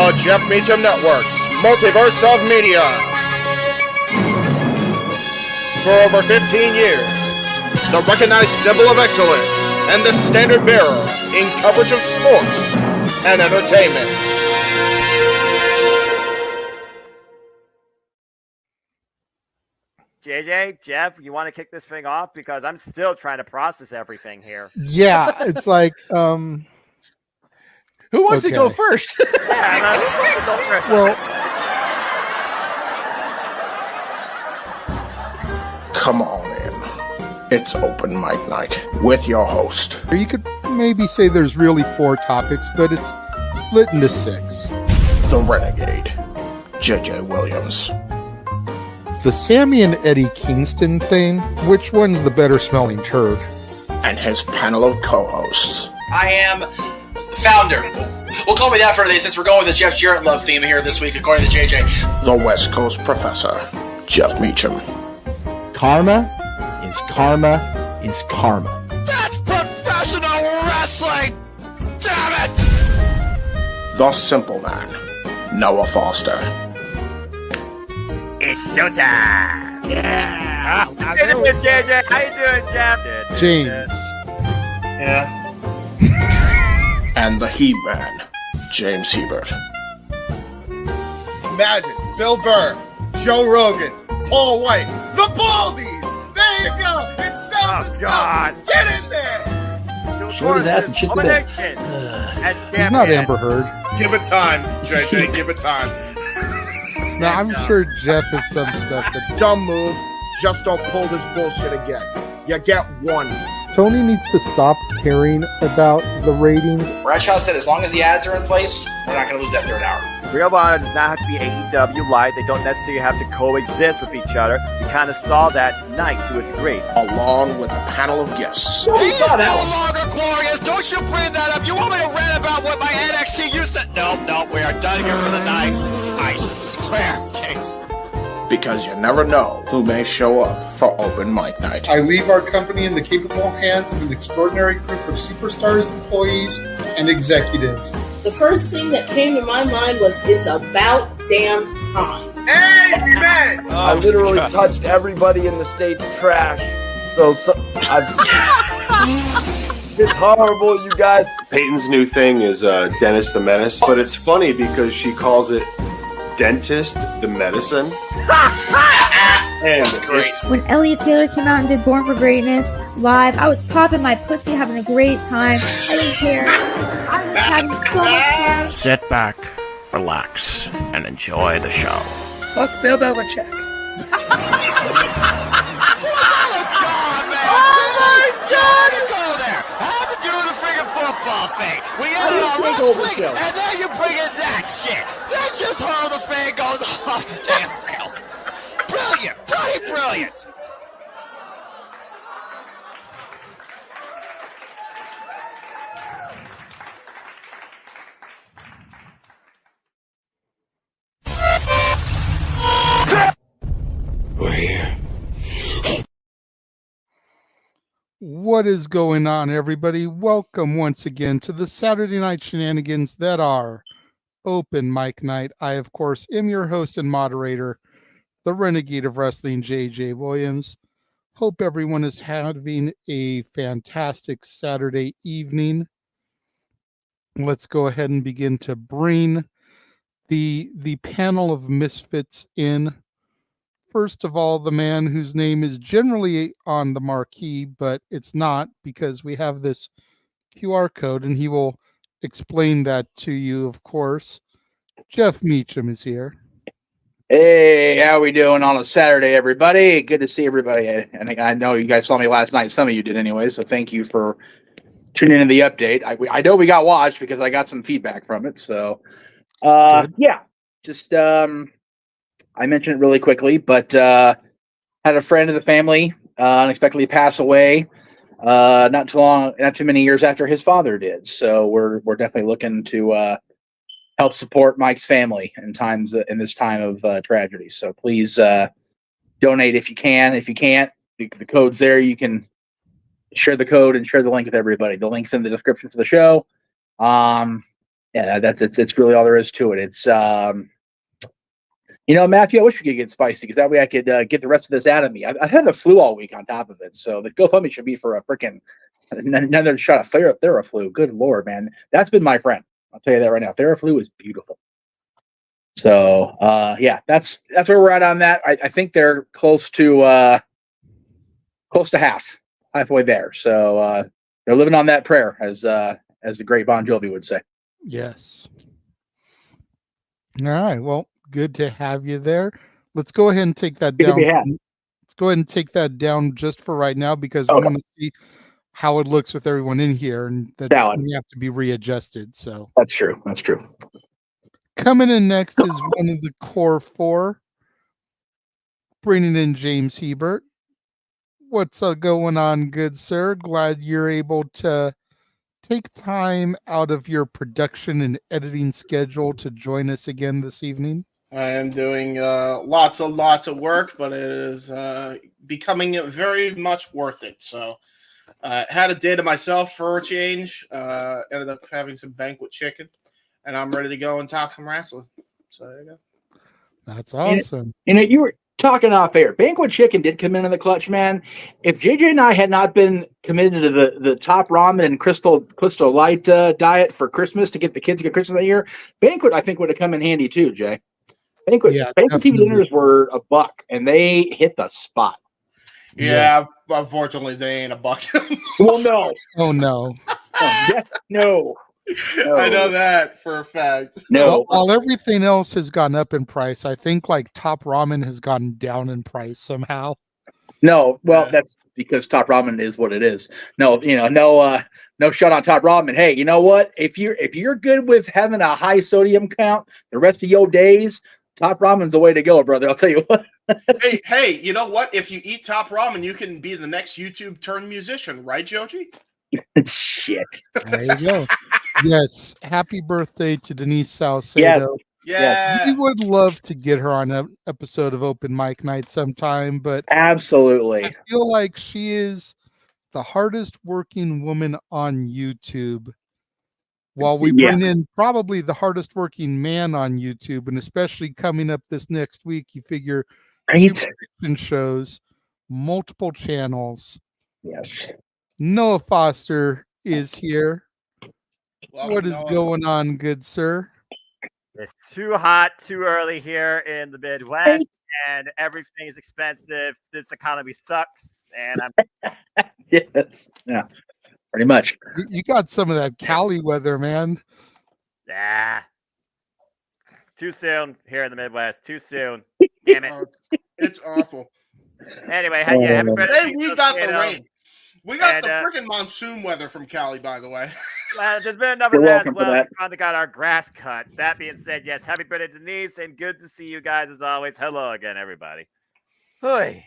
the Jeff Meacham Network's Multiverse of Media. For over 15 years, the recognized symbol of excellence and the standard bearer in coverage of sports and entertainment. JJ, Jeff, you want to kick this thing off? Because I'm still trying to process everything here. Yeah, it's like, who wants to go first? Who wants to go first? Well, Come on in. It's open mic night with your host. you could maybe say there's really 4 topics, but it's split into 6. The Renegade, JJ Williams. The Sammy and Eddie Kingston thing, which one's the better smelling turd? And his panel of co-hosts. I am founder. We'll call me that for today since we're going with the Jeff Jarrett love theme here this week, according to JJ. The West Coast Professor, Jeff Meacham. Karma is karma is karma. That's professional wrestling! Damn it! The Simple Man, Noah Foster. It's showtime! Yeah! How you doing, JJ? How you doing, Jeff? James. Yeah. And the He-Man, James Hebert. Imagine Bill Burr, Joe Rogan, Paul White, the Baldies. There you go. It sells Oh, itself. God. Get in there. Short his ass and shit the bed. He's not Amber Heard. Give it time, JJ. Give it time. Now, I'm sure Jeff has some stuff that Dumb move. Just don't pull this bullshit again. You get one. Tony needs to stop caring about the ratings. Bradshaw said as long as the ads are in place, we're not going to lose that third hour. Real Honor does not have to be AEW Light. They don't necessarily have to coexist with each other. We kind of saw that tonight to a degree. Along with a panel of guests. He is no longer glorious. Don't you bring that up. You want me to rant about what my NXT used to... No, we are done here for the night. I swear, James. Because you never know who may show up for open mic night. I leave our company in the capable hands of an extraordinary group of superstars, employees, and executives. The first thing that came to my mind was, it's about damn time. Amen. I literally touched everybody in the state's trash. So it's horrible, you guys. Peyton's new thing is Dennis the Menace, but it's funny because she calls it Dentist the Medicine. And That's great. When Elliot Taylor came out and did Born for Greatness live, I was popping my pussy, having a great time. I didn't care. I was having so much fun. Sit back, relax, and enjoy the show. Fuck Bill Belichick. Go there. How to do the friggin' football thing. We ended on wrestling, and then you bring in that shit. That just how the thing goes off the damn rails. Brilliant. Bloody brilliant. We're here. What is going on, everybody? Welcome once again to the Saturday night shenanigans that are open mic night. I, of course, am your host and moderator, the Renegade of Wrestling, JJ Williams. Hope everyone is having a fantastic Saturday evening. Let's go ahead and begin to bring the panel of misfits in. First of all, the man whose name is generally on the marquee, but it's not because we have this QR code, and he will explain that to you, of course. Jeff Meacham is here. Hey, how we doing on a Saturday, everybody? Good to see everybody. And I know you guys saw me last night. Some of you did anyway, so thank you for tuning in to the update. I know we got watched because I got some feedback from it. So, yeah, just I mentioned it really quickly, but had a friend of the family unexpectedly pass away not too many years after his father did. So we're definitely looking to help support Mike's family in this time of tragedy. So please donate if you can. If you can't, the code's there. You can share the code and share the link with everybody. The link's in the description for the show. Yeah, that's it's really all there is to it. It's Matthew, I wish we could get spicy because that way I could get the rest of this out of me. I've had the flu all week on top of it, so the GoFundMe should be for a freaking another shot of Theraflu. Good Lord, man, that's been my friend. I'll tell you that right now. Theraflu is beautiful. So yeah, that's where we're at on that. I think they're close to halfway there. So they're living on that prayer, as the great Bon Jovi would say. Yes. All right. Well, good to have you there. Let's go ahead and take that Good to be down. had. Let's go ahead and take that down just for right now because we want to see how it looks with everyone in here, and that we have to be readjusted. So that's true. That's true. Coming in next is one of the core four, bringing in James Hebert. What's going on, good sir? Glad you're able to take time out of your production and editing schedule to join us again this evening. I am doing lots of work, but it is becoming very much worth it. So had a day to myself for a change. Ended up having some banquet chicken, and I'm ready to go and talk some wrestling. So there you go. That's awesome. You were talking off air. Banquet chicken did come in the clutch, man. If JJ and I had not been committed to the top ramen and crystal light diet for Christmas to get the kids to get Christmas that year, banquet I think would have come in handy too, Jay. Banquet TV dinners were $1, and they hit the spot. Yeah, unfortunately, they ain't $1. Well, no. Oh no. No. I know that for a fact. No. While everything else has gone up in price, I think like top ramen has gone down in price somehow. No, well, that's because top ramen is what it is. No, no shut on top ramen. Hey, you know what? If you're good with having a high sodium count the rest of your days, top ramen's the way to go, brother. I'll tell you what. hey, you know what? If you eat top ramen, you can be the next YouTube turned musician, right, Joji? Shit. There you go. Yes. Happy birthday to Denise Salcedo. Yes. Yeah. We would love to get her on an episode of Open Mic Night sometime, but absolutely. I feel like she is the hardest working woman on YouTube. While we bring in probably the hardest working man on YouTube, and especially coming up this next week, you figure shows, multiple channels. Yes. Noah Foster is here. Welcome, what is Noah. Going on, good sir? It's too hot, too early here in the Midwest, and everything is expensive. This economy sucks, and I'm yes, yeah, pretty much. You got some of that Cali weather, man. Yeah, too soon here in the Midwest. Too soon. Damn it. It's awful. Anyway, happy birthday. Hey, we got the rain. We got the freaking monsoon weather from Cali, by the way. There's been enough of that as well. We finally got our grass cut. That being said, yes, happy birthday, Denise, and good to see you guys as always. Hello again, everybody. Hey.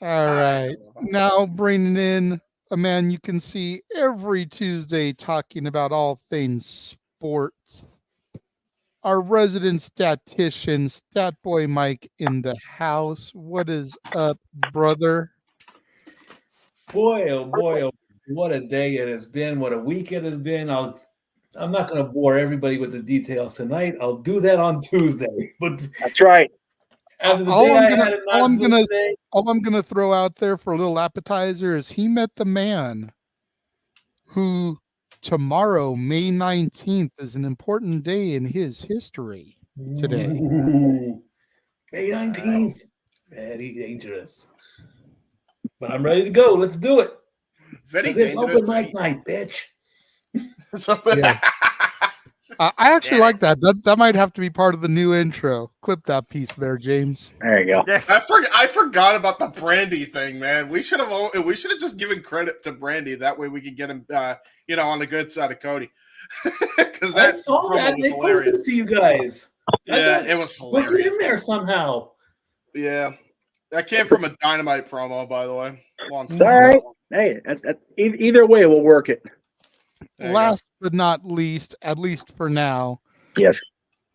All right. Now bringing in a man you can see every Tuesday talking about all things sports. Our resident statistician, Stat Boy Mike, in the house. What is up, brother? Boy, oh boy, oh, what a day it has been. What a week it has been. I'm not going to bore everybody with the details tonight. I'll do that on Tuesday. But that's right. All I'm gonna throw out there for a little appetizer is he met the man who tomorrow, May 19th, is an important day in his history today. Ooh, May 19th. Very dangerous. But I'm ready to go. Let's do it. It's Open Mic Night, bitch. Yes. I actually like that. That might have to be part of the new intro. Clip that pice there, James. There you go. I forgot about the Brandy thing, man. We should have just given credit to Brandy. That way we could get him, on the good side of Cody. Because I saw that. They posted it to you guys. Yeah, it was hilarious. Look it in there somehow. Yeah. That came from a Dynamite promo, by the way. All right. Hey, either way, we'll work it. Last but not least, at least for now, yes,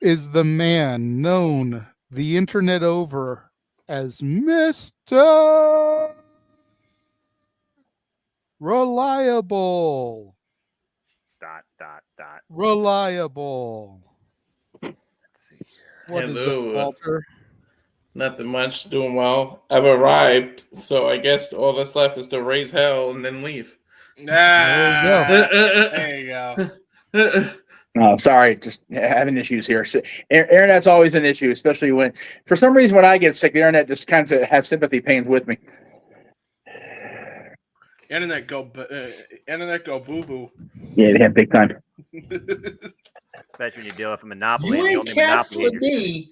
is the man known the internet over as Mr. Reliable. Reliable. Let's see here. What is Hello. up, Walter? Nothing much. Doing well. I've arrived, so I guess all that's left is to raise hell and then leave. There you go. Oh, sorry, just having issues here. So, internet's always an issue, especially when, for some reason, when I get sick, the internet just kind of has sympathy pains with me. Internet go boo boo. Yeah, they have big time. Especially when you deal with a monopoly. You ain't cats with me.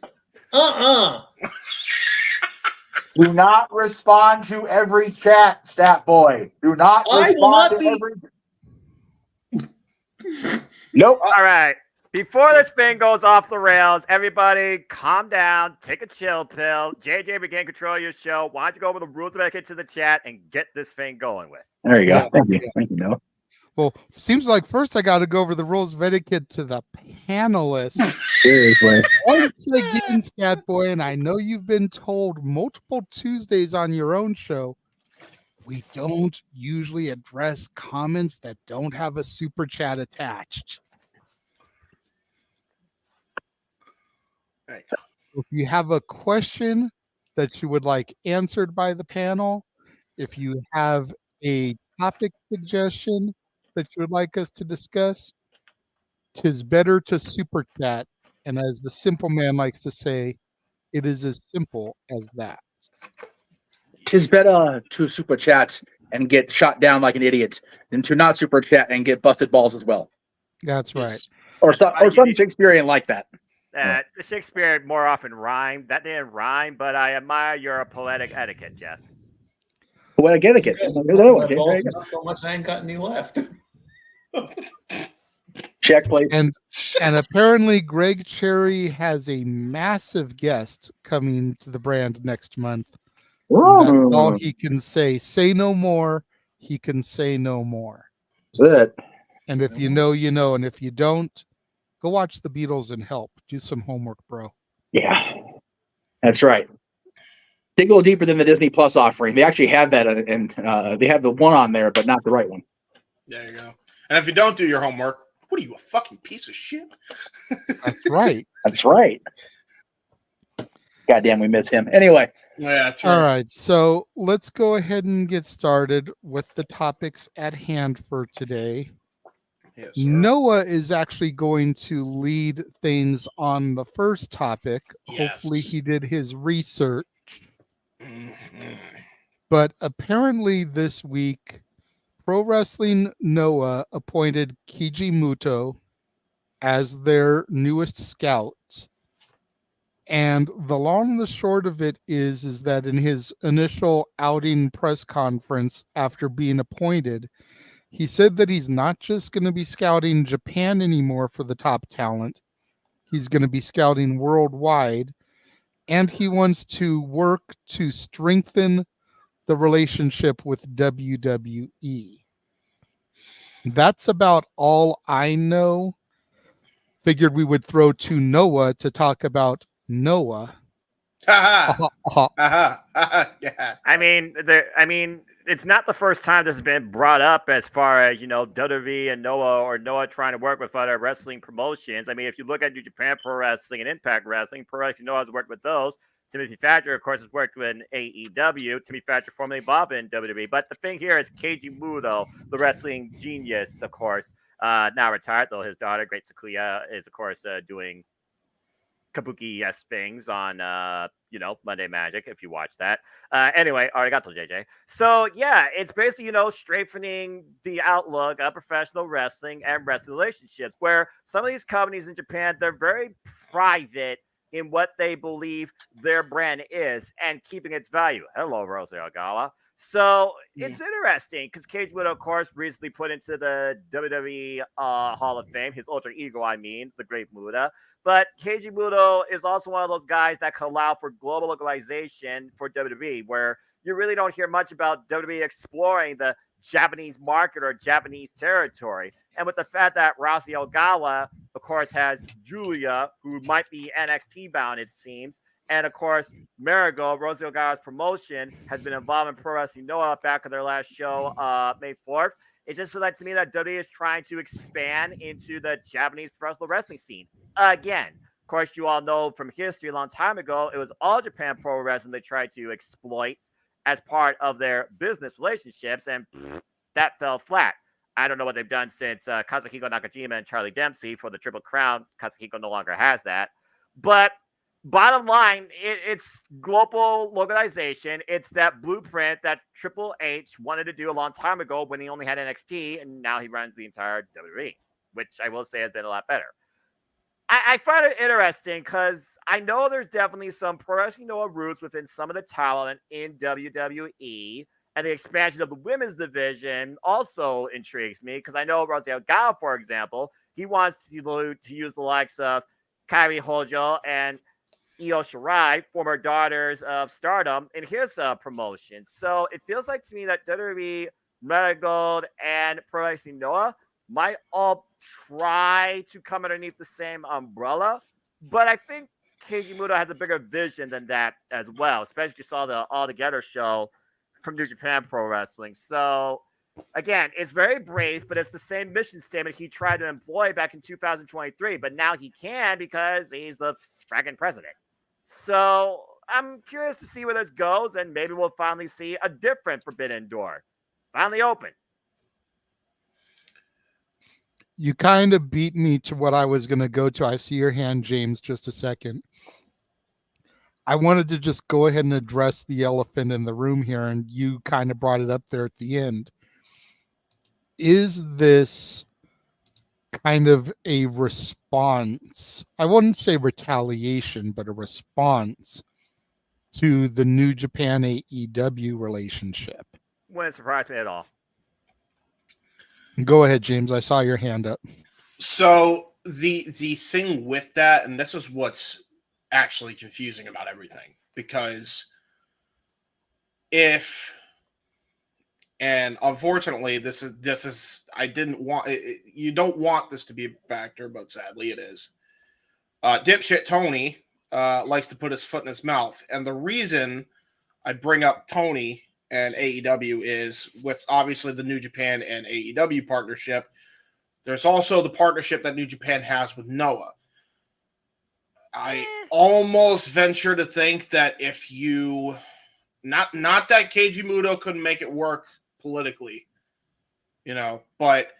Do not respond to every chat, stat boy. Do not respond to every. Nope. All right. Before this thing goes off the rails, everybody calm down, take a chill pill. JJ, begin control your show. Why don't you go over the rules of etiquette to the chat and get this thing going with? There you go. Thank you. Thank you, Noah. Well, seems like first I got to go over the rules of etiquette to the panelists. Seriously. Once again, Scat Boy, and I know you've been told multiple Tuesdays on your own show, we don't usually address comments that don't have a super chat attached. If you have a question that you would like answered by the panel, if you have a topic suggestion that you would like us to discuss, 'tis better to super chat. And as the simple man likes to say, it is as simple as that. 'Tis better to super chat and get shot down like an idiot than to not super chat and get busted balls as well. That's right. Or some Shakespearean like that. Shakespeare more often rhymed. That didn't rhyme, but I admire your poetic etiquette, Jeff. Poetic etiquette. Not so much. I ain't got any left. Check, please. And apparently Greg Cherry has a massive guest coming to the brand next month. That's all he can say. Say no more. He can say no more. That's it. And if you know, you know. And if you don't, go watch the Beatles and help. Do some homework, bro. Yeah, that's right. Dig a little deeper than the Disney Plus offering. They actually have that, and they have the one on there, but not the right one. There you go. And if you don't do your homework, what are you, a fucking piece of shit? That's right. That's right. Goddamn, we miss him. Anyway. Yeah, true. All right. So let's go ahead and get started with the topics at hand for today. Yes, Noah is actually going to lead things on the first topic. Yes. Hopefully he did his research. Mm-hmm. But apparently this week, Pro Wrestling Noah appointed Keiji Muto as their newest scout. And the long and the short of it is that in his initial outing press conference after being appointed, he said that he's not just going to be scouting Japan anymore for the top talent. He's going to be scouting worldwide. And he wants to work to strengthen the relationship with WWE. That's about all I know. Figured we would throw to Noah to talk about Noah. Yeah. I mean, it's not the first time this has been brought up as far as, WWE and Noah or Noah trying to work with other wrestling promotions. I mean, if you look at New Japan Pro Wrestling and Impact Wrestling, Pro Wrestling Noah has worked with those. Timothy Thatcher, of course, has worked with AEW. Timothy Thatcher formerly involved in WWE. But the thing here is Keiji Muto, the wrestling genius, of course, now retired, though his daughter, Great Sakuya, is, of course, doing kabuki-esque things on, Monday Magic, if you watch that. Anyway, arigato, JJ. So, yeah, it's basically, strengthening the outlook of professional wrestling and wrestling relationships, where some of these companies in Japan, they're very private in what they believe their brand is and keeping its value. Hello, Rosario Gala. So it's interesting because Keiji Muto, of course, recently put into the WWE Hall of Fame, his alter ego, the Great Muta. But Keiji Muto is also one of those guys that can allow for global localization for WWE, where you really don't hear much about WWE exploring the Japanese market or Japanese territory. And with the fact that Rousey Ogawa, of course, has Julia, who might be NXT bound, it seems, And of course, Marigold, Rosie O'Gara's promotion, has been involved in Pro Wrestling Noah back on their last show, May 4th. It just feels like to me that WWE is trying to expand into the Japanese professional wrestling scene again. Of course, you all know from history a long time ago, it was All Japan Pro Wrestling they tried to exploit as part of their business relationships, and that fell flat. I don't know what they've done since Kazuhiko Nakajima and Charlie Dempsey for the Triple Crown. Kazuhiko no longer has that. But bottom line, it's global localization. It's that blueprint that Triple H wanted to do a long time ago when he only had NXT, and now he runs the entire WWE, which I will say has been a lot better. I find it interesting because I know there's definitely some Pro Wrestling Noah roots within some of the talent in WWE, and the expansion of the women's division also intrigues me because I know Rosie O'Gara, for example, he wants to use the likes of Kairi Hojo and Io Shirai, former daughters of Stardom, in his promotion. So it feels like to me that WWE, Marigold, and Pro Wrestling Noah might all try to come underneath the same umbrella. But I think Keiji Muto has a bigger vision than that as well, especially you saw the All Together show from New Japan Pro Wrestling. So again, it's very brave, but it's the same mission statement he tried to employ back in 2023. But now he can because he's the fragging president. So I'm curious to see where this goes, and maybe we'll finally see a different Forbidden Door finally open. You kind of beat me to what I was going to go to. I see your hand, James, just a second. I wanted to just go ahead and address the elephant in the room here, and you kind of brought it up there at the end. Is this kind of a response? I wouldn't say retaliation, but a response to the New Japan AEW relationship. Wouldn't surprise me at all. Go ahead, James. I saw your hand up. So the thing with that, and this is what's actually confusing about everything, because and unfortunately this is I didn't want it, you don't want this to be a factor, but sadly it is. Dipshit Tony likes to put his foot in his mouth, and the reason I bring up Tony and AEW is with obviously the New Japan and AEW partnership. There's also the partnership that New Japan has with Noah. I almost venture to think that if you not that Keiji Muto couldn't make it work politically, but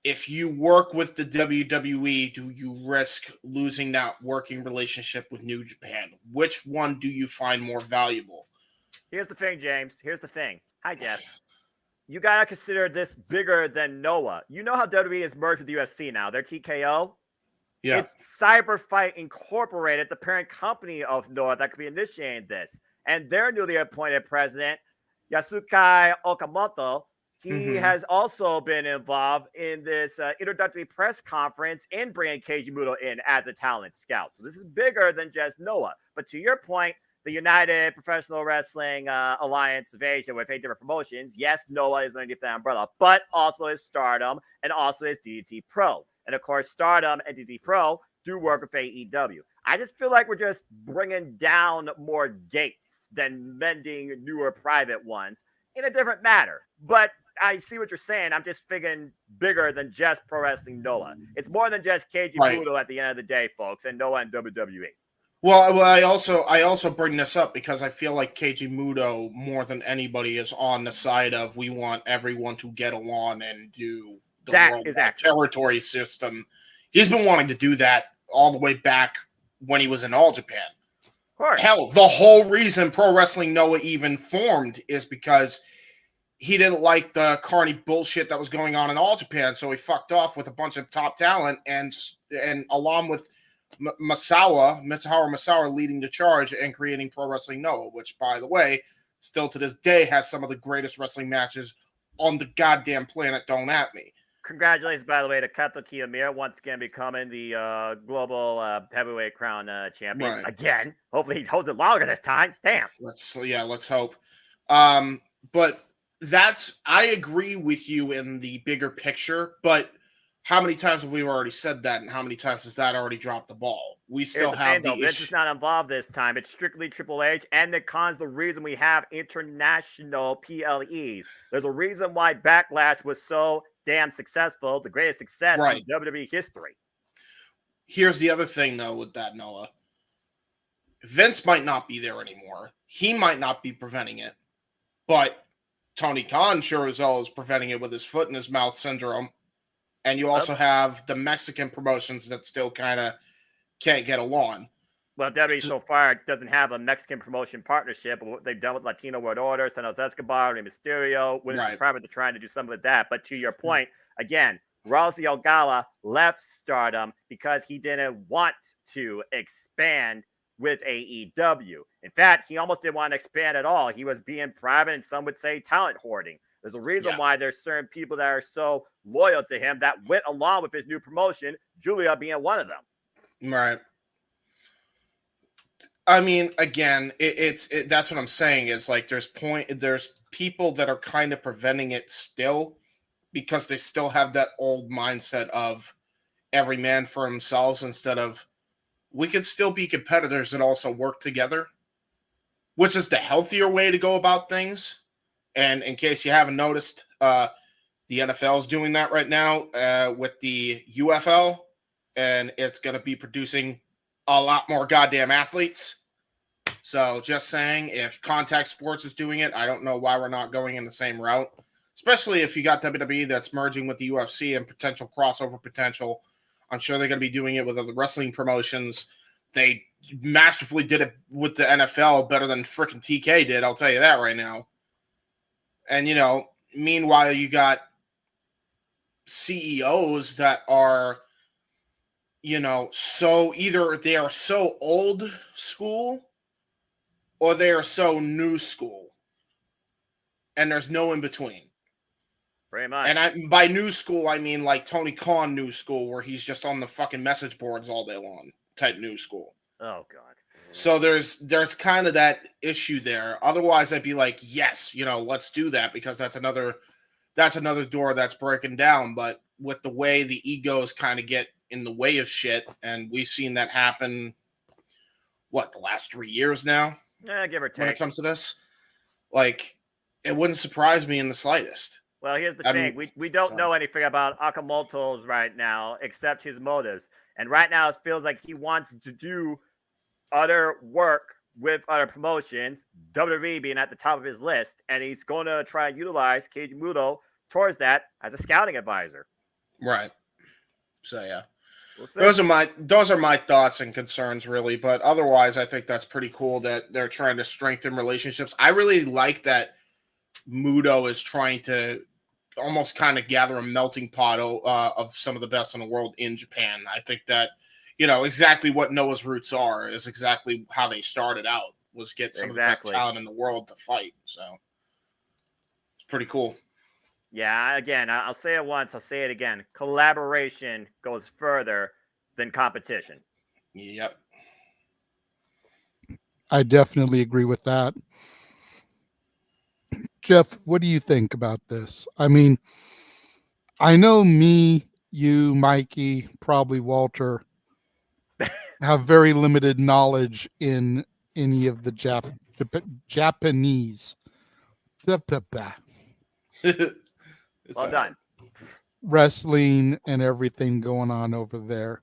if you work with the WWE, do you risk losing that working relationship with New Japan? Which one do you find more valuable? Here's the thing, James. Here's the thing. Hi, Jeff. You got to consider this bigger than Noah. You know how WWE is merged with UFC now. They're TKO. Yeah. It's Cyberfight Incorporated, the parent company of Noah, that could be initiating this. And their newly appointed president, Yasukai Okamoto, he has also been involved in this introductory press conference in bringing Keiji Muto in as a talent scout. So this is bigger than just Noah. But to your point, the United Professional Wrestling Alliance of Asia with 8 different promotions. Yes, Noah is underneath that umbrella, but also is Stardom and also is DDT Pro. And of course, Stardom and DDT Pro do work with AEW. I just feel like we're just bringing down more gates than mending newer private ones in a different matter. But I see what you're saying. I'm just thinking bigger than just Pro Wrestling Noah. It's more than just Keiji Muto at the end of the day, folks, and Noah and WWE. Well, I also bring this up because I feel like Keiji Muto, more than anybody, is on the side of we want everyone to get along and do the worldwide territory system. He's been wanting to do that all the way back when he was in All Japan. Hell, the whole reason Pro Wrestling Noah even formed is because he didn't like the carny bullshit that was going on in All Japan, so he fucked off with a bunch of top talent, and along with Mitsuharu Misawa leading the charge and creating Pro Wrestling Noah, which, by the way, still to this day has some of the greatest wrestling matches on the goddamn planet. Don't at me. Congratulations, by the way, to Kato Kiyomiya once again becoming the global heavyweight crown champion again. Hopefully he holds it longer this time. Damn. Let's hope. But I agree with you in the bigger picture, but how many times have we already said that, and how many times has that already dropped the ball? We still have the Vince issue. is not involved this time. It's strictly Triple H, and Nick Khan's the reason we have international PLEs. There's a reason why Backlash was so damn successful, the greatest success in WWE history. Here's the other thing, though, with that, Noah. Vince might not be there anymore. He might not be preventing it, but Tony Khan sure as hell is preventing it with his foot in his mouth syndrome. And you also have the Mexican promotions that still kind of can't get along. Well, WWE so far doesn't have a Mexican promotion partnership. What they've done with Latino World Order, Santos Escobar, Rey Mysterio, when it's private, they're trying to do something with that. But to your point, again, Rousey Ogala left Stardom because he didn't want to expand with AEW. In fact, he almost didn't want to expand at all. He was being private, and some would say talent hoarding. There's a reason why there's certain people that are so loyal to him that went along with his new promotion, Julia being one of them. Right. I mean, again, that's what I'm saying is like there's people that are kind of preventing it still because they still have that old mindset of every man for themselves instead of we can still be competitors and also work together, which is the healthier way to go about things. And in case you haven't noticed, the NFL is doing that right now with the UFL, and it's going to be producing a lot more goddamn athletes. So just saying, if Contact Sports is doing it, I don't know why we're not going in the same route, especially if you got WWE that's merging with the UFC and potential crossover potential. I'm sure they're going to be doing it with other wrestling promotions. They masterfully did it with the NFL better than freaking TK did, I'll tell you that right now. And, you know, meanwhile, you got CEOs that are, you know, so either they are so old school or they are so new school. And there's no in between. Very much. And by new school, I mean like Tony Khan new school, where he's just on the fucking message boards all day long type new school. Oh, God. So there's kind of that issue there. Otherwise, I'd be like, yes, you know, let's do that because that's another door that's breaking down. But with the way the egos kind of get in the way of shit, and we've seen that happen, the last 3 years now? Yeah, give or take. When it comes to this, like, it wouldn't surprise me in the slightest. Well, here's the thing. We don't know anything about Akamoto's right now except his motives. And right now it feels like he wants to do other work with other promotions, WWE being at the top of his list, and he's going to try and utilize Keiji Muto towards that as a scouting advisor. Right. So yeah. We'll see. Those are my thoughts and concerns, really. But otherwise, I think that's pretty cool that they're trying to strengthen relationships. I really like that Muto is trying to almost kind of gather a melting pot of some of the best in the world in Japan. I think that, you know, exactly what Noah's roots are is exactly how they started out, was get some of the best talent in the world to fight. So it's pretty cool. Yeah, again, I'll say it once, I'll say it again. Collaboration goes further than competition. Yep. I definitely agree with that. Jeff, what do you think about this? I mean, I know me, you, Mikey, probably Walter, have very limited knowledge in any of the Japanese Well done. Wrestling and everything going on over there.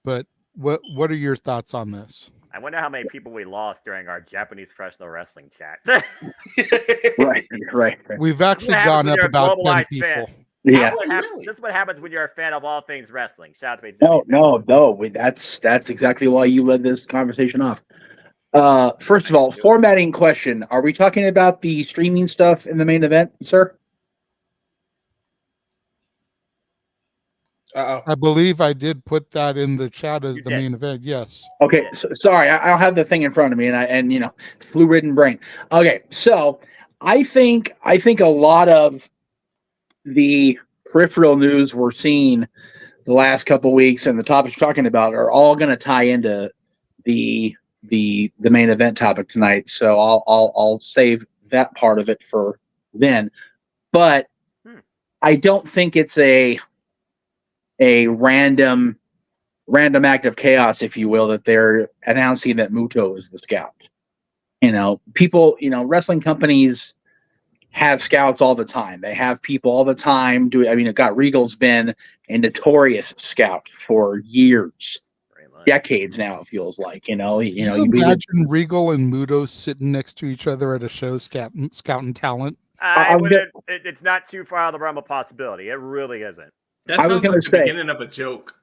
But what are your thoughts on this? I wonder how many people we lost during our Japanese professional wrestling chat. Right. We've actually gone up about 10 people. Fan. Yeah. This is what happens when you're a fan of all things wrestling. Shout out to me. No. That's exactly why you led this conversation off. First of all, formatting question. Are we talking about the streaming stuff in the main event, sir? I believe I did put that in the chat as the main event. Yes. Okay. So, sorry, I don't have the thing in front of me, and you know, flu-ridden brain. Okay, so I think a lot of the peripheral news we're seeing the last couple of weeks and the topics we're talking about are all going to tie into the main event topic tonight. So I'll save that part of it for then. But I don't think it's a a random act of chaos, if you will, that they're announcing that Muto is the scout. People, wrestling companies have scouts all the time. They have people all the time. Regal's been a notorious scout for years, decades now. It feels like. Can you imagine Regal and Muto sitting next to each other at a show, scouting talent? It's not too far out of the realm of possibility. It really isn't. That sounds like the beginning of a joke.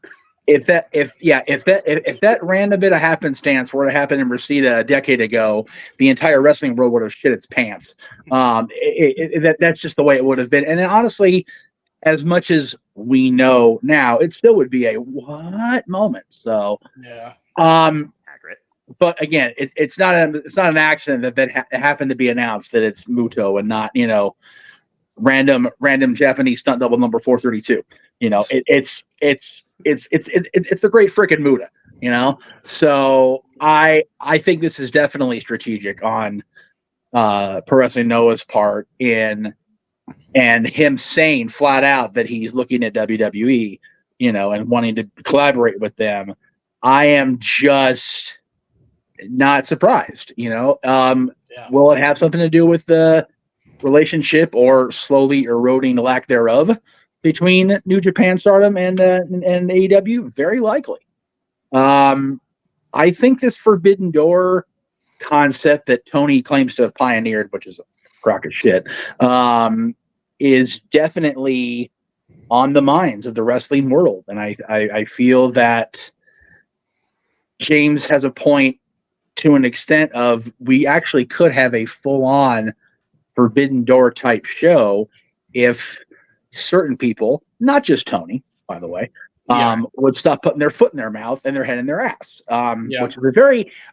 If that random bit of happenstance were to happen in Reseda a decade ago, the entire wrestling world would have shit its pants. That's just the way it would have been. And honestly, as much as we know now, it still would be a what moment. So yeah. Accurate. But again, it's not an accident that happened to be announced that it's Muto and not random Japanese stunt double number 432. It's a great freaking Muta, So I think this is definitely strategic on Pro Wrestling Noah's part and him saying flat out that he's looking at WWE, and wanting to collaborate with them. I am just not surprised. Will it have something to do with the relationship or slowly eroding the lack thereof between New Japan Stardom and AEW? Very likely. I think this Forbidden Door concept that Tony claims to have pioneered, which is a crock of shit, is definitely on the minds of the wrestling world. And I feel that James has a point to an extent of we actually could have a full-on Forbidden Door type show if certain people, not just Tony, by the way, would stop putting their foot in their mouth and their head in their ass, which is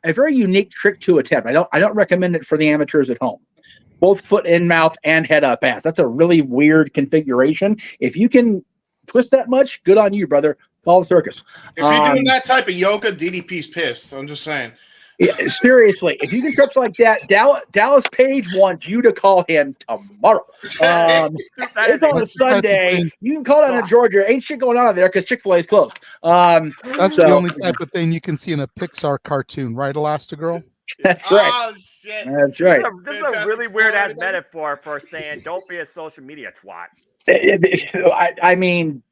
a very unique trick to attempt. I don't recommend it for the amateurs at home. Both foot in mouth and head up ass. That's a really weird configuration. If you can twist that much, good on you, brother. Call the circus. If you're doing that type of yoga, DDP's pissed. I'm just saying. Yeah, seriously, if you can trips like that, Dallas Page wants you to call him tomorrow. It's on a Sunday. You can call down to Georgia. Ain't shit going on there because Chick-fil-A is closed. That's the only type of thing you can see in a Pixar cartoon, right, Elastigirl? That's right. Oh, shit. That's right. This is a really weird ass metaphor for saying don't be a social media twat. I mean,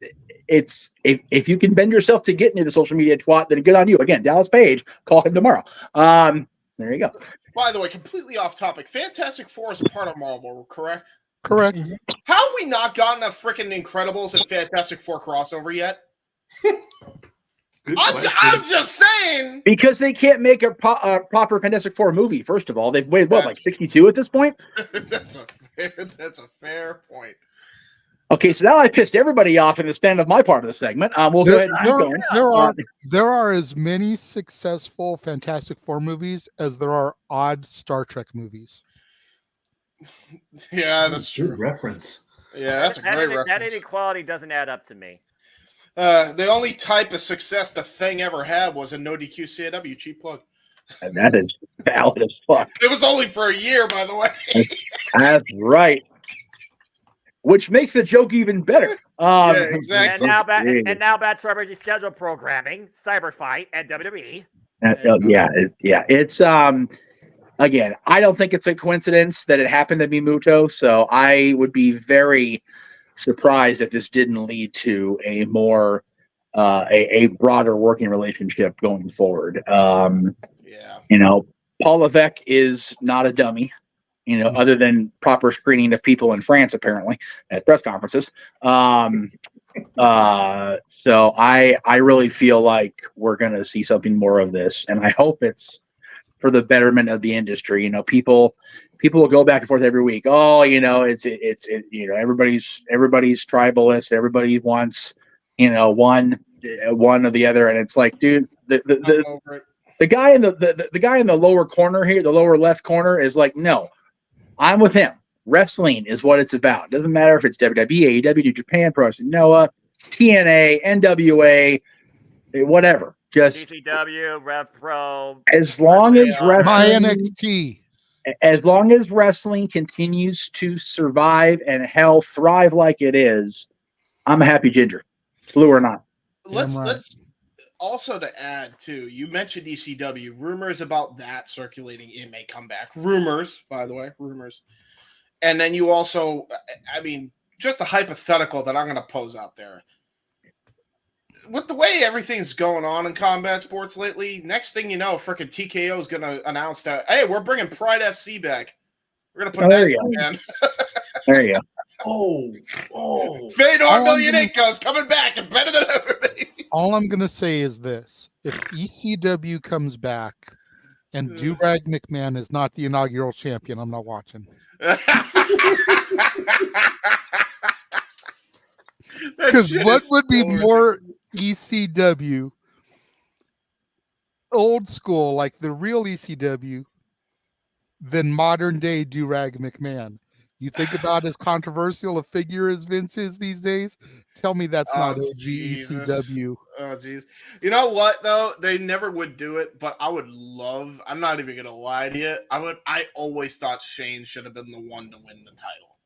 it's if you can bend yourself to get into the social media twat, then good on you. Again, Dallas Page, call him tomorrow. There you go. By the way, completely off topic. Fantastic Four is a part of Marvel, correct? Correct. How have we not gotten a freaking Incredibles and Fantastic Four crossover yet? I'm just saying. Because they can't make a proper Fantastic Four movie, first of all. They've waited, like 62 at this point? That's a fair point. Okay, so now I pissed everybody off in the span of my part of the segment. We'll go ahead and keep going. There are as many successful Fantastic Four movies as there are odd Star Trek movies. Yeah, that's true. Good reference. Yeah, that's a great reference. That inequality doesn't add up to me. The only type of success the Thing ever had was a no DQ CAW cheap plug. And that is valid as fuck. It was only for a year, by the way. That's right. Which makes the joke even better. Yeah, exactly. And now back to our regularly scheduled programming, Cyberfight and WWE. It's again, I don't think it's a coincidence that it happened to be Muto, so I would be very surprised if this didn't lead to a more a broader working relationship going forward. Paul Levesque is not a dummy. Other than proper screening of people in France, apparently, at press conferences. So I really feel like we're going to see something more of this, and I hope it's for the betterment of the industry. People will go back and forth every week. Oh, it's everybody's tribalist. Everybody wants, one or the other, and it's like, dude, the guy in the guy in the lower corner here, the lower left corner, is like, no. I'm with him. Wrestling is what it's about. Doesn't matter if it's WWE, AEW, New Japan, Pro Wrestling Noah, TNA, NWA, whatever. Just DCW, Rev Pro. As long as wrestling, NXT. As long as wrestling continues to survive and thrive like it is, I'm a happy ginger. Blue or not. Let's also to add too. You mentioned ECW. Rumors about that circulating. It may come back. Rumors, by the way, rumors. And then you also, I mean, just a hypothetical that I'm going to pose out there. With the way everything's going on in combat sports lately, next thing you know, freaking TKO is going to announce that, hey, we're bringing Pride FC back. We're going to put that in. There you go. Fedor Emelianenko's coming back and better than ever. All I'm going to say is this. If ECW comes back and Durag McMahon is not the inaugural champion, I'm not watching. Because what would be more ECW, old school, like the real ECW, than modern day Durag McMahon? You think about as controversial a figure as Vince is these days? Tell me that's not OG ECW. Oh, geez. You know what, though? They never would do it, but I would love, I'm not even going to lie to you. I always thought Shane should have been the one to win the title.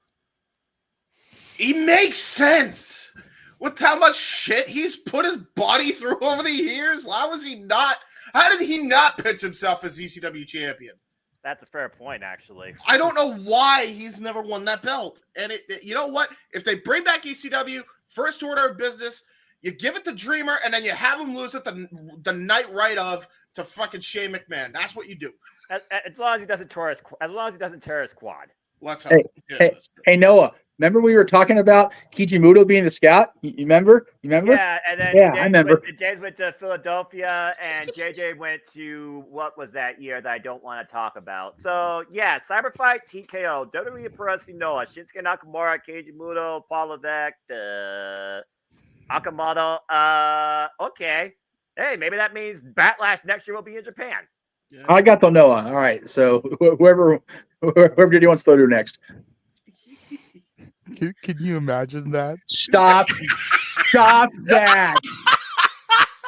He makes sense with how much shit he's put his body through over the years. How did he not pitch himself as ECW champion? That's a fair point, actually. I don't know why he's never won that belt. And you know what? If they bring back ECW, first order of business, you give it to Dreamer, and then you have him lose it the night right of to fucking Shane McMahon. That's what you do. As long as he doesn't tear his quad. Let's hope. Hey, Noah. Remember we were talking about Kijimuto being the scout? You remember? Yeah, and then I remember. James went to Philadelphia, and JJ went to, what was that year that I don't want to talk about? So, yeah, Cyberfight, TKO, WWE Pro Wrestling Noah, Shinsuke Nakamura, Kijimuto, Paul Levesque, Akamoto. Okay. Hey, maybe that means Backlash next year will be in Japan. I got the Noah. All right, so whoever JD wants to do next. Can you imagine that? Stop that.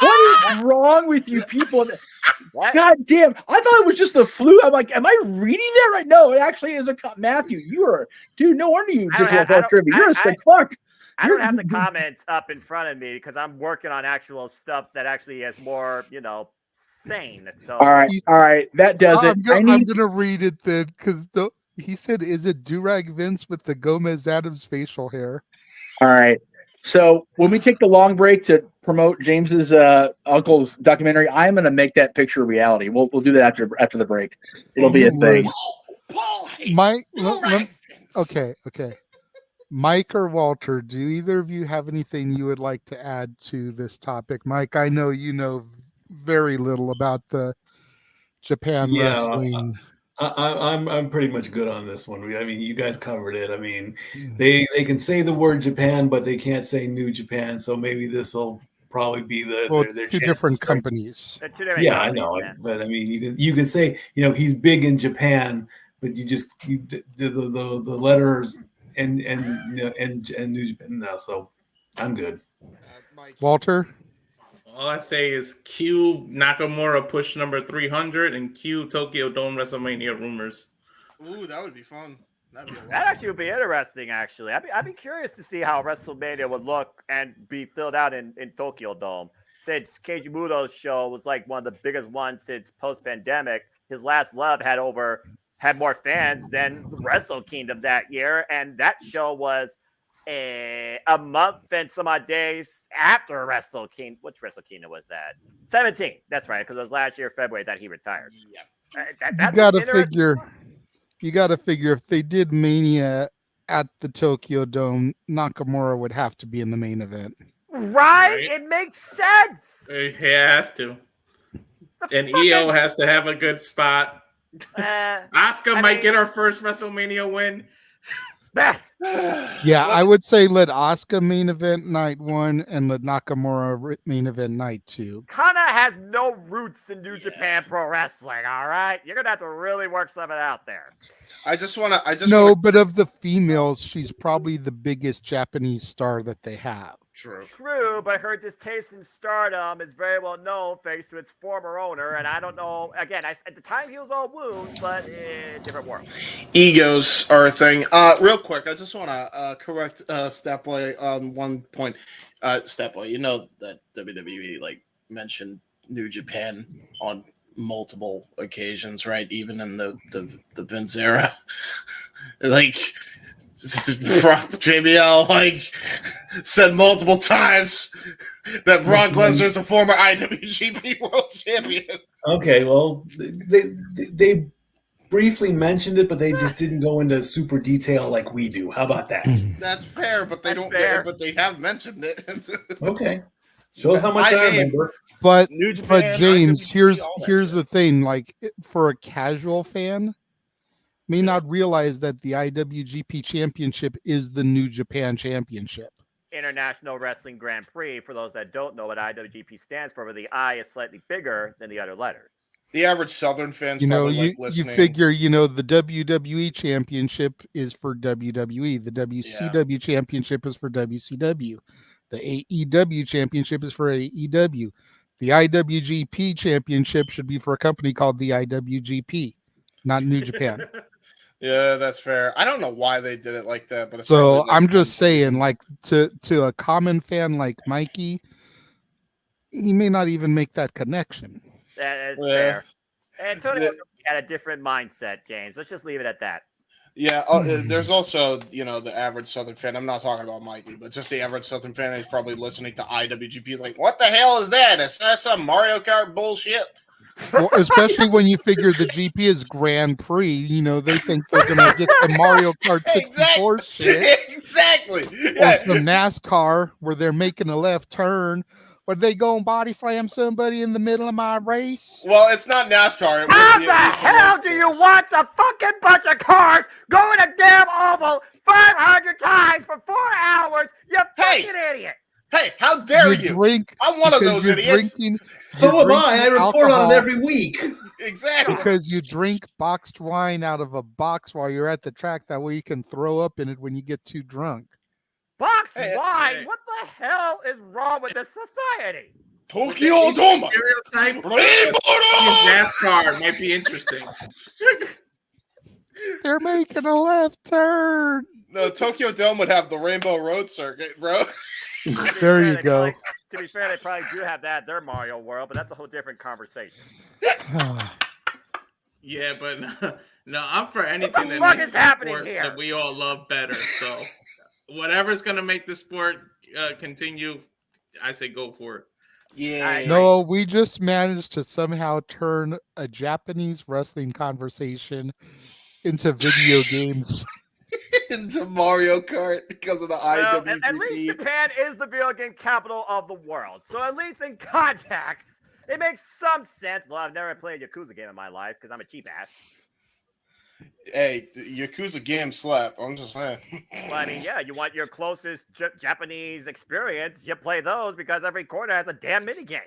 What is wrong with you people? What? God damn. I thought it was just the flu. I'm like, am I reading that right? No, it actually is Matthew, no wonder you just watched that trivia. You're a sick fuck. I don't have the comments up in front of me because I'm working on actual stuff that actually is more, sane. So all right. That does it. I'm gonna read it then because he said, is it Durag Vince with the Gomez Adams facial hair? All right. So when we take the long break to promote James's uncle's documentary, I'm going to make that picture a reality. We'll do that after the break. It'll be a thing. Mike, okay. Mike or Walter, do either of you have anything you would like to add to this topic? Mike, I know you know very little about the Japan wrestling. I'm pretty much good on this one. I mean, you guys covered it. I mean, they can say the word Japan, but they can't say New Japan. So maybe this will probably be their two different companies. Yeah, I know. But I mean, you can say he's big in Japan, but the letters and New Japan. No, so I'm good. Walter. All I say is Q Nakamura push number 300 and Q Tokyo Dome WrestleMania rumors. Ooh, that would be fun. That actually would be interesting, actually. I'd be curious to see how WrestleMania would look and be filled out in Tokyo Dome. Since Keiji show was like one of the biggest ones since post-pandemic, his last love had more fans than Wrestle Kingdom that year, and that show was a month and some odd days after Wrestle Kingdom. Which Wrestle Kingdom was that? 17. That's right, because it was last year, February, that he retired. Yeah. You got to figure if they did Mania at the Tokyo Dome, Nakamura would have to be in the main event. Right? It makes sense. He has to. And EO has to have a good spot. Asuka might get her first WrestleMania win. Yeah, I would say let Asuka main event night 1 and let Nakamura main event night 2. Kana has no roots in New Japan Pro Wrestling, all right? You're going to have to really work something out there. But of the females, she's probably the biggest Japanese star that they have. True, but her distaste in stardom is very well known thanks to its former owner, and I don't know. Again, at the time he was all wounds, but different world. Egos are a thing. Real quick, I just want to correct Statboy on one point. Statboy, you know that WWE mentioned New Japan on multiple occasions, right? Even in the Vince era, JBL said multiple times that Brock Lesnar's a former IWGP World Champion. Okay, well, they briefly mentioned it, but they just didn't go into super detail like we do. How about that? That's fair, but they don't. But they have mentioned it. Okay, shows how much I remember. But New Japan, James, IWGP, here's the thing. For a casual fan, may not realize that the IWGP Championship is the New Japan Championship. International Wrestling Grand Prix, for those that don't know what IWGP stands for, where the I is slightly bigger than the other letters. The average Southern fans, You listening. figure, the WWE Championship is for WWE. The WCW Championship is for WCW. The AEW Championship is for AEW. The IWGP Championship should be for a company called the IWGP, not New Japan. Yeah, that's fair. I don't know why they did it like that, but So I'm just saying, to a common fan like Mikey, he may not even make that connection. That's fair. And Tony had a different mindset, James. Let's just leave it at that. Yeah, there's also, the average Southern fan. I'm not talking about Mikey, but just the average Southern fan is probably listening to IWGP. Is like, what the hell is that? Is that some Mario Kart bullshit? Well, especially when you figure the GP is Grand Prix, they think they're going to get the Mario Kart 64 shit. Exactly. Or some NASCAR where they're making a left turn. Where they go and body slam somebody in the middle of my race? Well, it's not NASCAR. How the hell do you watch a fucking bunch of cars going a damn oval 500 times for 4 hours? You fucking idiots! Hey, how dare you? I'm one of those idiots. So am I. I report on it every week. Exactly. Because you drink boxed wine out of a box while you're at the track. That way you can throw up in it when you get too drunk. Box wine? What the hell is wrong with this society? Tokyo Dome. NASCAR might be interesting. They're making a left turn. No, Tokyo Dome would have the Rainbow Road Circuit, bro. There you go. To be fair, they probably do have that at their Mario World, but that's a whole different conversation. Yeah, but no, I'm for anything that makes the sport that we all love better. So whatever's gonna make the sport continue, I say go for it. Yeah. No, we just managed to somehow turn a Japanese wrestling conversation into video games. Into Mario Kart because of the IWGP. At least Japan is the video game capital of the world. So at least in context, it makes some sense. Well, I've never played a Yakuza game in my life because I'm a cheap ass. Hey, Yakuza game slap. I'm just saying. Well, I mean, yeah, you want your closest Japanese experience, you play those because every corner has a damn minigame.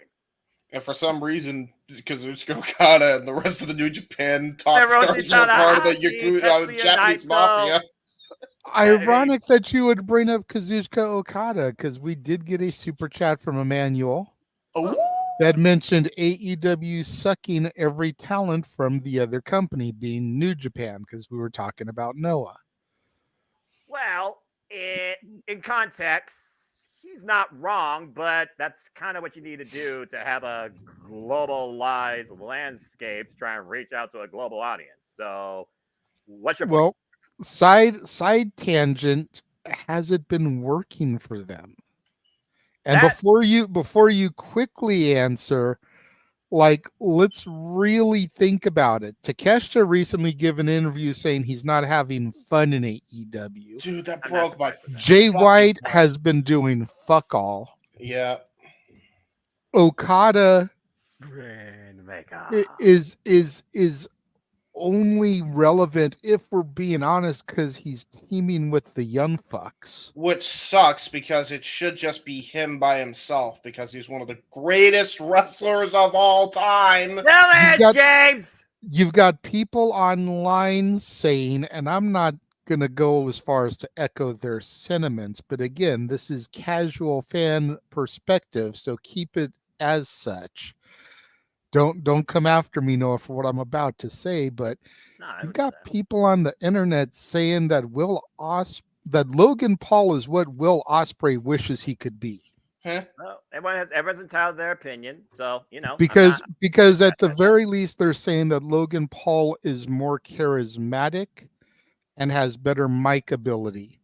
And for some reason, because it's Okada and the rest of the New Japan top stars are part of the Yakuza Japanese mafia. Ironic that you would bring up Kazuchika Okada, because we did get a super chat from Emmanuel that mentioned AEW sucking every talent from the other company, being New Japan, because we were talking about Noah. Well, in context, he's not wrong, but that's kind of what you need to do to have a globalized landscape to try and reach out to a global audience. So, what's your point? Well, side tangent, has it been working for them? And before you quickly answer, let's really think about it. Takeshita recently gave an interview saying he's not having fun in AEW. Dude, that broke my. Jay White has been doing fuck all. Yeah. Okada is only relevant, if we're being honest, because he's teaming with the Young Bucks. Which sucks because it should just be him by himself because he's one of the greatest wrestlers of all time. James! You've got people online saying, and I'm not going to go as far as to echo their sentiments, but again, this is casual fan perspective, so keep it as such. Don't come after me, Noah, for what I'm about to say, but you've got people on the internet saying that that Logan Paul is what Will Ospreay wishes he could be. Huh? Well, everyone's entitled to their opinion, so Because at the very least they're saying that Logan Paul is more charismatic and has better mic ability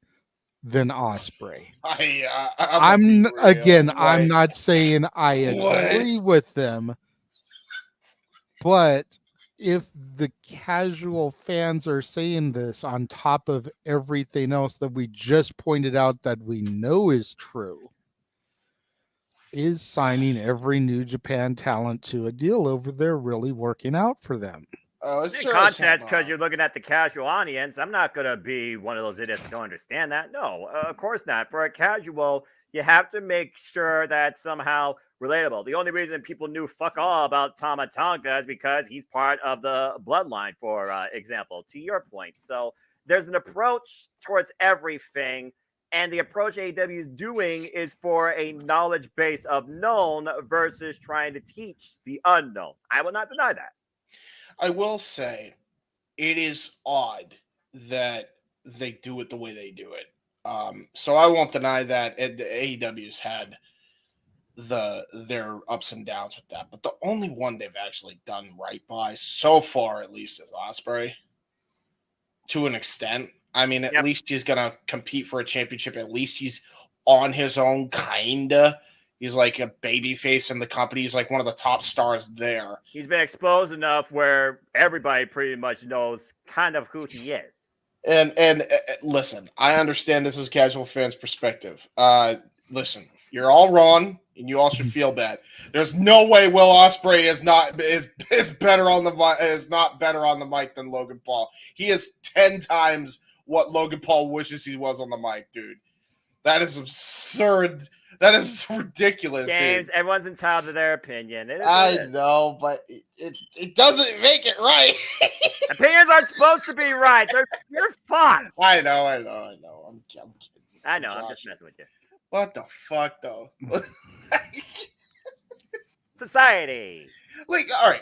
than Ospreay. I'm not saying I agree with them, but if the casual fans are saying this on top of everything else that we just pointed out that we know is true, is signing every New Japan talent to a deal over there really working out for them? In context, because you're looking at the casual audience, I'm not going to be one of those idiots that don't understand that. No, of course not. For a casual, you have to make sure that's somehow relatable. The only reason people knew fuck all about Tama Tonga is because he's part of the bloodline, for example, to your point. So there's an approach towards everything, and the approach AEW is doing is for a knowledge base of known versus trying to teach the unknown. I will not deny that. I will say it is odd that they do it the way they do it. So I won't deny that the AEW's had their ups and downs with that. But the only one they've actually done right by so far, at least, is Ospreay. To an extent. I mean, at least he's going to compete for a championship. At least he's on his own, kinda. He's like a baby face in the company. He's like one of the top stars there. He's been exposed enough where everybody pretty much knows kind of who he is. And listen, I understand this is casual fans' perspective. Listen, you're all wrong, and you all should feel bad. There's no way Will Ospreay is not better on the mic than Logan Paul. He is 10 times what Logan Paul wishes he was on the mic, dude. That is absurd. That is ridiculous, James, dude. everyone's entitled to their opinion. I know, but it doesn't make it right. Opinions aren't supposed to be right. They're your thoughts. I know. I'm kidding. I know. I'm just messing with you. What the fuck, though? Society. Like, all right.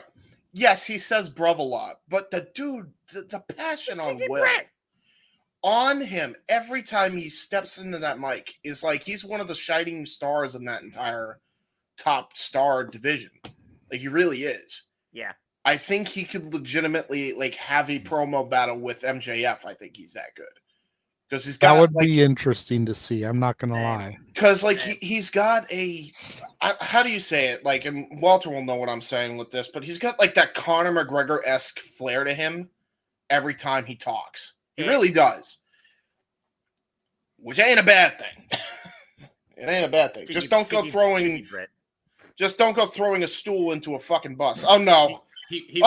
Yes, he says bruv a lot, but the dude, the passion on Will. On him every time he steps into that mic is like he's one of the shining stars in that entire top star division. Like he really is. Yeah. I think he could legitimately like have a promo battle with MJF. I think he's that good. Because he's got that would be interesting to see. I'm not gonna lie. Because like he's got how do you say it? Like, and Walter will know what I'm saying with this, but he's got like that Conor McGregor-esque flair to him every time he talks. He really does. Which ain't a bad thing. It ain't a bad thing. Just don't go throwing a stool into a fucking bus. Oh no. He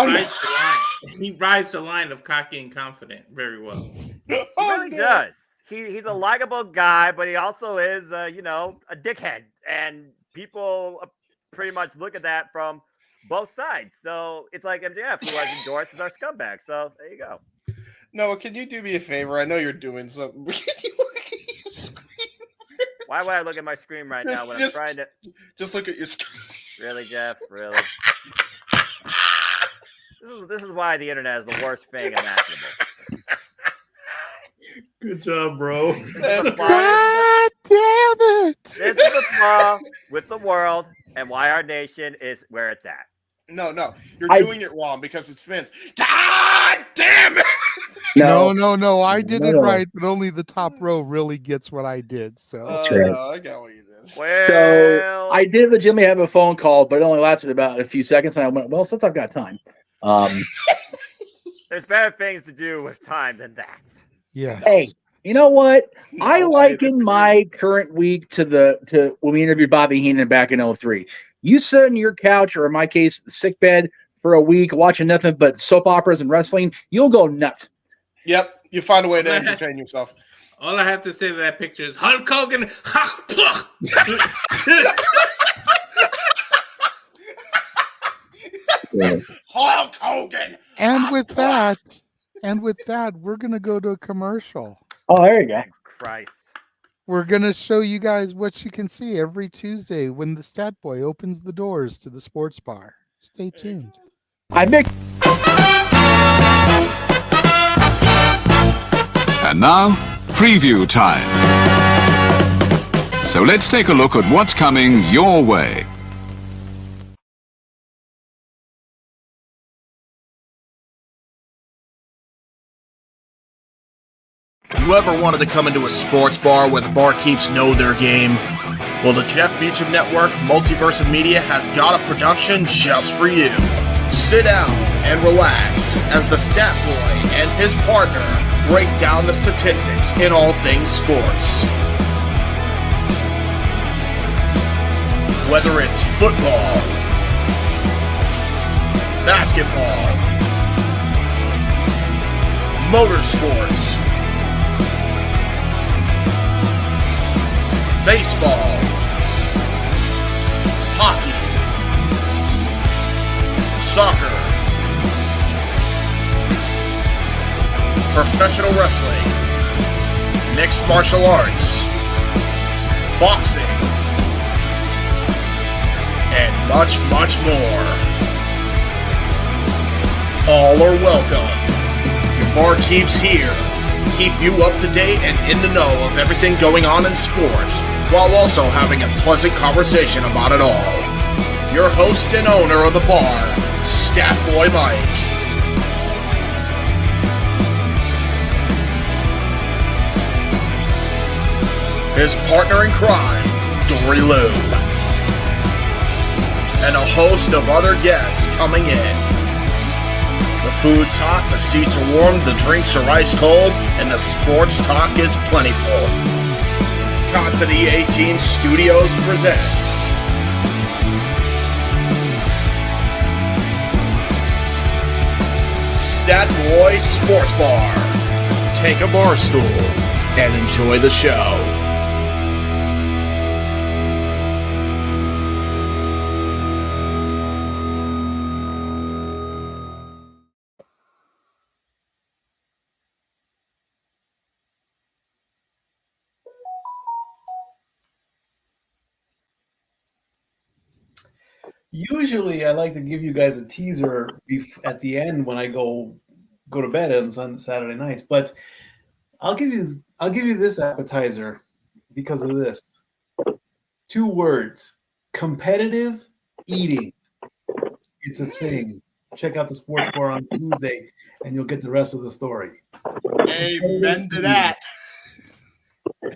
rides the line of cocky and confident very well. He really does. He's a likable guy, but he also is a dickhead. And people pretty much look at that from both sides. So it's like MJF, who has endorsed as our scumbag. So there you go. Noah, can you do me a favor? I know you're doing something. Can you look at your screen? Why would I look at my screen right now when I'm trying to... Just look at your screen. Really, Jeff? Really? This is why the internet is the worst thing imaginable. Good job, bro. God damn it! This is the flaw with the world and why our nation is where it's at. No, you're doing it wrong because it's Vince. God damn it! No. I did it right, but only the top row really gets what I did. So no, I got what you did. So I did legitimately have a phone call, but it only lasted about a few seconds, and I went, well, since I've got time. There's better things to do with time than that. Yeah. Hey, you know what? I liken my current week to when we interviewed Bobby Heenan back in 2003. You sit on your couch, or in my case, sick bed for a week, watching nothing but soap operas and wrestling, you'll go nuts. Yep, you find a way to entertain yourself. All I have to say to that picture is Hulk Hogan. Hulk Hogan. And with that, And with that, we're going to go to a commercial. Oh, there you go. Christ. We're going to show you guys what you can see every Tuesday when the Stat Boy opens the doors to the sports bar. Stay tuned. I think. And now, preview time. So let's take a look at what's coming your way. You ever wanted to come into a sports bar where the barkeeps know their game? Well, the Jeff Beecham Network Multiverse of Media has got a production just for you. Sit down and relax as the Stat Boy and his partner break down the statistics in all things sports. Whether it's football, basketball, motorsports, baseball, hockey, soccer, professional wrestling, mixed martial arts, boxing, and much, much more. All are welcome. Your barkeeps here keep you up to date and in the know of everything going on in sports, while also having a pleasant conversation about it all. Your host and owner of the bar, Stat Boy Mike. His partner in crime, Dory Lou. And a host of other guests coming in. The food's hot, the seats are warm, the drinks are ice cold, and the sports talk is plentiful. Cassidy 18 Studios presents Stat Boy Sports Bar. Take a bar stool and enjoy the show. Usually, I like to give you guys a teaser at the end when I go to bed on Saturday nights. But I'll give you this appetizer because of this. 2 words: competitive eating. It's a thing. Check out the sports bar on Tuesday, and you'll get the rest of the story. Amen to that.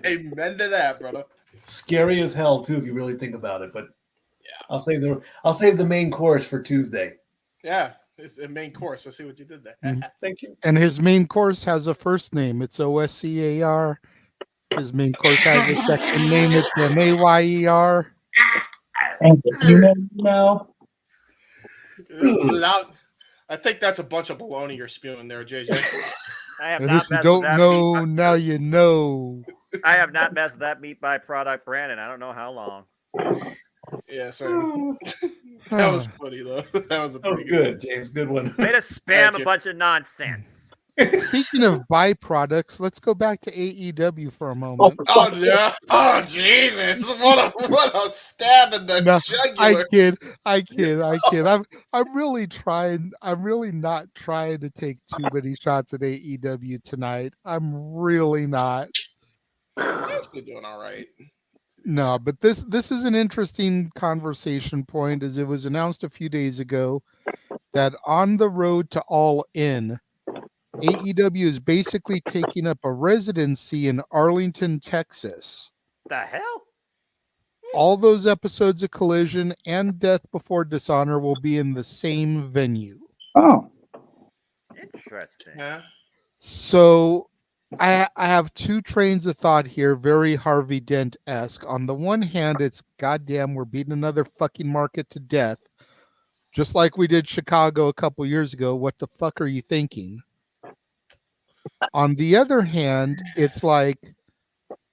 Amen to that, brother. Scary as hell too, if you really think about it. But I'll save the main course for Tuesday. Yeah, it's the main course. I see what you did there. Thank you. And his main course has a first name. It's OSCAR. His main course has a second name. It's MAYER. No. I think that's a bunch of baloney you're spewing there, JJ. I have And not if you messed don't with that know, meat. now you know. I have not messed with that meat by product brand in I don't know how long. Yeah, so that was funny though. That was good, James. Good one. Way to spam a bunch of nonsense. Speaking of byproducts, let's go back to AEW for a moment. Oh yeah! Oh Jesus! What a stab in the jugular! I kid. I'm really trying. I'm really not trying to take too many shots at AEW tonight. I'm really not. Actually doing all right. No, but this is an interesting conversation point, as it was announced a few days ago that on the road to All In, AEW is basically taking up a residency in Arlington, Texas. The hell? All those episodes of Collision and Death Before Dishonor will be in the same venue. Oh. Interesting. Yeah. So I have 2 trains of thought here, very Harvey Dent-esque. On the one hand, it's goddamn, we're beating another fucking market to death. Just like we did Chicago a couple years ago. What the fuck are you thinking? On the other hand, it's like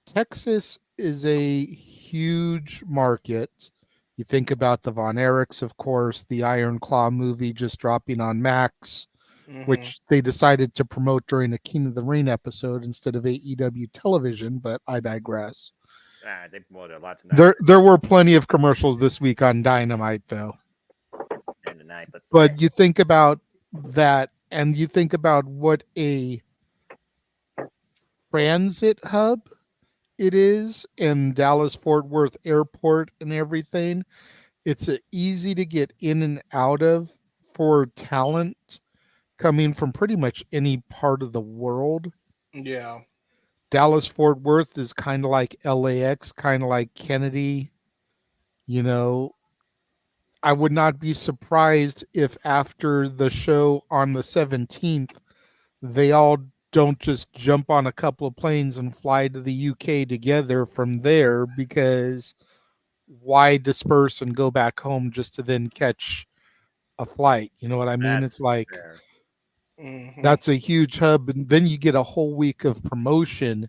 Texas is a huge market. You think about the Von Erichs, of course, the Iron Claw movie just dropping on Max. which they decided to promote during a King of the Ring episode instead of AEW television, but I digress. They promoted a lot tonight. There were plenty of commercials this week on Dynamite, though. And tonight, but you think about that, and you think about what a transit hub it is in Dallas Fort Worth Airport and everything. It's easy to get in and out of for talent coming from pretty much any part of the world. Yeah. Dallas Fort Worth is kind of like LAX, kind of like Kennedy. You know, I would not be surprised if after the show on the 17th, they all don't just jump on a couple of planes and fly to the UK together from there, because why disperse and go back home just to then catch a flight? You know what I mean? It's like that's a huge hub, and then you get a whole week of promotion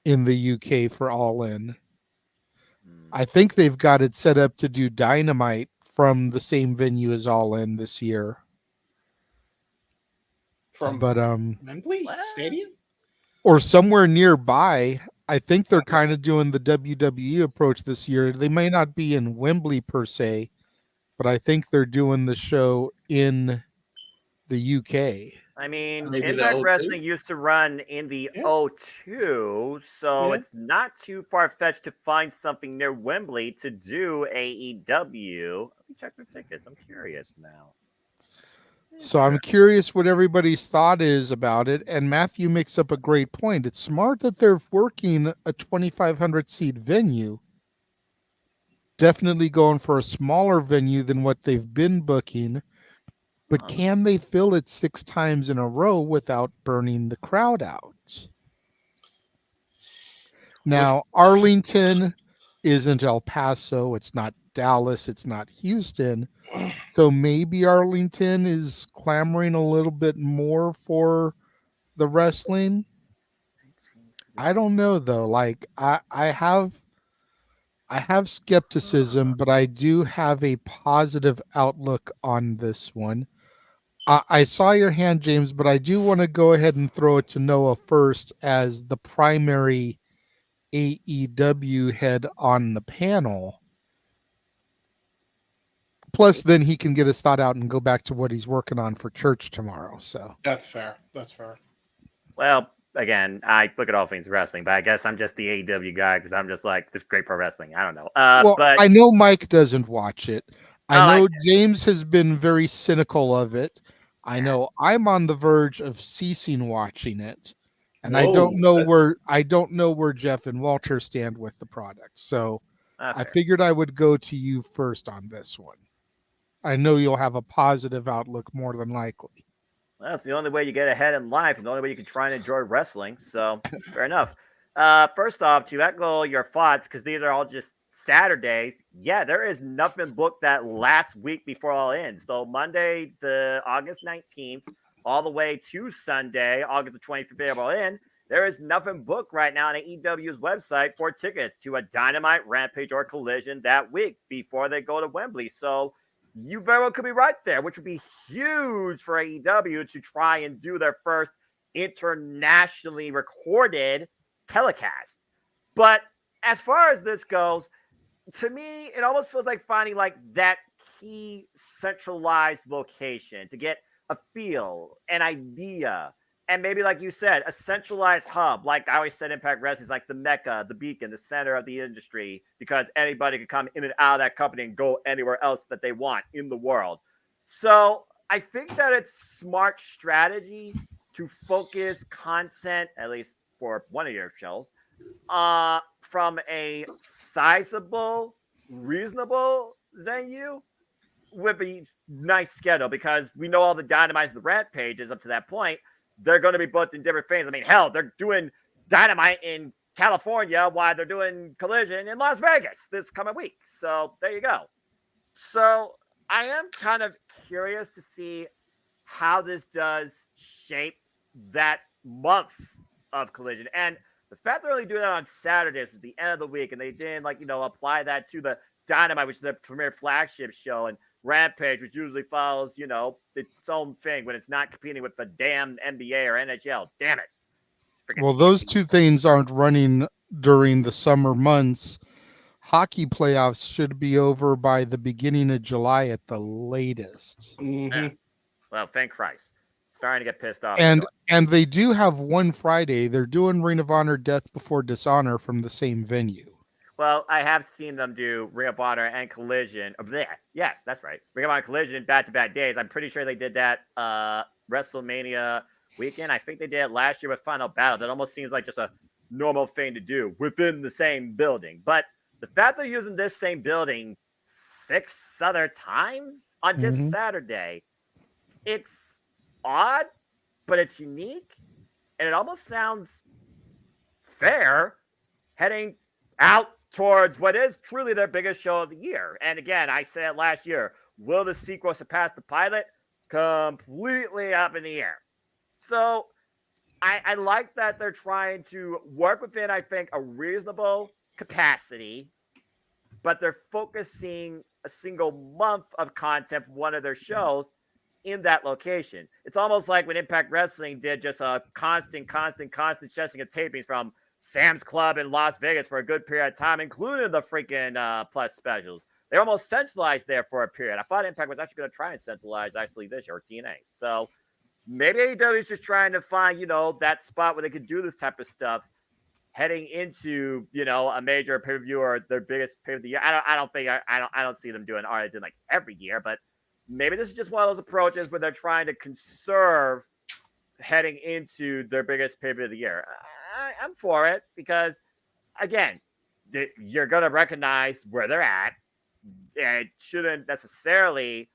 in the UK for All In. I think they've got it set up to do Dynamite from the same venue as All In this year. From Wembley Stadium? Or somewhere nearby. I think they're kind of doing the WWE approach this year. They may not be in Wembley per se, but I think they're doing the show in the UK. I mean, Maybe the Impact O2? Wrestling used to run in the O2, so it's not too far-fetched to find something near Wembley to do AEW. Let me check their tickets. I'm curious now. So I'm curious what everybody's thought is about it. And Matthew makes up a great point. It's smart that they're working a 2,500 seat venue. Definitely going for a smaller venue than what they've been booking. But can they fill it 6 times in a row without burning the crowd out? Now, Arlington isn't El Paso. It's not Dallas. It's not Houston. So maybe Arlington is clamoring a little bit more for the wrestling. I don't know though. Like I have skepticism, but I do have a positive outlook on this one. I saw your hand, James, but I do want to go ahead and throw it to Noah first as the primary AEW head on the panel. Plus, then he can get his thought out and go back to what he's working on for church tomorrow. So That's fair. That's fair. Well, again, I look at all things wrestling, but I guess I'm just the AEW guy because I'm just like, this is great pro wrestling. I don't know. But I know Mike doesn't watch it. I know like James has been very cynical of it. I know I'm on the verge of ceasing watching it, and I don't know where Jeff and Walter stand with the product. So I figured I would go to you first on this one. I know you'll have a positive outlook more than likely. Well, that's the only way you get ahead in life, and the only way you can try and enjoy wrestling. So fair enough. First off, to echo your thoughts, because these are all just Saturdays. Yeah, there is nothing booked that last week before All In. So Monday, the August 19th, all the way to Sunday, August the 25th, All In. There is nothing booked right now on AEW's website for tickets to a Dynamite, Rampage, or Collision that week before they go to Wembley. So you very well could be right there, which would be huge for AEW to try and do their first internationally recorded telecast. But as far as this goes, to me, it almost feels like finding like that key centralized location to get a feel, an idea, and maybe, like you said, a centralized hub. Like I always said, Impact Wrestling is like the mecca, the beacon, the center of the industry, because anybody can come in and out of that company and go anywhere else that they want in the world. So I think that it's smart strategy to focus content, at least for one of your shows, from a sizable, reasonable venue with a nice schedule, because we know all the Dynamites, the Rampages up to that point, they're going to be booked in different things. I mean, hell, they're doing Dynamite in California while they're doing Collision in Las Vegas this coming week. So there you go. So I am kind of curious to see how this does shape that month of Collision. And the fact they're only doing that on Saturdays at the end of the week, and they didn't apply that to the Dynamite, which is the premier flagship show. And Rampage, which usually follows, its own thing when it's not competing with the damn NBA or NHL. Damn it. Well, those two things aren't running during the summer months. Hockey playoffs should be over by the beginning of July at the latest. Yeah. Well, thank Christ. Starting to get pissed off. And they do have one Friday. They're doing Ring of Honor Death Before Dishonor from the same venue. Well, I have seen them do Ring of Honor and Collision. Yes, that's right. Ring of Honor Collision back-to-back days. I'm pretty sure they did that WrestleMania weekend. I think they did it last year with Final Battle. That almost seems like just a normal thing to do within the same building. But the fact they're using this same building 6 other times on just Saturday, it's odd, but it's unique. And it almost sounds fair heading out towards what is truly their biggest show of the year. And again, I said last year, will the sequel surpass the pilot? Completely up in the air. So I like that they're trying to work within, I think, a reasonable capacity, but they're focusing a single month of content for one of their shows in that location. It's almost like when Impact Wrestling did just a constant chesting of tapings from Sam's Club in Las Vegas for a good period of time, including the freaking Plus specials. They almost centralized there for a period. I thought Impact was actually going to try and centralize actually this year, or TNA. So maybe AEW is just trying to find, that spot where they could do this type of stuff heading into, a major pay-per-view or their biggest pay of the year. I don't see them doing RNA like every year, but maybe this is just one of those approaches where they're trying to conserve heading into their biggest pay-per-view of the year. I'm for it because, again, you're going to recognize where they're at. It shouldn't necessarily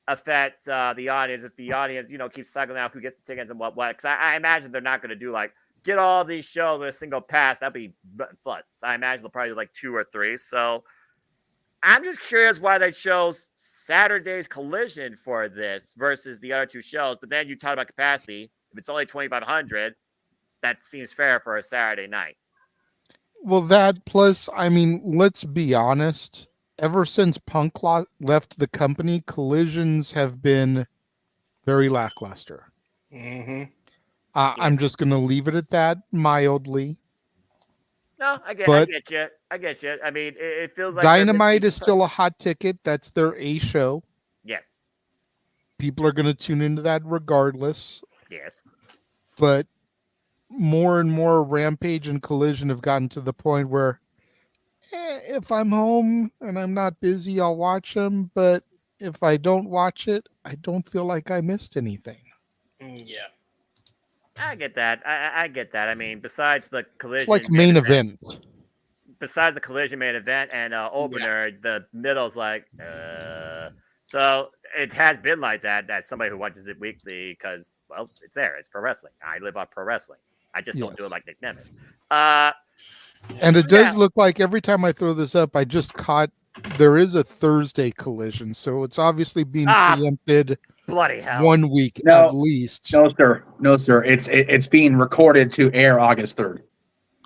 affect the audience if the audience, keeps cycling out who gets the tickets and what. Because I imagine they're not going to do get all these shows with a single pass. That'd be futz. I imagine they'll probably do 2 or 3. So I'm just curious why they chose Saturday's Collision for this versus the other 2 shows. But then you talk about capacity. If it's only 2,500, that seems fair for a Saturday night. Well, that plus, let's be honest. Ever since Punk left the company, collisions have been very lackluster. I'm just going to leave it at that mildly. No, I get you. It feels like Dynamite is still a hot ticket. That's their A show. Yes. People are going to tune into that regardless. Yes. But more and more Rampage and Collision have gotten to the point where if I'm home and I'm not busy, I'll watch them. But if I don't watch it, I don't feel like I missed anything. Yeah. I get that. I get that. Besides the Collision, it's like main event. Besides the Collision main event and opener, the middle's so it has been like that. As somebody who watches it weekly, because it's there. It's pro wrestling. I live on pro wrestling. I just don't do it like Nick Nemeth. And it does look like every time I throw this up, I just caught there is a Thursday Collision, so it's obviously being preempted. Bloody hell! 1 week at least. No, sir. It's being recorded to air August 3rd.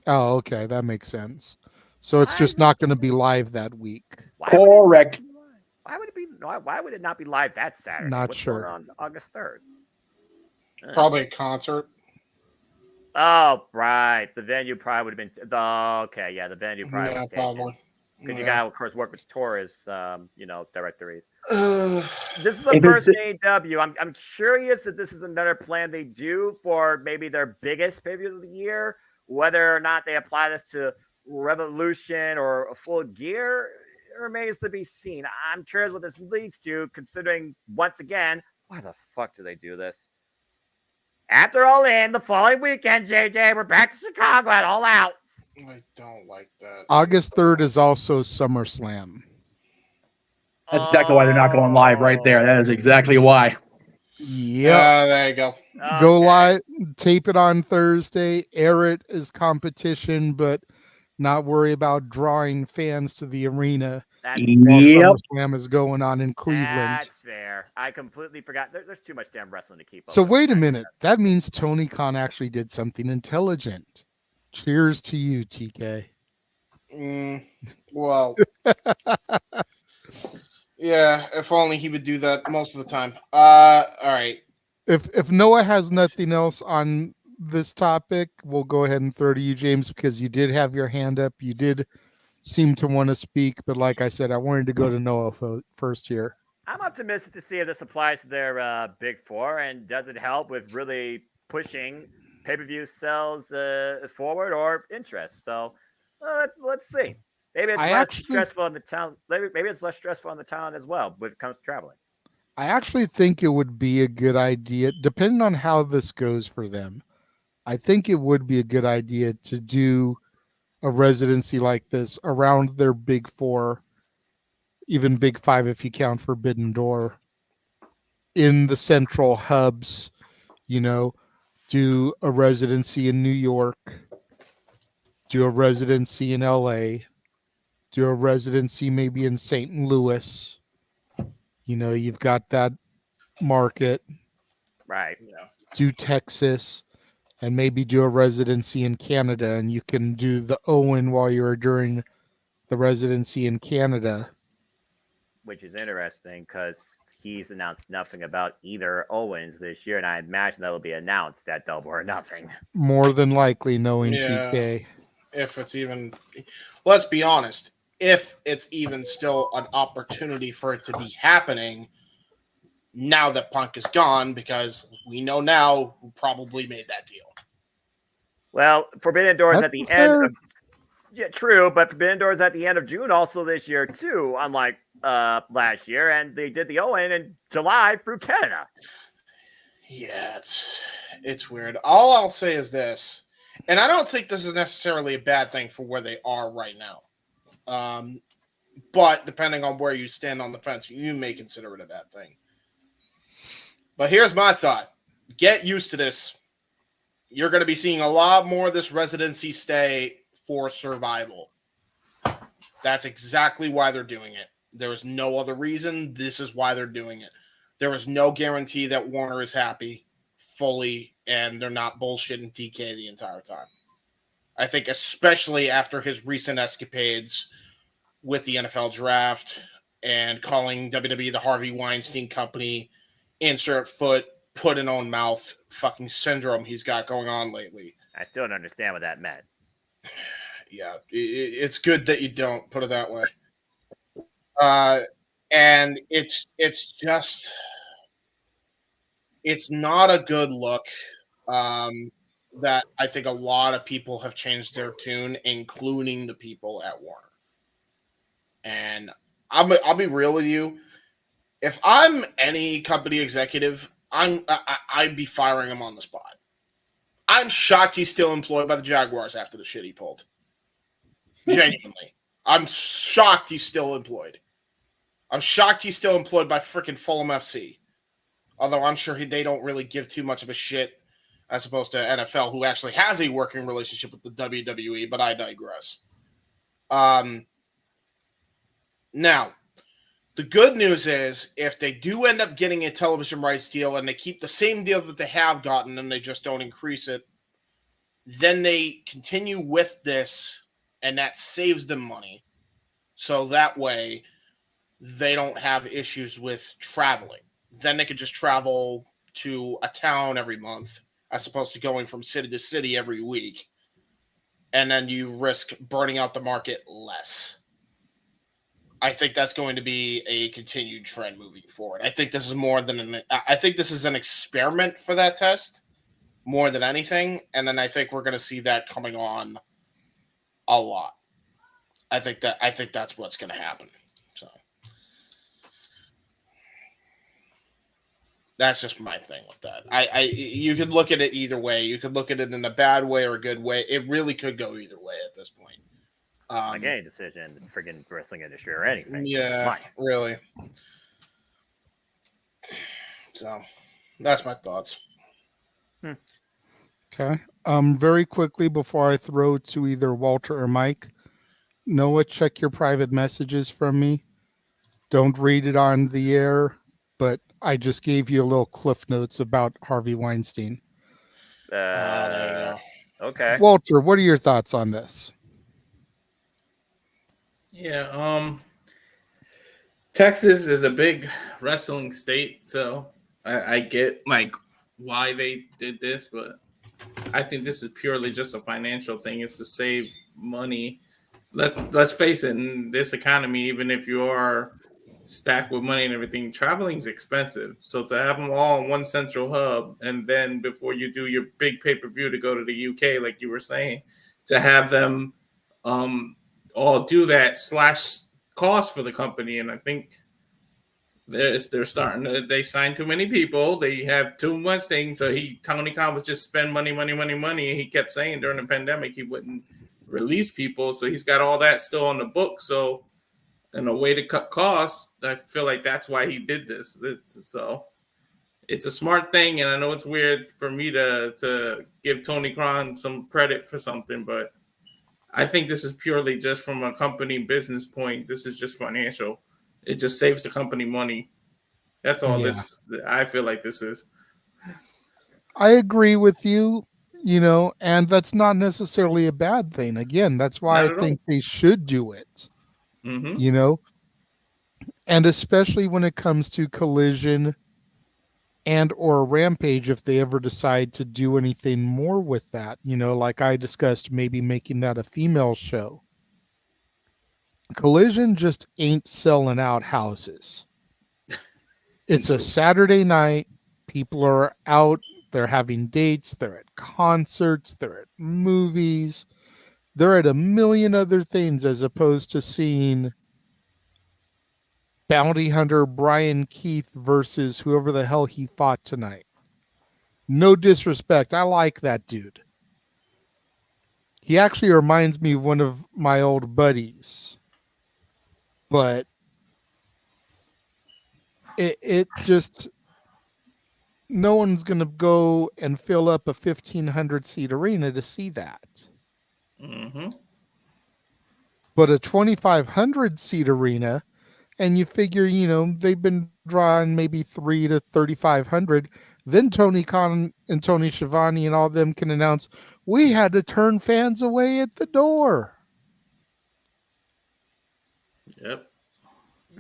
Oh, okay, that makes sense. So it's just not going to be live that week. Correct. Why would it be? Why would it not be live that Saturday? Not sure. On August 3rd. Probably a concert. Oh, right. The venue probably would have been. The venue probably. Yeah, probably. Because you got to, of course, work with Taurus, directories. This is the first AEW. I'm curious if this is another plan they do for maybe their biggest pay-per-view of the year. Whether or not they apply this to Revolution or Full Gear remains to be seen. I'm curious what this leads to, considering, once again, why the fuck do they do this? After All In, the following weekend, JJ, we're back to Chicago at All Out. I don't like that. August 3rd is also SummerSlam. That's exactly why they're not going live right there. That is exactly why. Yeah. There you go. Go live, tape it on Thursday, air it as competition, but not worry about drawing fans to the arena. While SummerSlam is going on in Cleveland. That's fair. I completely forgot. There's too much damn wrestling to keep up. So wait a minute. That means Tony Khan actually did something intelligent. Cheers to you, TK. Well, Yeah, if only he would do that most of the time. All right. If Noah has nothing else on this topic, we'll go ahead and throw to you, James, because you did have your hand up. You did seem to want to speak, but like I said, I wanted to go to Noah first here. I'm optimistic to see if this applies to their Big Four, and does it help with really pushing pay-per-view sales forward or interest. So let's see. Maybe it's less stressful on the town. Maybe it's less stressful on the town as well when it comes to traveling. I actually think it would be a good idea, depending on how this goes for them. I think it would be a good idea to do a residency like this around their Big Four, even Big Five if you count Forbidden Door, in the central hubs. Do a residency in New York, do a residency in LA, do a residency maybe in St. Louis. You've got that market. Right. Yeah. Do Texas, and maybe do a residency in Canada, and you can do the Owen while you're during the residency in Canada. Which is interesting because he's announced nothing about either Owens this year, and I imagine that will be announced at Double or Nothing. More than likely, knowing Yeah. TK. If it's even, let's be honest, if it's even still an opportunity for it to be happening now that Punk is gone, because we know now who probably made that deal. Well, Forbidden Door is at the end fair. of. Yeah, true, but Forbidden Door is at the end of June also this year too, unlike last year, and they did the Owen in July through Canada. Yeah, it's weird. All I'll say is this, and I don't think this is necessarily a bad thing for where they are right now. But depending on where you stand on the fence, you may consider it a bad thing. But here's my thought. Get used to this. You're going to be seeing a lot more of this residency stay for survival. That's exactly why they're doing it. There is no other reason. This is why they're doing it. There is no guarantee that Warner is happy fully, and they're not bullshitting TK the entire time. I think especially after his recent escapades with the NFL draft and calling WWE the Harvey Weinstein Company, insert foot, put in own mouth fucking syndrome he's got going on lately. I still don't understand what that meant. Yeah, it's good that you don't, put it that way. And it's just, it's not a good look. That I think a lot of people have changed their tune, including the people at Warner. And I'll be real with you. If I'm any company executive, I'd be firing him on the spot. I'm shocked he's still employed by the Jaguars after the shit he pulled. Genuinely. I'm shocked he's still employed. I'm shocked he's still employed by freaking Fulham FC. Although I'm sure they don't really give too much of a shit as opposed to NFL, who actually has a working relationship with the WWE, but I digress. Now, the good news is if they do end up getting a television rights deal and they keep the same deal that they have gotten and they just don't increase it, then they continue with this and that saves them money. So that way they don't have issues with traveling. Then they could just travel to a town every month as opposed to going from city to city every week. And then you risk burning out the market less. I think that's going to be a continued trend moving forward. I think this is more than I think this is an experiment for that test more than anything. And then I think we're going to see that coming on a lot. I think that's what's going to happen. So that's just my thing with that. You could look at it either way. You could look at it in a bad way or a good way. It really could go either way at this point. Like any decision in the friggin' wrestling industry or anything. Yeah, really. So that's my thoughts. Okay. Very quickly before I throw to either Walter or Mike, Noah, check your private messages from me. Don't read it on the air, but I just gave you a little cliff notes about Harvey Weinstein. There you go. Okay. Walter, what are your thoughts on this? Yeah, Texas is a big wrestling state, so I get like why they did this, but I think this is purely just a financial thing. It's to save money. Let's face it, in this economy, even if you are stacked with money and everything, traveling is expensive. So to have them all in one central hub, and then before you do your big pay-per-view to go to the UK, like you were saying, to have them all do that slash cost for the company, and I think they're starting to, they signed too many people, they have too much things. So Tony Khan was just spend money. He kept saying during the pandemic he wouldn't release people, so he's got all that still on the book. So in a way to cut costs, I feel like that's why he did this. So it's a smart thing, and I know it's weird for me to give Tony Khan some credit for something, but I think this is purely just from a company business point. This is just financial. It just saves the company money. That's all I feel like this is. I agree with you, and that's not necessarily a bad thing. Again, that's why I think they should do it. Mm-hmm. And especially when it comes to Collision and or Rampage, if they ever decide to do anything more with that, like I discussed, maybe making that a female show. Collision just ain't selling out houses. It's a Saturday night. People are out. They're having dates. They're at concerts. They're at movies. They're at a million other things as opposed to seeing Bounty Hunter Brian Keith versus whoever the hell he fought tonight. No disrespect. I like that dude. He actually reminds me of one of my old buddies. But it just, no one's going to go and fill up a 1,500 seat arena to see that. Mm-hmm. But a 2,500 seat arena, and you figure, they've been drawing maybe 3,000 to 3,500. Then Tony Khan and Tony Schiavone and all of them can announce, we had to turn fans away at the door. Yep.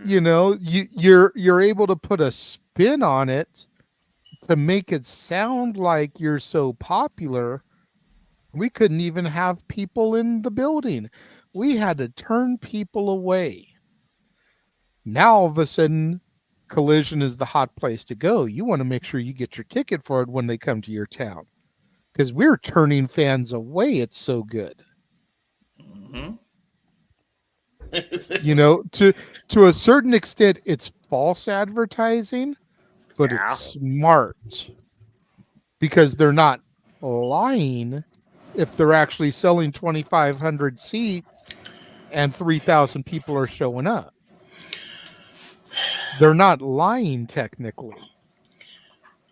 You're able to put a spin on it to make it sound like you're so popular. We couldn't even have people in the building. We had to turn people away. Now all of a sudden, Collision is the hot place to go. You want to make sure you get your ticket for it when they come to your town, because we're turning fans away. It's so good. Mm-hmm. To a certain extent, it's false advertising, but it's smart because they're not lying if they're actually selling 2,500 seats and 3,000 people are showing up. They're not lying technically.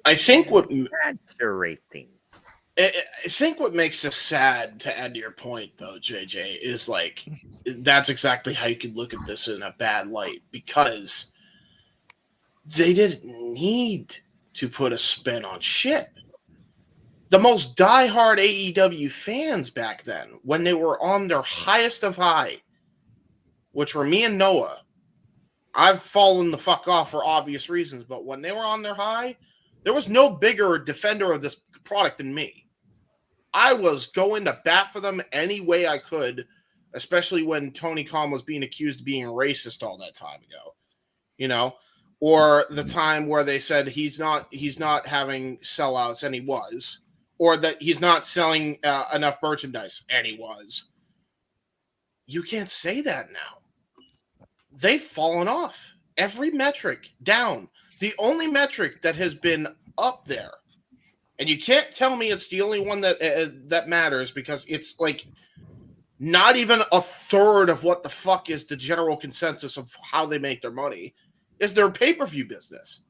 I think what exaggerating. I think what makes this sad, to add to your point, though, JJ, is like that's exactly how you could look at this in a bad light, because they didn't need to put a spin on shit. The most diehard AEW fans back then, when they were on their highest of high, which were me and Noah, I've fallen the fuck off for obvious reasons, but when they were on their high, there was no bigger defender of this product than me. I was going to bat for them any way I could, especially when Tony Khan was being accused of being racist all that time ago, or the time where they said he's not having sellouts, and he was, or that he's not selling enough merchandise, and he was. You can't say that now. They've fallen off. Every metric down. The only metric that has been up there, and you can't tell me it's the only one that matters, because it's like not even a third of what the fuck is the general consensus of how they make their money, is their pay-per-view business.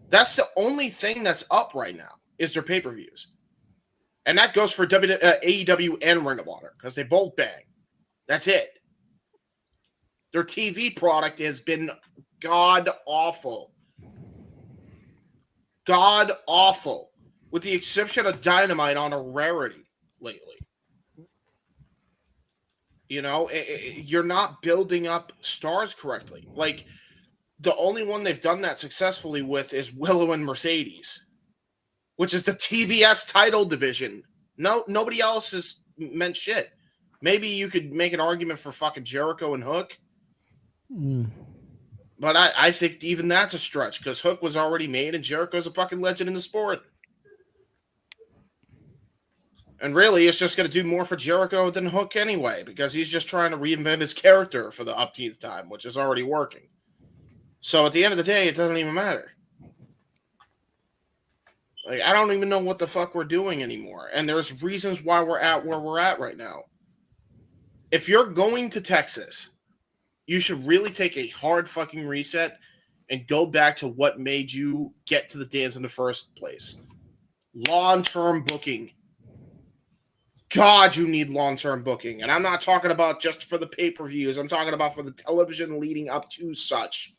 That's the only thing that's up right now, is their pay-per-views. And that goes for AEW and Ring of Honor, because they both bang. That's it. Their TV product has been god-awful. God-awful. With the exception of Dynamite on a rarity lately. You know, you're not building up stars correctly. Like, the only one they've done that successfully with is Willow and Mercedes, which is the TBS title division. No, nobody else has meant shit. Maybe you could make an argument for fucking Jericho and Hook. But I think even that's a stretch because Hook was already made and Jericho's a fucking legend in the sport. And really, it's just going to do more for Jericho than Hook anyway, because he's just trying to reinvent his character for the upteenth time, which is already working. So at the end of the day, it doesn't even matter. Like, I don't even know what the fuck we're doing anymore. And there's reasons why we're at where we're at right now. If you're going to Texas, you should really take a hard fucking reset and go back to what made you get to the dance in the first place. Long-term booking. God, you need long-term booking. And I'm not talking about just for the pay-per-views. I'm talking about for the television leading up to such.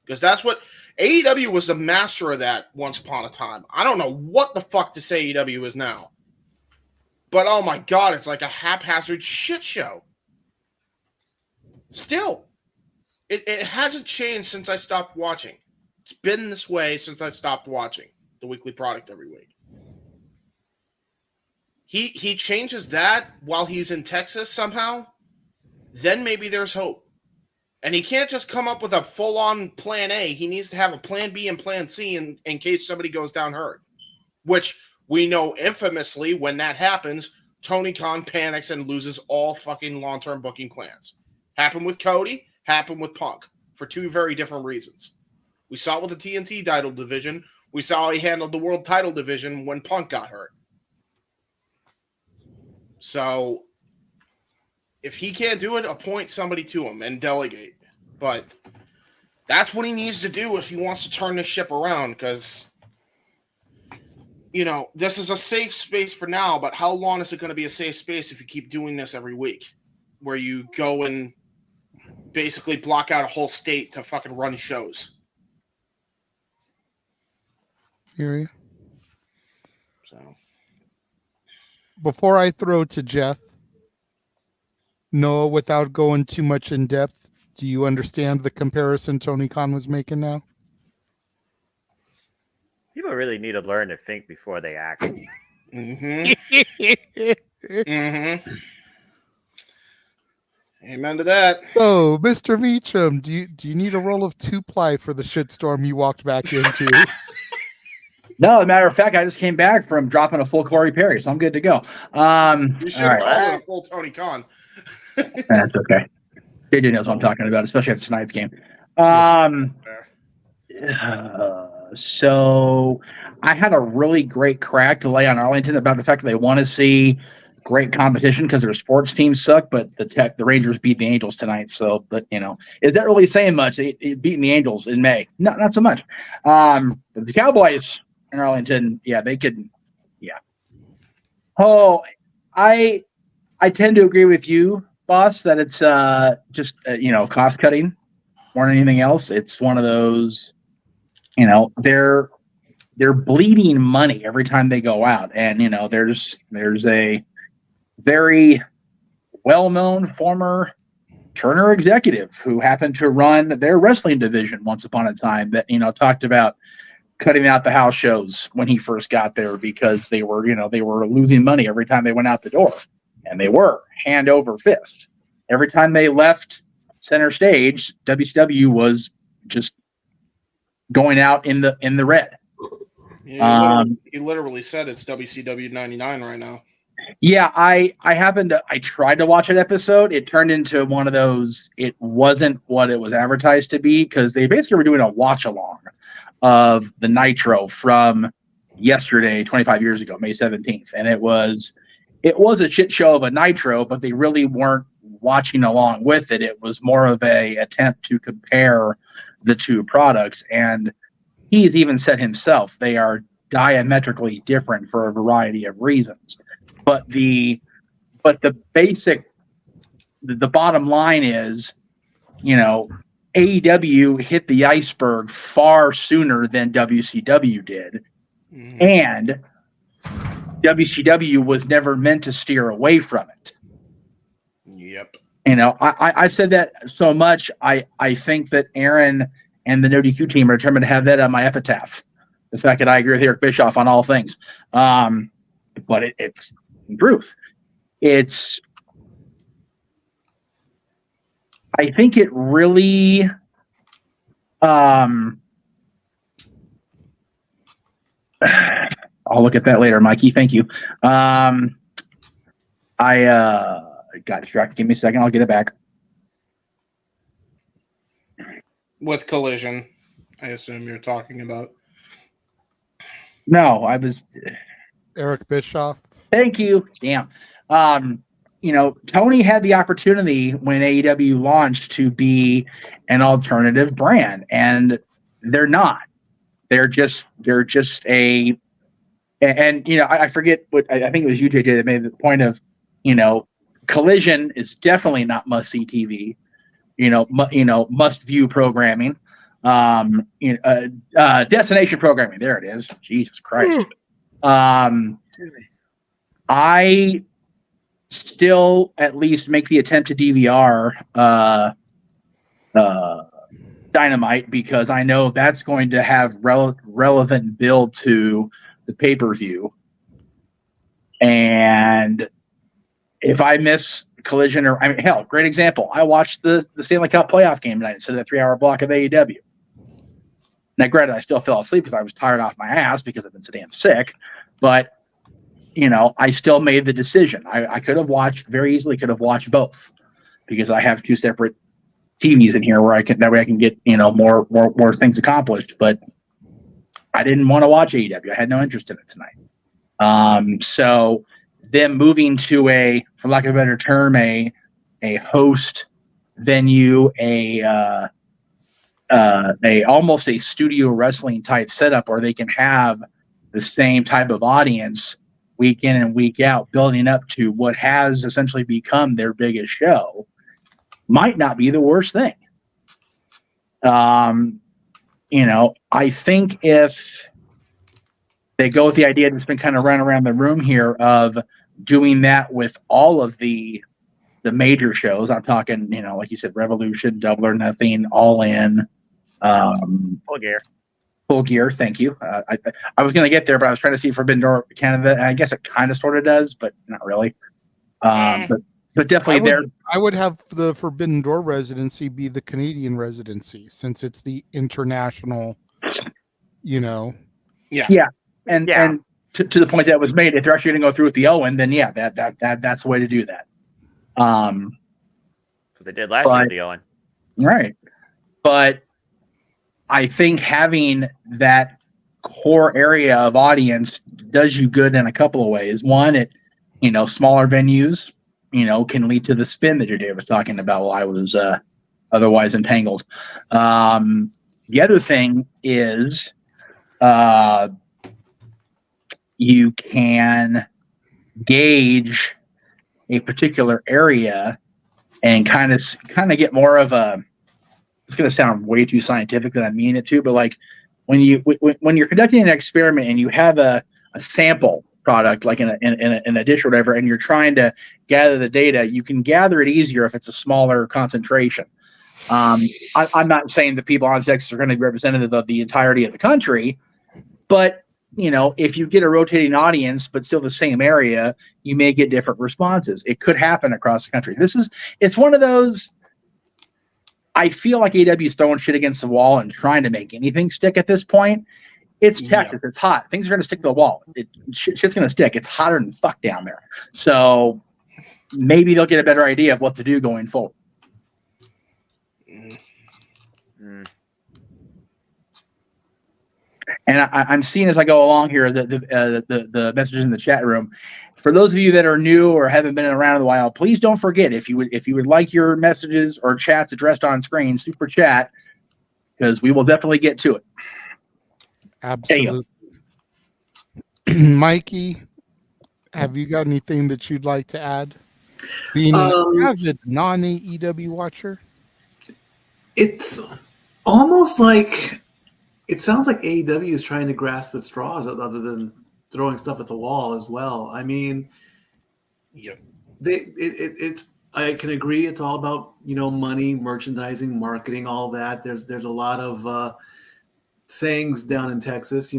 Because that's what AEW was the master of that once upon a time. I don't know what the fuck this AEW is now. But oh my God, it's like a haphazard shit show. Still, it hasn't changed since I stopped watching. It's been this way since I stopped watching the weekly product every week. He changes that while he's in Texas somehow, then maybe there's hope. And he can't just come up with a full-on plan A. He needs to have a plan B and plan C in case somebody goes down hurt. Which we know infamously when that happens, Tony Khan panics and loses all fucking long-term booking plans. Happened with Cody, happened with Punk for two very different reasons. We saw it with the TNT title division. We saw how he handled the world title division when Punk got hurt. So, if he can't do it, appoint somebody to him and delegate. But that's what he needs to do if he wants to turn this ship around, because, you know, this is a safe space for now, but how long is it going to be a safe space if you keep doing this every week, where you go and basically block out a whole state to fucking run shows? Hear you. So, before I throw to Jeff, Noah, without going too much in depth, do you understand the comparison Tony Khan was making now? People really need to learn to think before they act. Amen to that. So, Mr. Meacham, do you need a roll of 2-ply for the shitstorm you walked back into? No, as a matter of fact, I just came back from dropping a full Corey Perry, so I'm good to go. You should have called it a full Tony Khan. That's okay. JJ knows what I'm talking about, especially after tonight's game. So I had a really great crack to lay on Arlington about the fact that they want to see great competition because their sports teams suck, but the Rangers beat the Angels tonight. So, but you know, is that really saying much? It beating the Angels in May, not so much. The Cowboys in Arlington, yeah, they could, yeah. Oh, I tend to agree with you, boss, that it's just cost cutting more than anything else. It's one of those, you know, they're bleeding money every time they go out, and you know, there's a very well-known former Turner executive who happened to run their wrestling division once upon a time that, you know, talked about cutting out the house shows when he first got there because they were losing money every time they went out the door. And they were hand over fist. Every time they left center stage, WCW was just going out in the red. Yeah, he literally said it's WCW 99 right now. Yeah, I tried to watch an episode. It turned into one of those, it wasn't what it was advertised to be, because they basically were doing a watch along of the Nitro from yesterday, 25 years ago, May 17th. And it was a shit show of a Nitro, but they really weren't watching along with it. It was more of a attempt to compare the two products. And he's even said himself, they are diametrically different for a variety of reasons. But the bottom line is, you know, AEW hit the iceberg far sooner than WCW did. Mm-hmm. And WCW was never meant to steer away from it. Yep. I've said that so much. I think that Aaron and the No DQ team are determined to have that on my epitaph. The fact that I agree with Eric Bischoff on all things. But it's truth. I think it really I'll look at that later, Mikey. Thank you. I got distracted. Give me a second. I'll get it back. With Collision, I assume you're talking about. No, I was Eric Bischoff. Thank you. Damn. Tony had the opportunity when AEW launched to be an alternative brand, and they're not. They're just a. And I forget what I think it was you, JJ, that made the point of, Collision is definitely not must see TV. Must view programming. Destination programming. There it is. Jesus Christ. I still at least make the attempt to DVR Dynamite, because I know that's going to have relevant build to the pay-per-view. And if I miss Collision, or hell, great example, I watched the Stanley Cup playoff game tonight instead of the 3-hour block of AEW. Now, granted, I still fell asleep because I was tired off my ass because I've been so damn sick, but I still made the decision. I could have watched, very easily could have watched both, because I have two separate TVs in here where that way I can get, more things accomplished. But I didn't want to watch AEW. I had no interest in it tonight. So them moving to for lack of a better term, a host venue, almost a studio wrestling type setup, where they can have the same type of audience week in and week out, building up to what has essentially become their biggest show, might not be the worst thing. I think if they go with the idea that's been kind of run around the room here of doing that with all of the major shows, I'm talking, like you said, Revolution, Double or Nothing, All In, Full Gear. Thank you. I was going to get there, but I was trying to see Forbidden Door Canada, and I guess it kind of sort of does, but not really. But definitely I would have the Forbidden Door residency be the Canadian residency, since it's the international, Yeah. And to the point that was made, if they're actually going to go through with the Owen, then that's the way to do that. What they did last year with the Owen. Right. But I think having that core area of audience does you good in a couple of ways. One, it, smaller venues, can lead to the spin that your dad was talking about while I was otherwise entangled. The other thing is you can gauge a particular area and kind of get more of a, it's going to sound way too scientific than I mean it to, but like when you're conducting an experiment and you have a sample product, like in a dish or whatever, and you're trying to gather the data, you can gather it easier if it's a smaller concentration. I'm not saying that people on Texas are going to be representative of the entirety of the country, but if you get a rotating audience, but still the same area, you may get different responses. It could happen across the country. It's one of those, I feel like AEW is throwing shit against the wall and trying to make anything stick at this point. It's Texas. It's hot. Things are going to stick to the wall. Shit's going to stick. It's hotter than fuck down there. So maybe they'll get a better idea of what to do going forward. And I'm seeing as I go along here the messages in the chat room. For those of you that are new or haven't been around in a while, please don't forget, if you would like your messages or chats addressed on screen, super chat, because we will definitely get to it. Absolutely. Mikey, have you got anything that you'd like to add? Being an avid non-AEW watcher? It's almost like, it sounds like AEW is trying to grasp at straws other than throwing stuff at the wall as well. I mean, it's I can agree. It's all about, money, merchandising, marketing, all that. There's a lot of sayings down in Texas,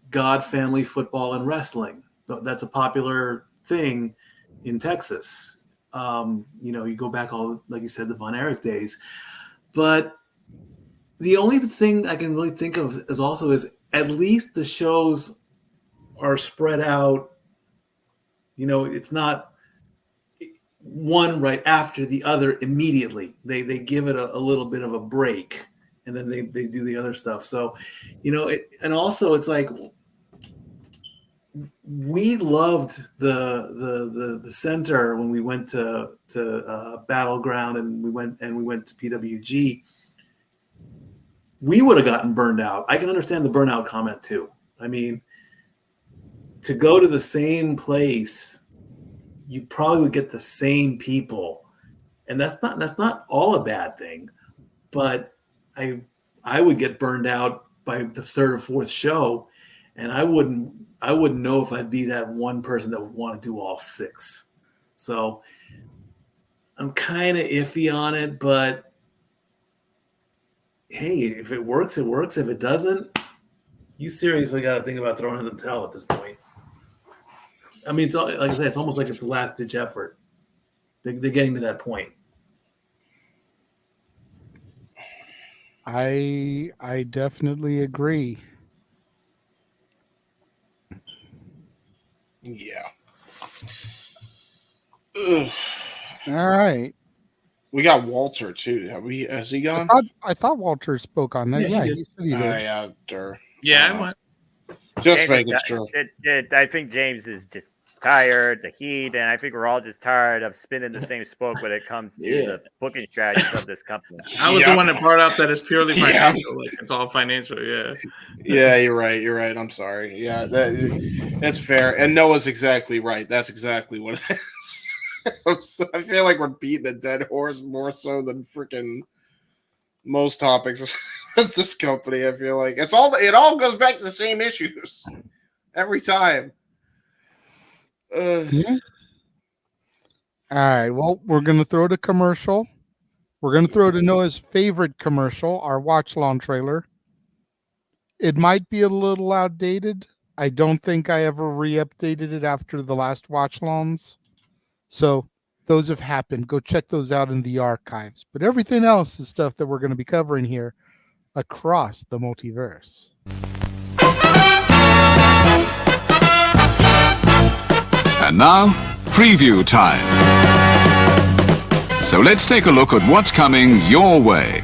God, family, football, and wrestling. That's a popular thing in Texas. You go back like you said, the Von Erich days. But the only thing I can really think of is at least the shows are spread out. It's not one right after the other immediately. They give it a little bit of a break, and then they do the other stuff. So, and also it's like we loved the center when we went to Battleground and we went to PWG. We would have gotten burned out. I can understand the burnout comment too. I mean, to go to the same place, you probably would get the same people, and that's not all a bad thing. But I would get burned out by the third or fourth show, and I wouldn't know if I'd be that one person that would want to do all 6. So I'm kind of iffy on it, but hey, if it works, it works. If it doesn't, you seriously got to think about throwing in the towel at this point. I mean, it's like I said, it's almost like it's a last-ditch effort. They're getting to that point. I definitely agree. Yeah. Ugh. All right. We got Walter too. Has he gone? I thought Walter spoke on that. Yeah, he said he did. Yeah, sure. Yeah, I went. Just making sure. I think James is just tired, the heat, and I think we're all just tired of spinning the same spoke when it comes to the booking strategies of this company. I was the one that brought up that it's purely financial. Like, it's all financial, yeah. Yeah, you're right. I'm sorry. Yeah, that's fair. And Noah's exactly right. That's exactly what it is. I feel like we're beating a dead horse more so than freaking most topics of this company. I feel like it all goes back to the same issues every time. Yeah. All right. Well, we're going to throw to commercial. We're going to throw to Noah's favorite commercial, our watch long trailer. It might be a little outdated. I don't think I ever re-updated it after the last watch longs. So those have happened. Go check those out in the archives. But everything else is stuff that we're going to be covering here across the multiverse. And now, preview time. So let's take a look at what's coming your way.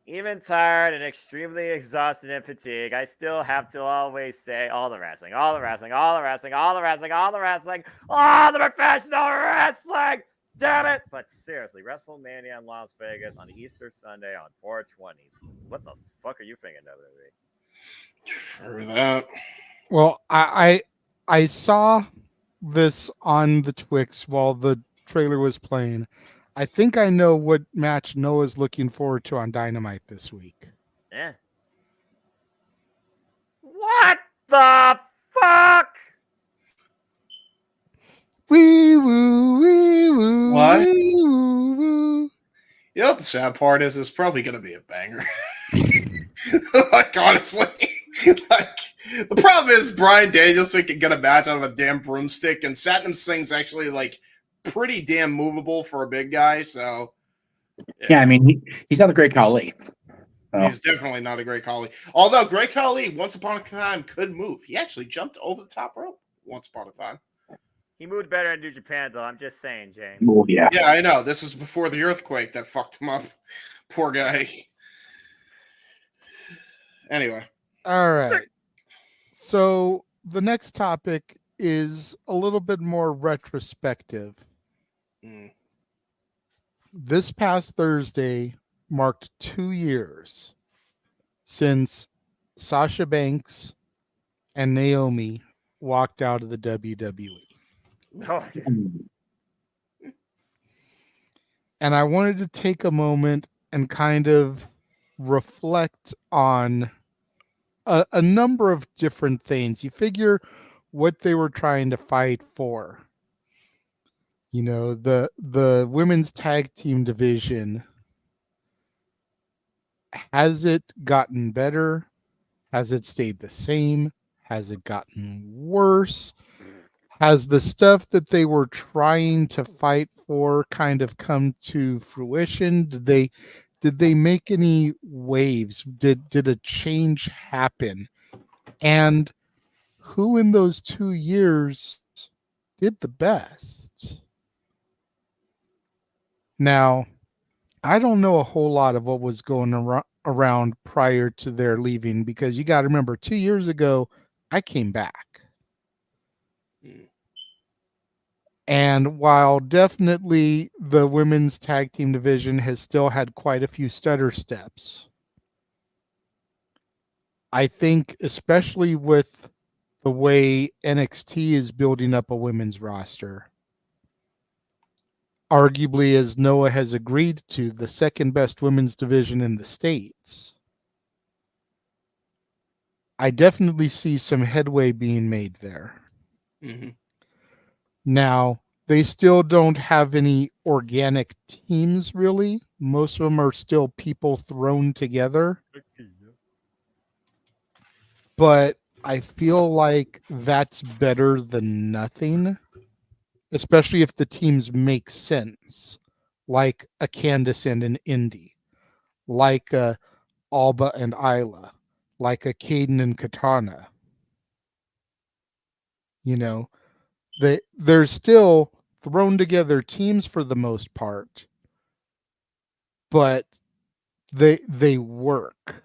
Even tired and extremely exhausted and fatigued, I still have to always say all the wrestling, all the wrestling, all the wrestling, all the wrestling, all the wrestling, all the professional wrestling. Damn it! But seriously, WrestleMania in Las Vegas on Easter Sunday on 4/20. What the fuck are you thinking, WWE? True that. Well, I saw this on the Twix while the trailer was playing. I think I know what match Noah's looking forward to on Dynamite this week. Yeah. What the fuck? Wee woo, wee woo. What? Wee woo, woo. You know what the sad part is? It's probably going to be a banger. Like, honestly. Like, the problem is Bryan Danielson can get a match out of a damn broomstick, and Satnam Singh's actually, like, pretty damn movable for a big guy, so Yeah, I mean, he's not a great Khali. He's definitely not a great Khali. Although Great Khali, once upon a time, could move. He actually jumped over the top rope once upon a time. He moved better in New Japan, though. I'm just saying, James. Oh, yeah. Yeah, I know. This was before the earthquake that fucked him up. Poor guy. Anyway. All right. So the next topic is a little bit more retrospective. This past Thursday marked 2 years since Sasha Banks and Naomi walked out of the WWE. Oh. And I wanted to take a moment and kind of reflect on a number of different things. You figure what they were trying to fight for. You know, the women's tag team division, has it gotten better? Has it stayed the same? Has it gotten worse? Has the stuff that they were trying to fight for kind of come to fruition? Did they make any waves? Did a change happen? And who in those 2 years did the best? Now, I don't know a whole lot of what was going around prior to their leaving, because you got to remember, 2 years ago, I came back. And while definitely the women's tag team division has still had quite a few stutter steps, I think especially with the way NXT is building up a women's roster, arguably, as Noah has agreed to, the second best women's division in the States, I definitely see some headway being made there. Mm-hmm. Now, they still don't have any organic teams, really. Most of them are still people thrown together. But I feel like that's better than nothing, especially if the teams make sense, like a Candice and an Indy, like a Alba and Isla, like a Caden and Katana. You know, they're still thrown together teams for the most part, but they work.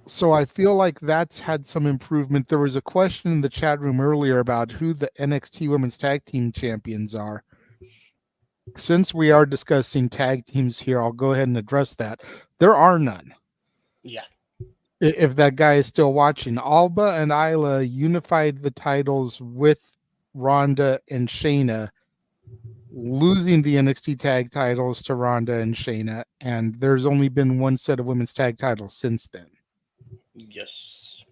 So I feel like that's had some improvement. There was a question in the chat room earlier about who the NXT Women's Tag Team Champions are. Since we are discussing tag teams here, I'll go ahead and address that. There are none. Yeah. If that guy is still watching, Alba and Isla unified the titles with Ronda and Shayna, losing the NXT tag titles to Ronda and Shayna, and there's only been one set of women's tag titles since then. Yes.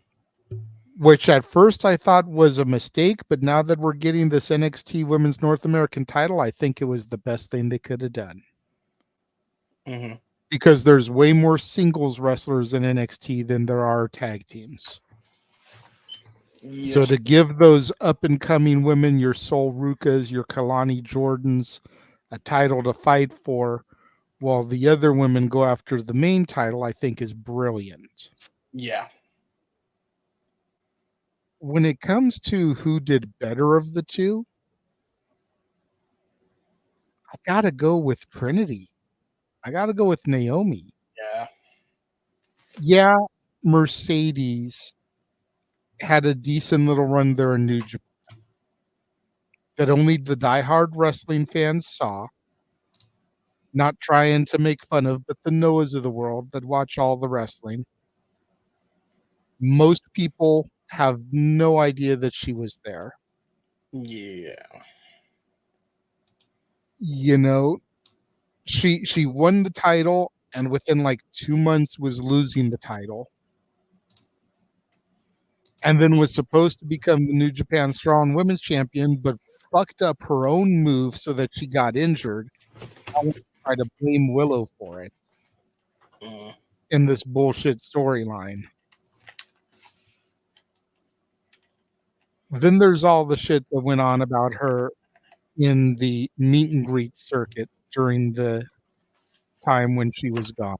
Which at first I thought was a mistake, but now that we're getting this NXT Women's North American title, I think it was the best thing they could have done. Mm-hmm. Because there's way more singles wrestlers in NXT than there are tag teams. Yes. So to give those up-and-coming women, your Sol Rukas, your Kalani Jordans, a title to fight for, while the other women go after the main title, I think is brilliant. Yeah. When it comes to who did better of the two, I got to go with Trinity. I got to go with Naomi. Yeah. Yeah, Mercedes had a decent little run there in New Japan that only the diehard wrestling fans saw. Not trying to make fun of, but the Noahs of the world that watch all the wrestling. Most people have no idea that she was there. Yeah. You know, she won the title and within like 2 months was losing the title. And then was supposed to become the New Japan Strong Women's Champion, but fucked up her own move so that she got injured. I want to try to blame Willow for it in this bullshit storyline. Then there's all the shit that went on about her in the meet and greet circuit during the time when she was gone.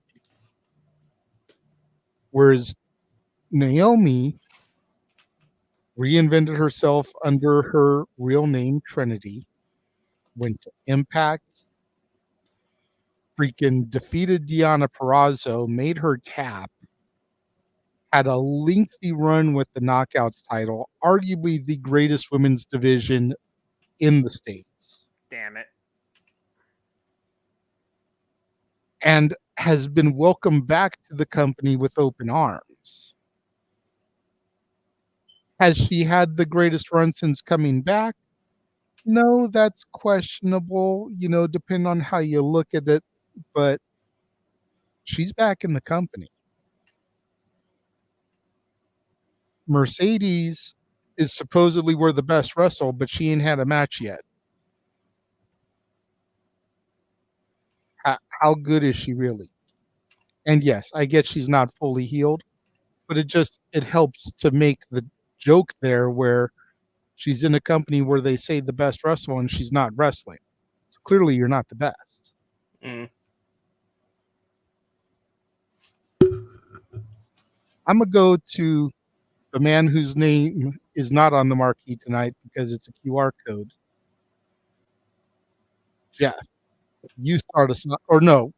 Whereas Naomi reinvented herself under her real name, Trinity, went to Impact, freaking defeated Deonna Purrazzo, made her tap, had a lengthy run with the Knockouts title, arguably the greatest women's division in the States. Damn it. And has been welcomed back to the company with open arms. Has she had the greatest run since coming back? No, that's questionable, depending on how you look at it, but she's back in the company. Mercedes is supposedly where the best wrestle, but she ain't had a match yet. How good is she really? And yes, I get she's not fully healed, but it helps to make the joke there where she's in a company where they say the best wrestler and she's not wrestling. So clearly you're not the best. Mm. I'm going to go to the man whose name is not on the marquee tonight because it's a QR code. Jeff, you start us, or no,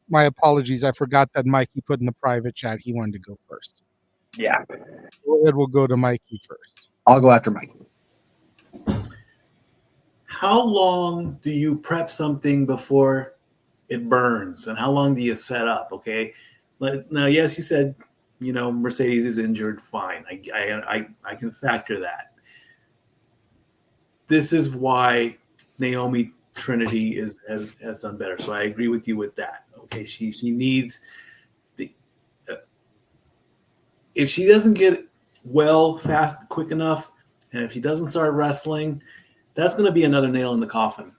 my apologies. I forgot that Mikey put in the private chat he wanted to go first. Yeah. Go ahead, we'll go to Mikey first. I'll go after Mikey. How long do you prep something before it burns, and how long do you set up? Okay, now, yes, you said Mercedes is injured. Fine, I can factor that. This is why Naomi Trinity has done better. So I agree with you with that. Okay, she needs if she doesn't get well fast quick enough, and if she doesn't start wrestling, that's going to be another nail in the coffin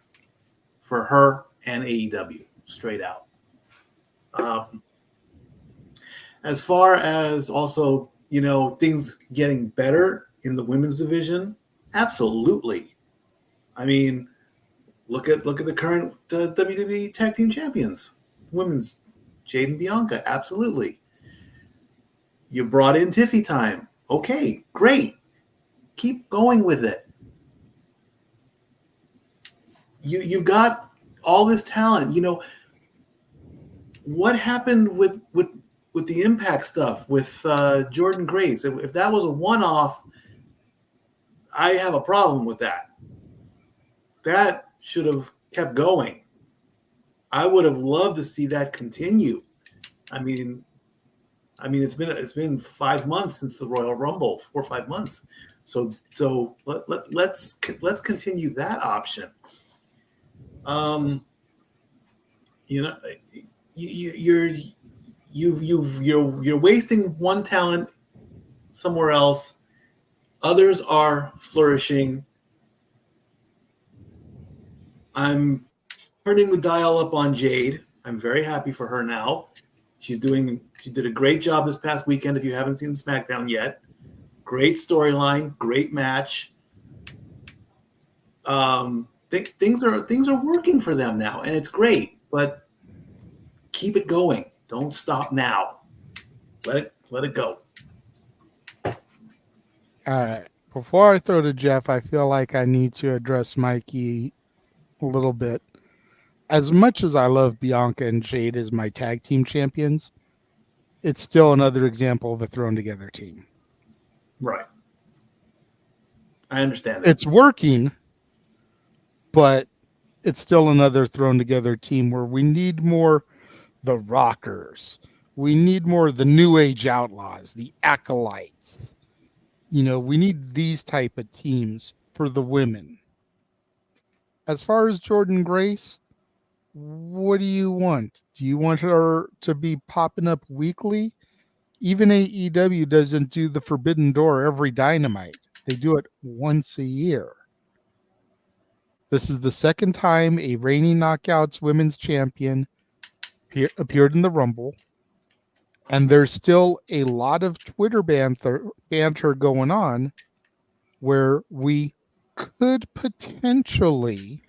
for her and AEW, straight out. As far as also, things getting better in the women's division, absolutely. I mean, look at the current WWE Tag Team Champions, women's, Jade and Bianca, absolutely. You brought in Tiffy Time. Okay, great. Keep going with it. You've got all this talent. What happened with the Impact stuff with Jordan Grace? If that was a one-off, I have a problem with that. That should have kept going. I would have loved to see that continue. I mean, it's been 5 months since the Royal Rumble, 4 or 5 months. So let's continue that option. You're wasting one talent somewhere else. Others are flourishing. I'm turning the dial up on Jade. I'm very happy for her now. She did a great job this past weekend. If you haven't seen SmackDown yet, great storyline, great match. Things are working for them now, and it's great. But keep it going. Don't stop now. Let it go. All right. Before I throw to Jeff, I feel like I need to address Mikey a little bit. As much as I love Bianca and Jade as my tag team champions, it's still another example of a thrown together team. Right. I understand that. It's working, but it's still another thrown together team where we need more the Rockers. We need more the New Age Outlaws, the Acolytes. We need these type of teams for the women. As far as Jordan Grace, what do you want? Do you want her to be popping up weekly? Even AEW doesn't do the Forbidden Door every Dynamite. They do it once a year. This is the second time a reigning Knockouts women's champion appeared in the Rumble. And there's still a lot of Twitter banter going on where we could potentially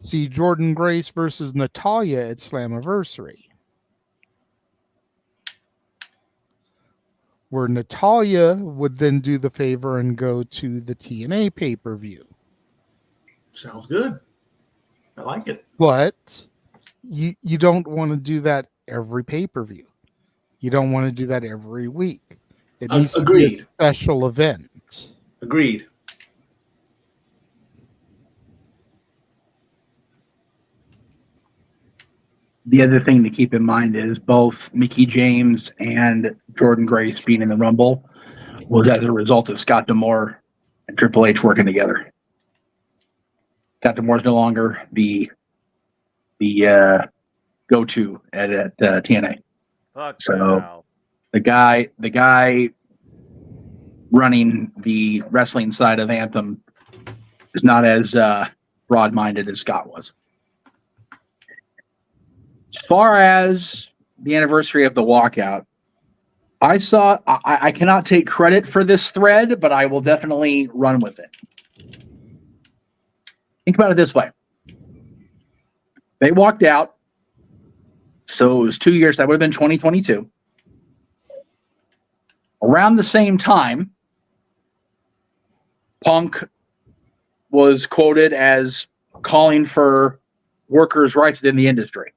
see Jordan Grace versus Natalia at Slammiversary, where Natalia would then do the favor and go to the TNA pay-per-view. Sounds good. I like it. But you don't want to do that every pay-per-view. You don't want to do that every week. It needs to be a special event. Agreed. The other thing to keep in mind is both Mickie James and Jordan Grace being in the Rumble was as a result of Scott D'Amore and Triple H working together. Scott D'Amore's no longer the go-to at TNA. So the guy running the wrestling side of Anthem is not as broad-minded as Scott was. As far as the anniversary of the walkout, I cannot take credit for this thread, but I will definitely run with it. Think about it this way. They walked out, so it was 2 years. That would have been 2022. Around the same time, Punk was quoted as calling for workers' rights within the industry.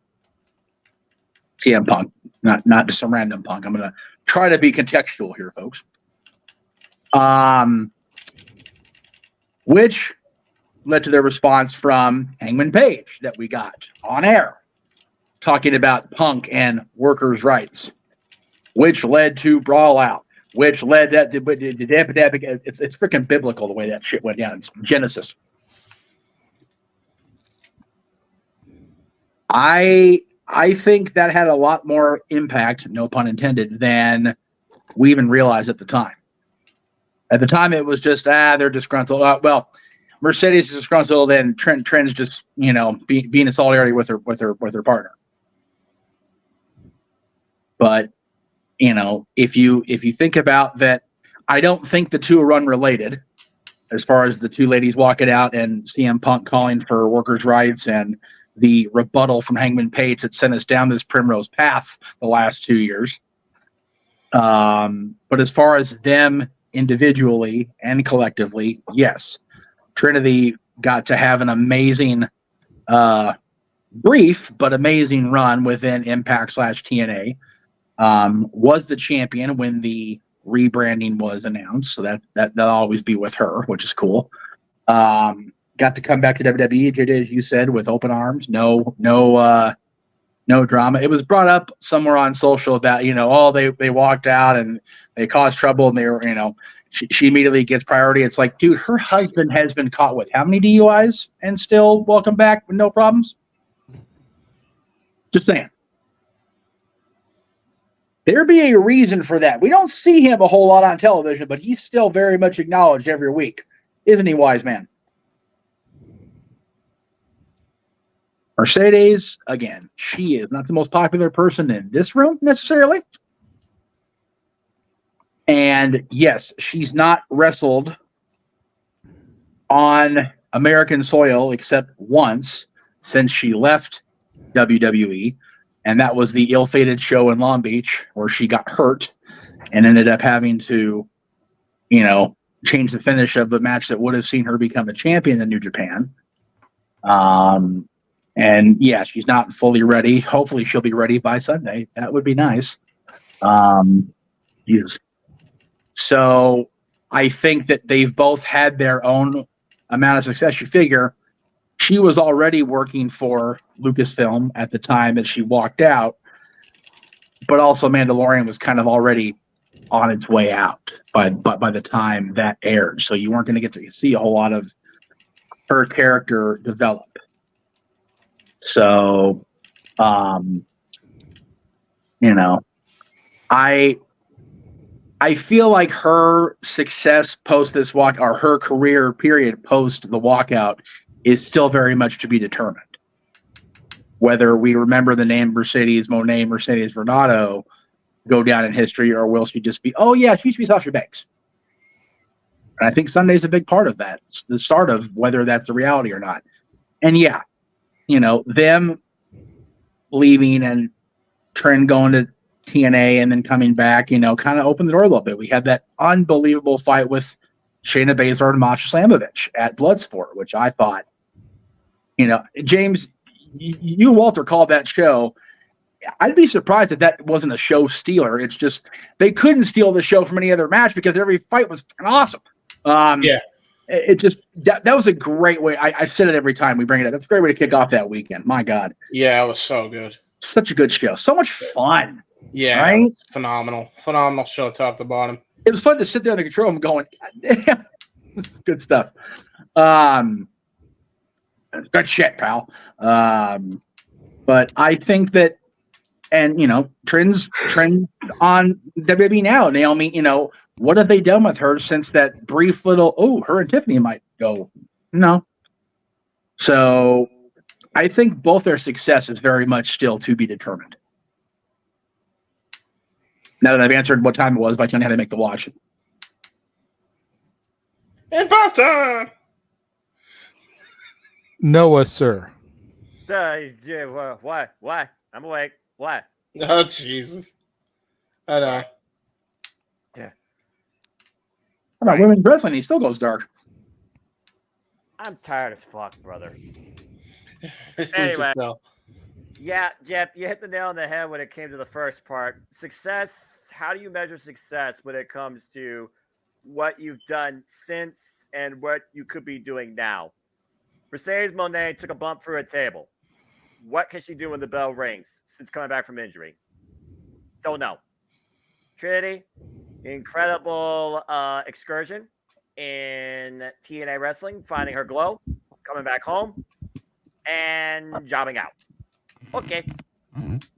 CM Punk, not just some random Punk. I'm going to try to be contextual here, folks. Which led to their response from Hangman Page that we got on air, talking about Punk and workers' rights, which led to Brawl Out, which led that it's freaking biblical the way that shit went down. It's Genesis. I think that had a lot more impact, no pun intended, than we even realized at the time. At the time, it was just they're disgruntled. Well, Mercedes is disgruntled, and Trent's just being in solidarity with her partner. But if you think about that, I don't think the two are unrelated. As far as the two ladies walking out and CM Punk calling for workers' rights and the rebuttal from Hangman Page that sent us down this primrose path the last 2 years. But as far as them individually and collectively, yes, Trinity got to have an amazing, brief but amazing run within Impact/TNA. Was the champion when the rebranding was announced, so that'll always be with her, which is cool. Got to come back to WWE, JJ, as you said, with open arms. No drama. It was brought up somewhere on social that they walked out and they caused trouble, and they were she immediately gets priority. It's like, dude, her husband has been caught with how many DUIs and still welcome back with no problems? Just saying. There'd be a reason for that. We don't see him a whole lot on television, but he's still very much acknowledged every week. Isn't he, wise man? Mercedes, again, she is not the most popular person in this room necessarily. And yes, she's not wrestled on American soil except once since she left WWE. And that was the ill-fated show in Long Beach where she got hurt and ended up having to, change the finish of the match that would have seen her become a champion in New Japan. And yeah, she's not fully ready. Hopefully she'll be ready by Sunday. That would be nice. Yes. So I think that they've both had their own amount of success. You figure she was already working for Lucasfilm at the time that she walked out, but also Mandalorian was kind of already on its way out by the time that aired. So you weren't going to get to see a whole lot of her character develop. So, I feel like her success post this walk, or her career period post the walkout, is still very much to be determined. Whether we remember the name Mercedes Moné, Mercedes Vernado go down in history, or will she just be, oh yeah, she used to be Sasha Banks. And I think Sunday's a big part of that. It's the start of whether that's the reality or not. And yeah, them leaving and Trent going to TNA and then coming back, kind of opened the door a little bit. We had that unbelievable fight with Shayna Baszler and Masha Slamovich at Bloodsport, which I thought, James, you and Walter called that show. I'd be surprised if that wasn't a show stealer. It's just they couldn't steal the show from any other match because every fight was awesome. It just that was a great way. I said it every time we bring it up. That's a great way to kick off that weekend. My God. Yeah, it was so good. Such a good show. So much fun. Yeah, right? Phenomenal show, top to bottom. It was fun to sit there in the control room going, God damn, this is good stuff. Good shit, pal. But I think that, and trends on WWE now. Naomi, what have they done with her since that brief little? Her and Tiffany might go. No. So I think both their success is very much still to be determined. Now that I've answered what time it was by telling you how to make the watch. Imposter! Noah, sir. Why? I'm awake. Why? Oh, Jesus. I know. How about women's wrestling? He still goes dark. I'm tired as fuck, brother. Anyway. Yeah, Jeff, you hit the nail on the head when it came to the first part. Success, how do you measure success when it comes to what you've done since and what you could be doing now? Mercedes Moné took a bump through a table. What can she do when the bell rings since coming back from injury? Don't know. Trinity, incredible excursion in TNA wrestling, finding her glow, coming back home, and jobbing out. Okay.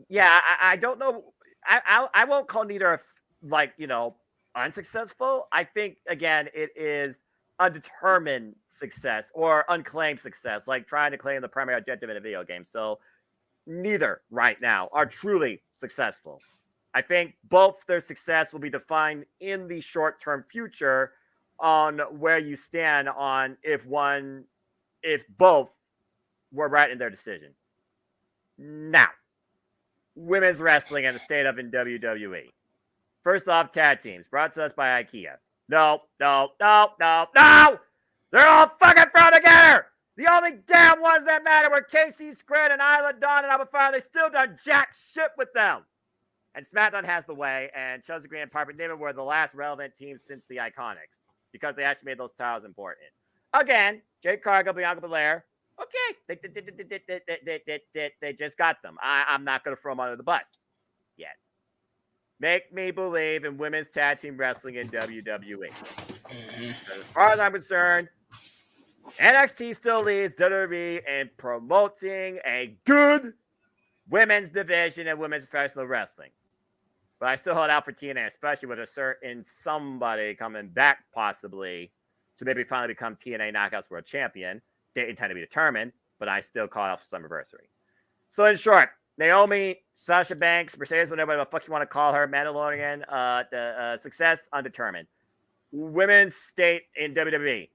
Yeah, I don't know. I won't call neither unsuccessful. I think, again, it is undetermined success or unclaimed success, like trying to claim the primary objective in a video game. So neither right now are truly successful. I think both their success will be defined in the short-term future on where you stand on if both were right in their decision. Now, women's wrestling and the state of in WWE. First off, tag teams brought to us by IKEA. No. They're all fucking thrown together. The only damn ones that matter were KC Squared and Isla Dawn and Alpha Fire. They still done jack shit with them. And SmackDown has the way, and Chelsea Green and Piper Niven were the last relevant teams since the Iconics because they actually made those titles important. Again, Jade Cargill, Bianca Belair. Okay, they just got them. I'm not going to throw them under the bus yet. Make me believe in women's tag team wrestling in WWE. As far as I'm concerned, NXT still leads WWE in promoting a good women's division in women's professional wrestling. But I still hold out for TNA, especially with a certain somebody coming back possibly to maybe finally become TNA Knockouts World Champion. They intend to be determined, but I still call it off for Summerversary. So in short, Naomi, Sasha Banks, Mercedes, whatever the fuck you want to call her, Mandalorian, the success undetermined. Women's state in WWE.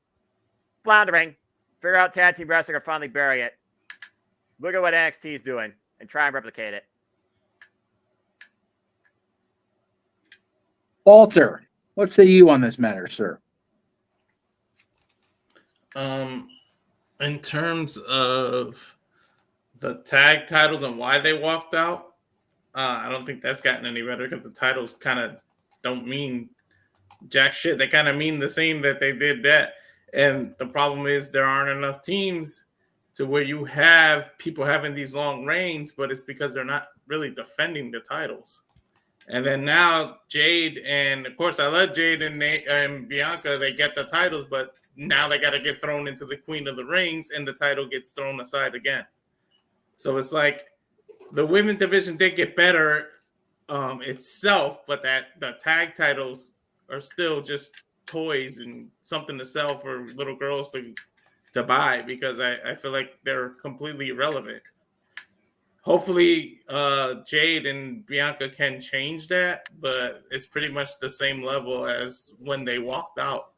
Floundering. Figure out tag team wrestling or finally bury it. Look at what NXT is doing and try and replicate it. Walter, what say you on this matter, sir? In terms of the tag titles and why they walked out, I don't think that's gotten any better because the titles kind of don't mean jack shit. They kind of mean the same that they did that. And the problem is there aren't enough teams to where you have people having these long reigns, but it's because they're not really defending the titles. And then now Jade, and of course I love Jade and Bianca, they get the titles, but now they got to get thrown into the Queen of the Rings and the title gets thrown aside again. So it's like the women's division did get better itself, but that the tag titles are still just toys and something to sell for little girls to buy because I feel like they're completely irrelevant. Hopefully Jade and Bianca can change that, but it's pretty much the same level as when they walked out.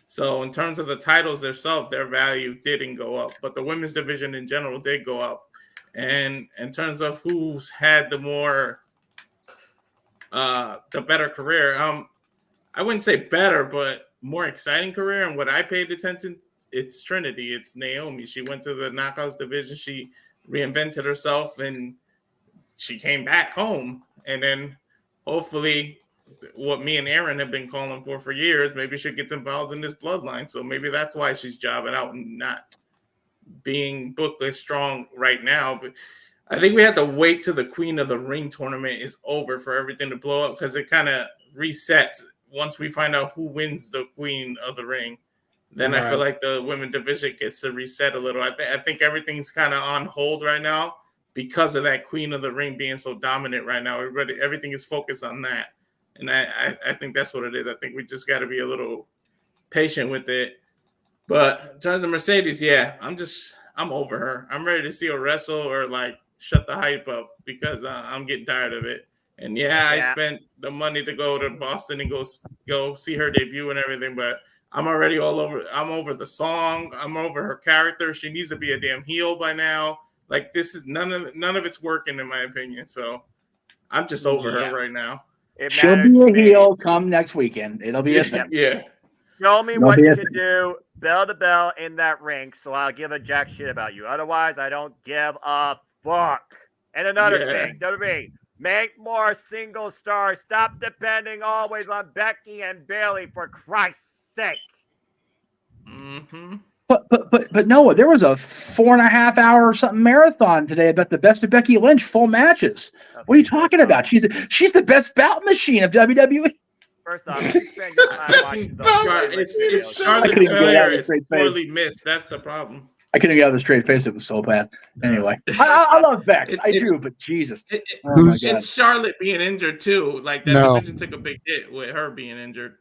So in terms of the titles themselves, their value didn't go up, but the women's division in general did go up. And in terms of who's had the better career, I wouldn't say better, but more exciting career. And what I paid attention, it's Trinity, it's Naomi. She went to the Knockouts division. She reinvented herself and she came back home. And then hopefully what me and Aaron have been calling for years, maybe she gets involved in this bloodline. So maybe that's why she's jobbing out and not being booked as strong right now. But I think we have to wait till the Queen of the Ring tournament is over for everything to blow up, because it kind of resets once we find out who wins the Queen of the Ring. Then I feel like the women division gets to reset a little. I think everything's kind of on hold right now because of that Queen of the Ring being so dominant right now. Everything is focused on that. And I think that's what it is. I think we just got to be a little patient with it. But in terms of Mercedes, yeah, I'm over her. I'm ready to see her wrestle or like shut the hype up, because I'm getting tired of it. And I spent the money to go to Boston and go see her debut and everything, but I'm already all over. I'm over the song. I'm over her character. She needs to be a damn heel by now. Like, this is none of it's working in my opinion. So I'm just over her right now. She'll be a heel come next weekend. It'll be a thing. Yeah. Show me what you can do, bell to bell in that ring, so I'll give a jack shit about you. Otherwise, I don't give a fuck. And another thing, WWE, make more single stars. Stop depending always on Becky and Bayley, for Christ's sake. Mm-hmm. But Noah, there was a 4.5 hour or something marathon today about the best of Becky Lynch full matches. What are you talking about? She's the best bout machine of WWE. First off, spend your time watching it's Charlotte Flair is poorly missed. That's the problem. I couldn't get out of the straight face. It was so bad. Anyway, I love Bex. I do, but Jesus. It's Charlotte being injured too. Like, that division took a big hit with her being injured.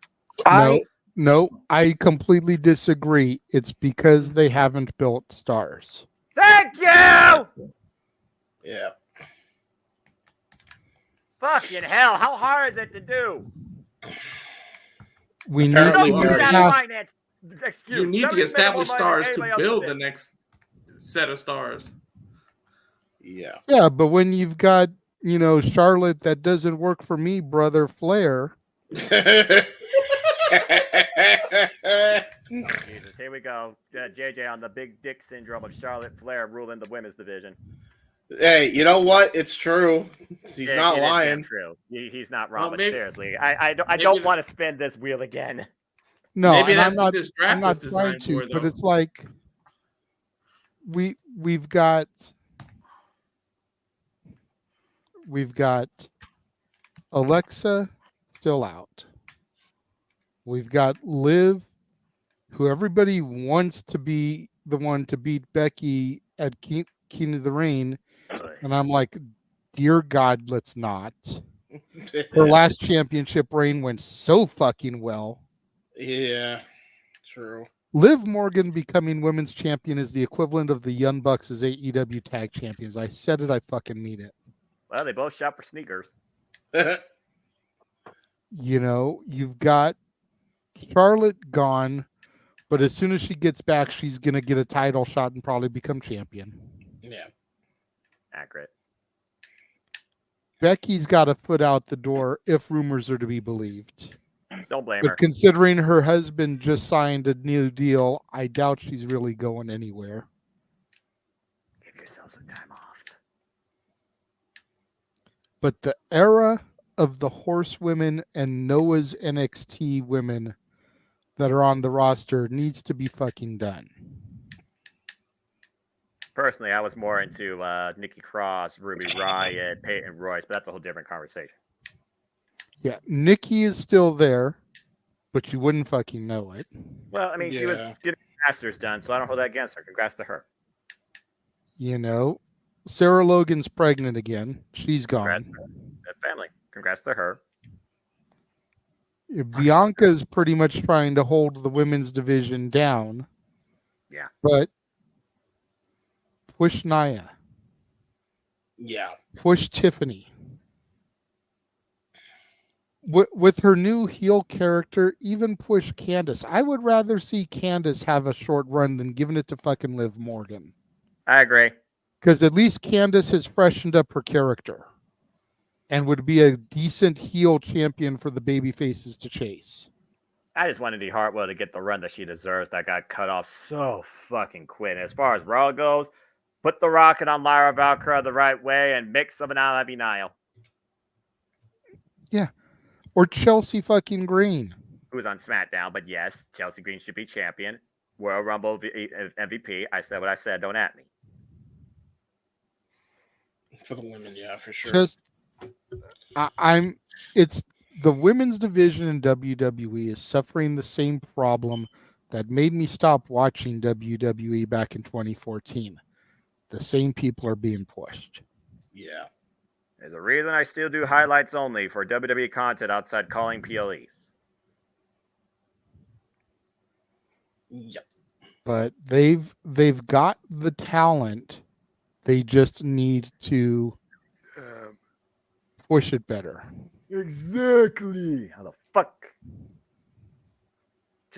No, I completely disagree. It's because they haven't built stars. Thank you! Yeah. Fucking hell, how hard is it to do? We need you need the established stars to build the next set of stars. Yeah. Yeah, but when you've got, Charlotte, that doesn't work for me, brother Flair. Jesus, here we go. JJ on the big dick syndrome of Charlotte Flair ruling the women's division. Hey, you know what? It's true. He's not lying. True. He's not wrong, but seriously, I don't want to spin this wheel again. No, maybe that's what this draft was designed for, but it's like we've got Alexa still out. We've got Liv, who everybody wants to be the one to beat Becky at King of the Ring. And I'm like, dear God, let's not. Her last championship reign went so fucking well. Yeah, true. Liv Morgan becoming women's champion is the equivalent of the Young Bucks as AEW tag champions. I said it, I fucking mean it. Well, they both shop for sneakers. You've got Charlotte gone, but as soon as she gets back, she's going to get a title shot and probably become champion. Yeah. Accurate. Becky's got a foot out the door if rumors are to be believed. Don't blame But her. considering her husband just signed a new deal, I doubt she's really going anywhere. Give yourself some time off. But the era of the horsewomen and Noah's NXT women that are on the roster needs to be fucking done. Personally, I was more into Nikki Cross, Ruby Riott, Peyton Royce, but that's a whole different conversation. Yeah, Nikki is still there, but you wouldn't fucking know it. Well, I mean, she was getting her master's done, so I don't hold that against her. Congrats to her. Sarah Logan's pregnant again. She's gone. That family. Congrats to her. Bianca's pretty much trying to hold the women's division down. Yeah. But push Nia. Yeah. Push Tiffany. with her new heel character, even push Candace. I would rather see Candace have a short run than giving it to fucking Liv Morgan. I agree. Because at least Candace has freshened up her character and would be a decent heel champion for the baby faces to chase. I just wanted Dee Hartwell to get the run that she deserves that got cut off so fucking quick. As far as Raw goes, put the rocket on Lyra Valkyria the right way and mix them out of Nile. Yeah. Or Chelsea fucking Green. Who's on SmackDown, but yes, Chelsea Green should be champion. Royal Rumble MVP. I said what I said. Don't at me. For the women, yeah, for sure. Just, it's the women's division in WWE is suffering the same problem that made me stop watching WWE back in 2014. The same people are being pushed. Yeah. There's a reason I still do highlights only for WWE content outside calling PLEs. Yep. But they've got the talent. They just need to push it better. Exactly. How the fuck?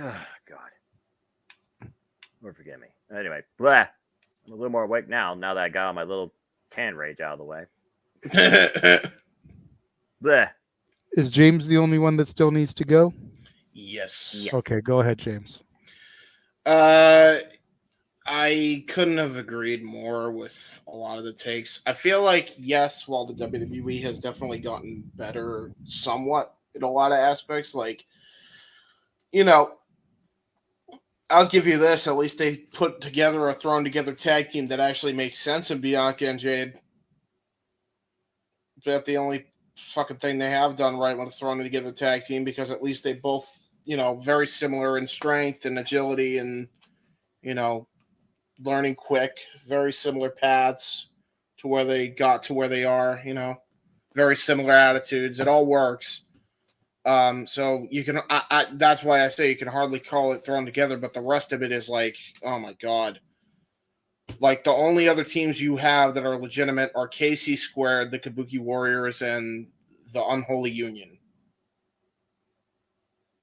Oh, God. Lord forgive me. Anyway, blah. I'm a little more awake now that I got all my little tan rage out of the way. Bleh. Is James the only one that still needs to go? Yes. Okay, go ahead, James. I couldn't have agreed more with a lot of the takes. I feel like, yes, while the WWE has definitely gotten better somewhat in a lot of aspects, like, you know, I'll give you this. At least they put together a thrown together tag team that actually makes sense in Bianca and Jade. That's the only fucking thing they have done right when throwing together tag team, because at least they both, you know, very similar in strength and agility and, you know, learning quick, very similar paths to where they got to where they are, you know, very similar attitudes. It all works. So you can, that's why I say you can hardly call it thrown together, but the rest of it is like, oh my God. Like the only other teams you have that are legitimate are KC Squared, the Kabuki Warriors, and the Unholy Union.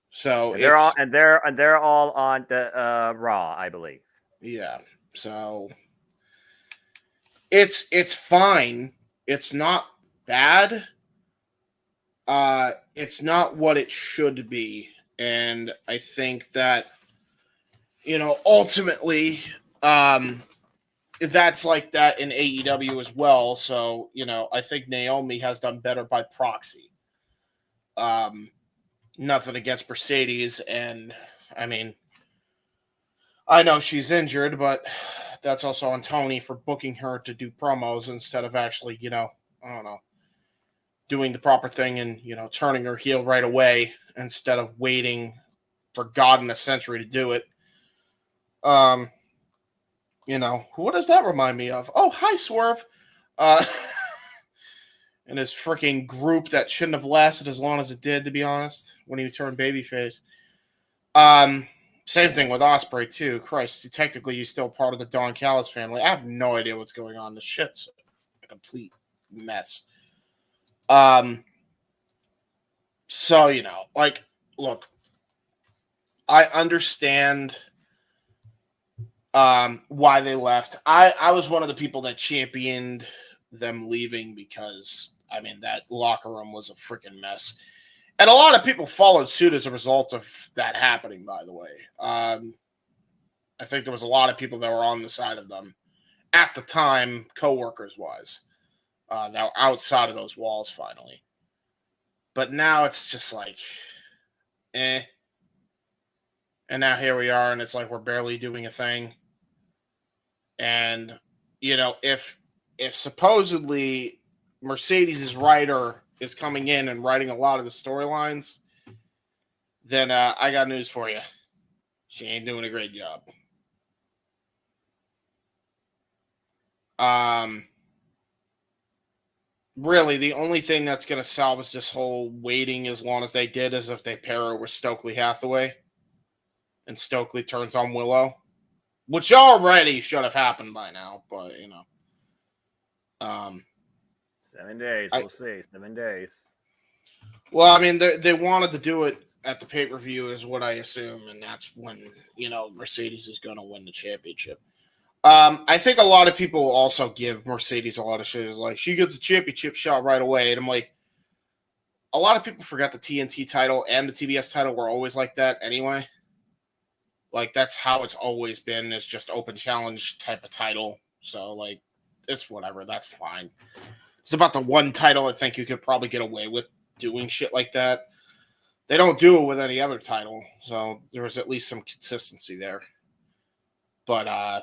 So they're all on the Raw, I believe. Yeah. So it's fine. It's not bad. It's not what it should be. And I think that, you know, ultimately, that's like that in AEW as well. So, you know, I think Naomi has done better by proxy. Nothing against Mercedes. And I mean, I know she's injured, but that's also on Tony for booking her to do promos instead of actually, you know, I don't know, doing the proper thing and, you know, turning her heel right away instead of waiting for God in a century to do it. You know, what does that remind me of? Oh, hi, Swerve. And his freaking group that shouldn't have lasted as long as it did, to be honest, when he turned babyface. Same thing with Ospreay too. Christ, technically he's still part of the Don Callis family. I have no idea what's going on. The shit's a complete mess. So, you know, like, look, I understand why they left. I was one of the people that championed them leaving because, I mean, that locker room was a freaking mess. And a lot of people followed suit as a result of that happening, by the way. I think there was a lot of people that were on the side of them at the time, coworkers-wise, that were outside of those walls finally. But now it's just like, eh. And now here we are, and it's like we're barely doing a thing. And, you know, if supposedly Mercedes' writer is coming in and writing a lot of the storylines, then I got news for you. She ain't doing a great job. Really, the only thing that's going to salvage this whole waiting as long as they did is if they pair her with Stokely Hathaway and Stokely turns on Willow, which already should have happened by now, but, you know. 7 days. We'll see. 7 days. Well, I mean, they wanted to do it at the pay-per-view is what I assume, and that's when, Mercedes is going to win the championship. I think a lot of people also give Mercedes a lot of shit. It's like, she gets a championship shot right away, and I'm like, a lot of people forget the TNT title and the TBS title were always like that anyway. Like, that's how it's always been. It's just open challenge type of title. So, like, it's whatever. That's fine. It's about the one title I think you could probably get away with doing shit like that. They don't do it with any other title. So, there was at least some consistency there. But, I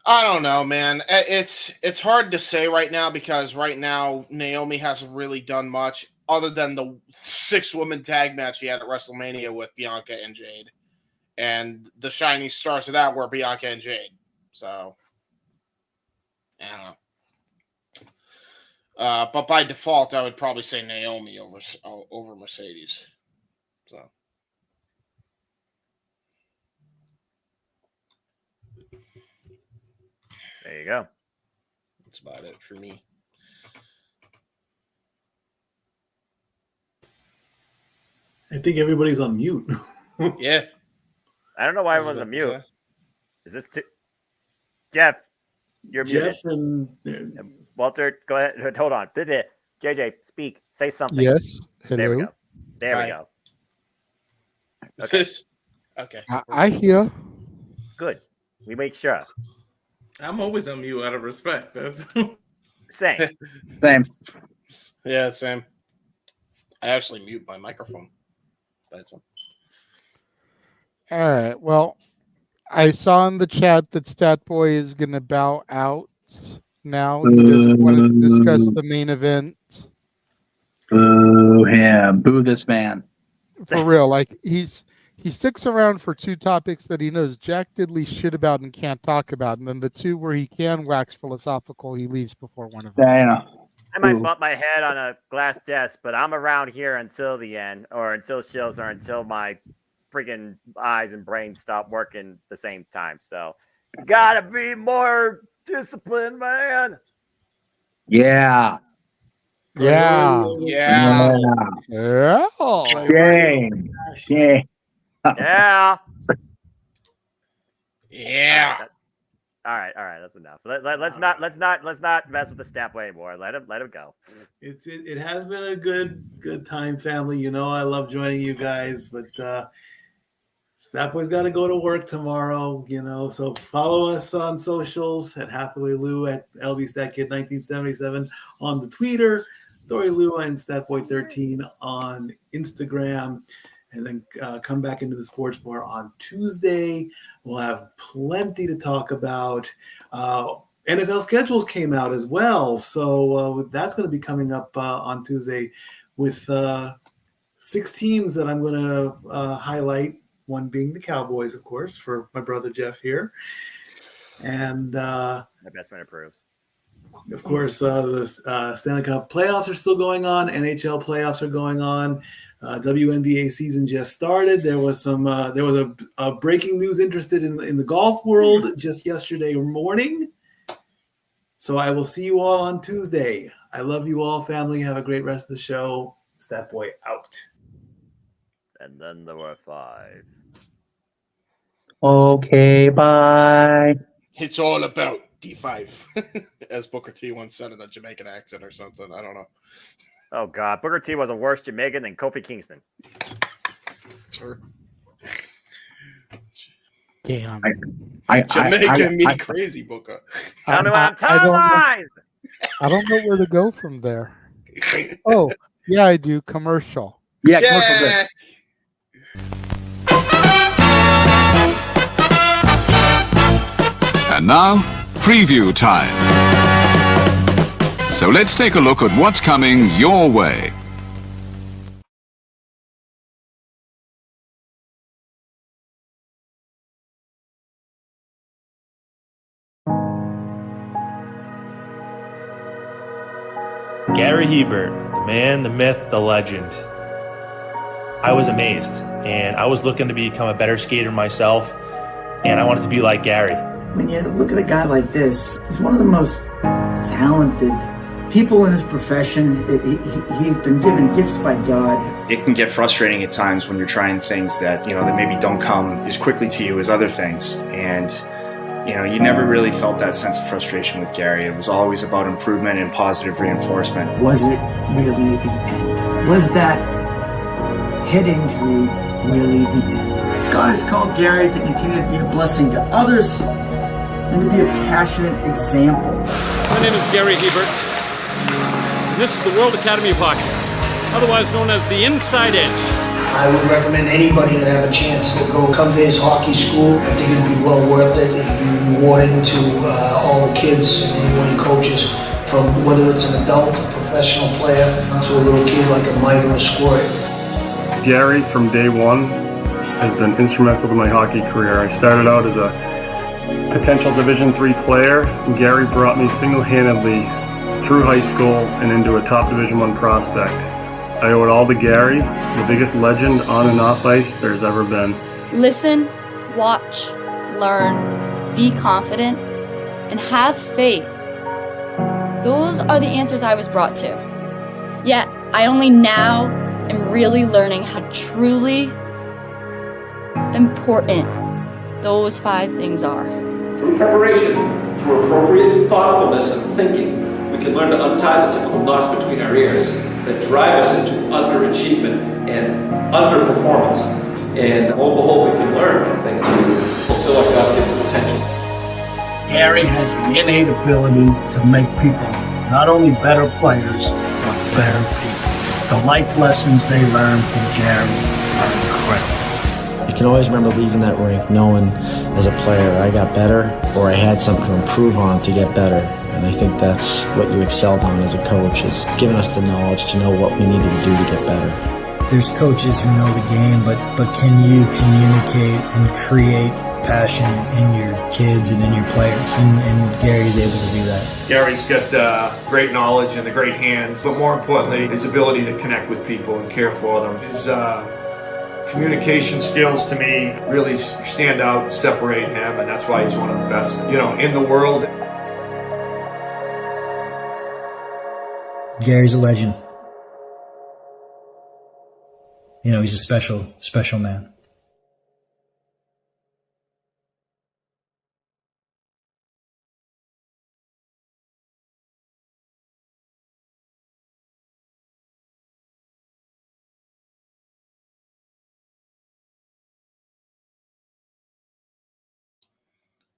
don't know, man. It's hard to say right now because right now Naomi hasn't really done much other than the 6-woman tag match she had at WrestleMania with Bianca and Jade. And the shining stars of that were Bianca and Jade. So, I don't know. But by default, I would probably say Naomi over Mercedes. So. There you go. That's about it for me. I think everybody's on mute. Yeah. I don't know why everyone's on mute. Is this Jeff? You're muted. Jeff and Walter, go ahead. Hold on. JJ, speak. Say something. Yes. Hello. There we go. There we go. Okay. Okay. I hear. Good. We make sure. I'm always on mute out of respect. That's Same. Same. Yeah, same. I actually mute my microphone. That's all. All right. Well, I saw in the chat that Statboy is going to bow out now. He doesn't want to discuss the main event. Boo him. Boo this man. For real. Like, he sticks around for 2 topics that he knows jack diddly shit about and can't talk about. And then the 2 where he can wax philosophical, he leaves before one of them. Yeah, I know. I might bump my head on a glass desk, but I'm around here until the end, or until Shills, or until my freaking eyes and brain stop working the same time. So, you gotta be more disciplined, man. Yeah. Yeah. Yeah. Yeah. Shame. Yeah. Yeah. Yeah. All right, that's enough. Let's not mess with the staff way anymore. Let him go. it has been a good time, family. I love joining you guys, but Statboy's got to go to work tomorrow. So follow us on socials at Hathaway Lou, at LBStatKid1977 on the Twitter, Dory Lou and Statboy13 on Instagram. And then come back into the sports bar on Tuesday. We'll have plenty to talk about. NFL schedules came out as well. So that's going to be coming up on Tuesday with 6 teams that I'm going to highlight. One being the Cowboys, of course, for my brother Jeff here. And my best friend approves. Of course, the Stanley Cup playoffs are still going on. NHL playoffs are going on. WNBA season just started. There was a breaking news interested in the golf world just yesterday morning. So I will see you all on Tuesday. I love you all, family. Have a great rest of the show. Statboy out. And then there were 5. Okay, bye. It's all about D5, as Booker T once said in a Jamaican accent or something. I don't know. Oh, God. Booker T was a worse Jamaican than Kofi Kingston. Sure. Damn. Jamaican crazy, Booker. Tell me what I'm telling lies. I don't know where to go from there. Oh, yeah, I do. Commercial. Yeah, commercial. And now, preview time. So let's take a look at what's coming your way. Gary Hebert, the man, the myth, the legend. I was amazed, and I was looking to become a better skater myself, and I wanted to be like Gary. When you look at a guy like this, he's one of the most talented people in his profession, he's been given gifts by God. It can get frustrating at times when you're trying things that, that maybe don't come as quickly to you as other things. And, you never really felt that sense of frustration with Gary. It was always about improvement and positive reinforcement. Was it really the end? Was that head injury really the end? God has called Gary to continue to be a blessing to others and to be a passionate example. My name is Gary Hebert, and this is the World Academy of Hockey, otherwise known as the Inside Edge. I would recommend anybody that have a chance to come to his hockey school. I think it'd be well worth it. It'd be rewarding to all the kids and anyone he coaches, from whether it's an adult, a professional player, to a little kid like a Mike or a Squirt. Gary, from day one, has been instrumental to my hockey career. I started out as a potential Division III player, and Gary brought me single-handedly through high school and into a top Division I prospect. I owe it all to Gary, the biggest legend on and off ice there's ever been. Listen, watch, learn, be confident, and have faith. Those are the answers I was brought to. Yet, I only now am really learning how truly important those 5 things are. Through preparation, through appropriate thoughtfulness and thinking, we can learn to untie the typical knots between our ears that drive us into underachievement and underperformance. And lo and behold, we can learn, I think, to fulfill our God-given potential. Gary has the innate ability to make people not only better players, but better people. The life lessons they learn from Gary are incredible. I can always remember leaving that rink knowing as a player I got better, or I had something to improve on to get better. And I think that's what you excelled on as a coach, is giving us the knowledge to know what we needed to do to get better. There's coaches who know the game, but can you communicate and create passion in your kids and in your players? And Gary's able to do that. Gary's got great knowledge and the great hands, but more importantly, his ability to connect with people and care for them. His communication skills, to me, really stand out, separate him, and that's why he's one of the best, in the world. Gary's a legend. He's a special, special man.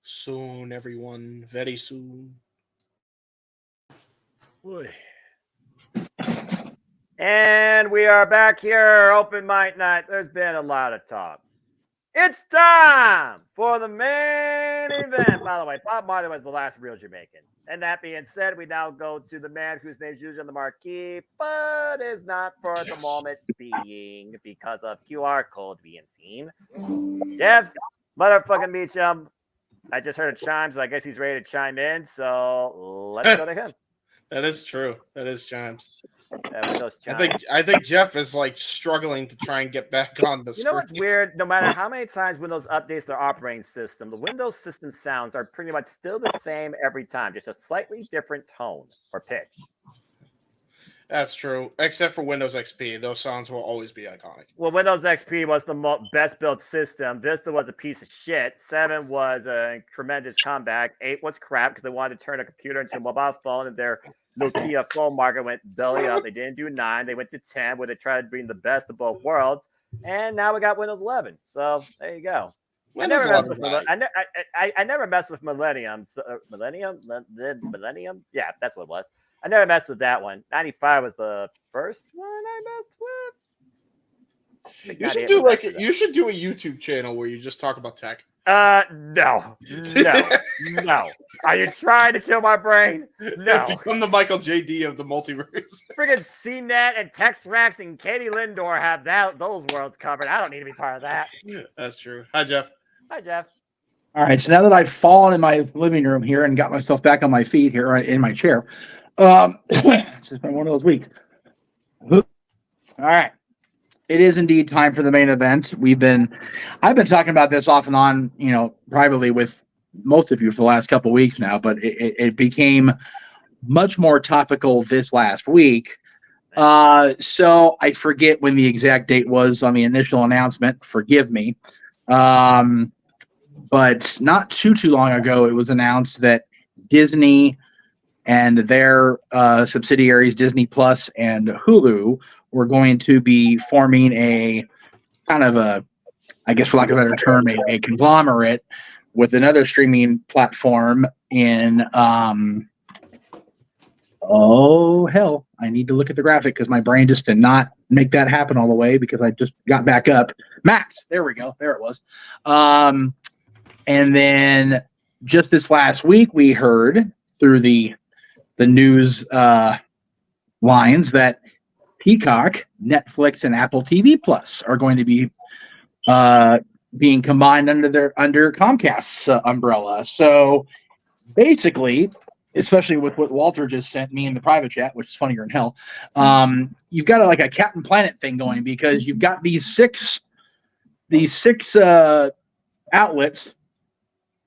Soon, everyone. Very soon. Boy. And we are back here, open mic night. There's been a lot of talk. It's time for the main event. By the way, Bob Marley was the last real Jamaican. And that being said, we now go to the man whose name is usually on the marquee, but is not for the moment being because of QR code being seen. Jeff, motherfucking Meacham. I just heard a chime, so I guess he's ready to chime in. So let's go to him. That is true. That is chimes. Chimes. I think Jeff is struggling to try and get back on the screen. You know what's weird? No matter how many times Windows updates their operating system, the Windows system sounds are pretty much still the same every time, just a slightly different tone or pitch. That's true, except for Windows XP. Those sounds will always be iconic. Well, Windows XP was the best built system. Vista was a piece of shit. 7 was a tremendous comeback. 8 was crap because they wanted to turn a computer into a mobile phone, and their Nokia phone market went belly up. They didn't do 9. They went to 10, where they tried to bring the best of both worlds. And now we got Windows 11. So there you go. I never messed with Millennium. Millennium? Yeah, that's what it was. I never messed with that one. 95 was the first one I messed with. You should do a YouTube channel where you just talk about tech. No. Are you trying to kill my brain? No. Become the Michael J.D. of the multiverse. Friggin' CNET and TextRex and Katie Lindor have those worlds covered. I don't need to be part of that. That's true. Hi, Jeff. Hi, Jeff. All right. So now that I've fallen in my living room here and got myself back on my feet here in my chair, it's just been one of those weeks. All right. It is indeed time for the main event. I've been talking about this off and on, privately with most of you for the last couple of weeks now, but it became much more topical this last week. So I forget when the exact date was on the initial announcement. Forgive me. But not too long ago, it was announced that Disney and their subsidiaries, Disney Plus and Hulu, were going to be forming a kind of a, I guess for lack of a better term, a conglomerate with another streaming platform in oh hell, I need to look at the graphic because my brain just did not make that happen all the way because I just got back up. Max, there we go. There it was. And then just this last week, we heard through the news lines that Peacock, Netflix, and Apple TV Plus are going to be being combined under Comcast's umbrella. So basically, especially with what Walter just sent me in the private chat, which is funnier than hell, you've got like a Captain Planet thing going because you've got these six outlets,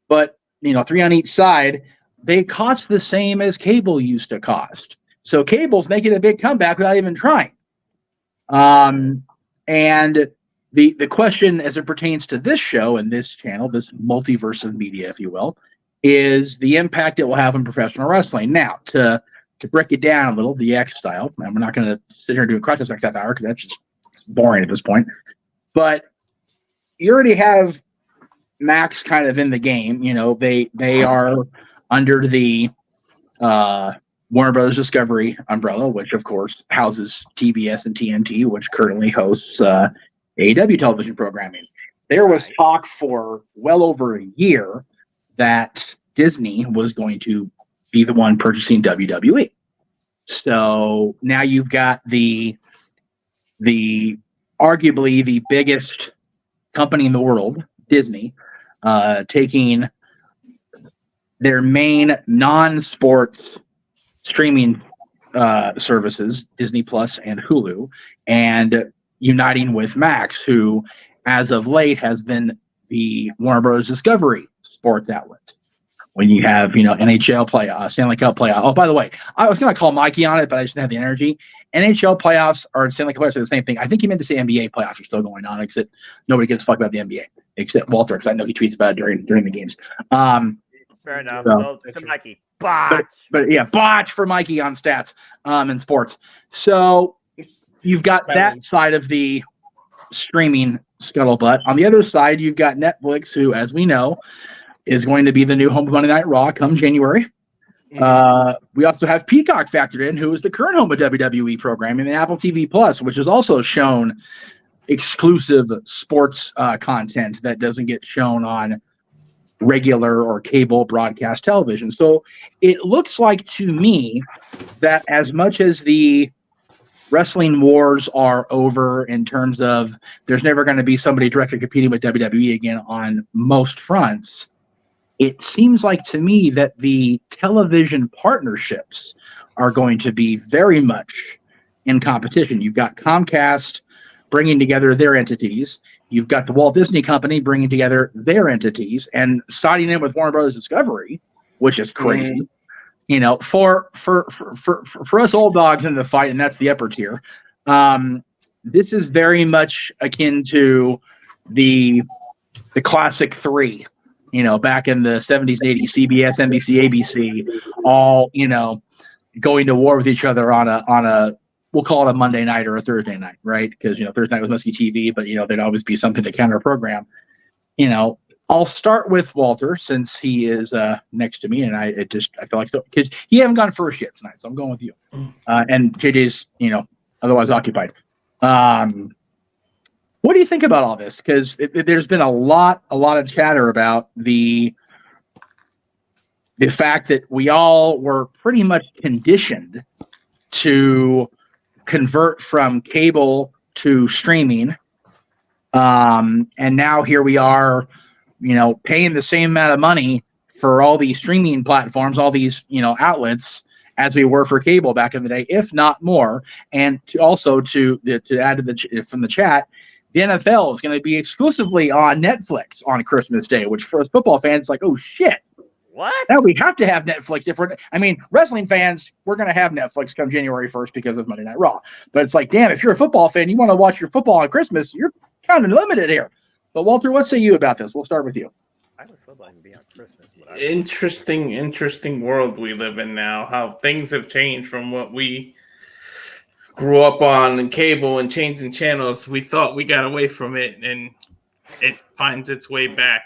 but 3 on each side. They cost the same as cable used to cost. So cable's making a big comeback without even trying. And the question as it pertains to this show and this channel, this multiverse of media, if you will, is the impact it will have on professional wrestling. Now, to break it down a little, the X style, and we're not going to sit here and do a Cross X half hour because that's just boring at this point. But you already have Max kind of in the game. They are under the Warner Brothers Discovery umbrella, which of course houses TBS and TNT, which currently hosts AEW television programming. There was talk for well over a year that Disney was going to be the one purchasing WWE. So now you've got the arguably the biggest company in the world, Disney, taking their main non-sports streaming services, Disney Plus and Hulu, and uniting with Max, who as of late has been the Warner Bros. Discovery sports outlet. When you have, NHL playoffs, Stanley Cup playoffs. Oh, by the way, I was going to call Mikey on it, but I just didn't have the energy. NHL playoffs or Stanley Cup playoffs are the same thing. I think he meant to say NBA playoffs are still going on, except nobody gives a fuck about the NBA, except Walter, because I know he tweets about it during the games. Fair enough. So to Mikey, botch. But yeah, botch for Mikey on stats in sports. So you've got that side of the streaming scuttlebutt. On the other side, you've got Netflix, who, as we know, is going to be the new home of Monday Night Raw come January. We also have Peacock factored in, who is the current home of WWE programming, and Apple TV Plus, which has also shown exclusive sports content that doesn't get shown on regular or cable broadcast television. So it looks like to me that as much as the wrestling wars are over in terms of there's never going to be somebody directly competing with WWE again on most fronts, it seems like to me that the television partnerships are going to be very much in competition. You've got Comcast bringing together their entities. You've got the Walt Disney Company bringing together their entities and siding in with Warner Brothers Discovery, which is crazy. For us old dogs in the fight, and that's the upper tier, this is very much akin to the classic three. Back in the 70s and 80s, CBS, NBC, ABC, all, going to war with each other on a, we'll call it a Monday night or a Thursday night, right? Because, Thursday night was Muskie TV, but, there'd always be something to counter program. I'll start with Walter since he is next to me, and I feel like so because he haven't gone first yet tonight, so I'm going with you. And JJ's, otherwise occupied. What do you think about all this? Because there's been a lot of chatter about the fact that we all were pretty much conditioned to convert from cable to streaming. And now here we are, paying the same amount of money for all these streaming platforms, all these, outlets as we were for cable back in the day, if not more. And to add to from the chat, the NFL is going to be exclusively on Netflix on Christmas Day, which for us football fans is like, oh shit, What? Now we have to have Netflix. Wrestling fans, we're going to have Netflix come January 1st because of Monday Night Raw. But it's like, damn, if you're a football fan, you want to watch your football on Christmas, you're kind of limited here. But Walter, what say you about this? We'll start with you. I would football can be on Christmas. Interesting world we live in now. How things have changed from what we grew up on and cable and changing channels. We thought we got away from it, and it finds its way back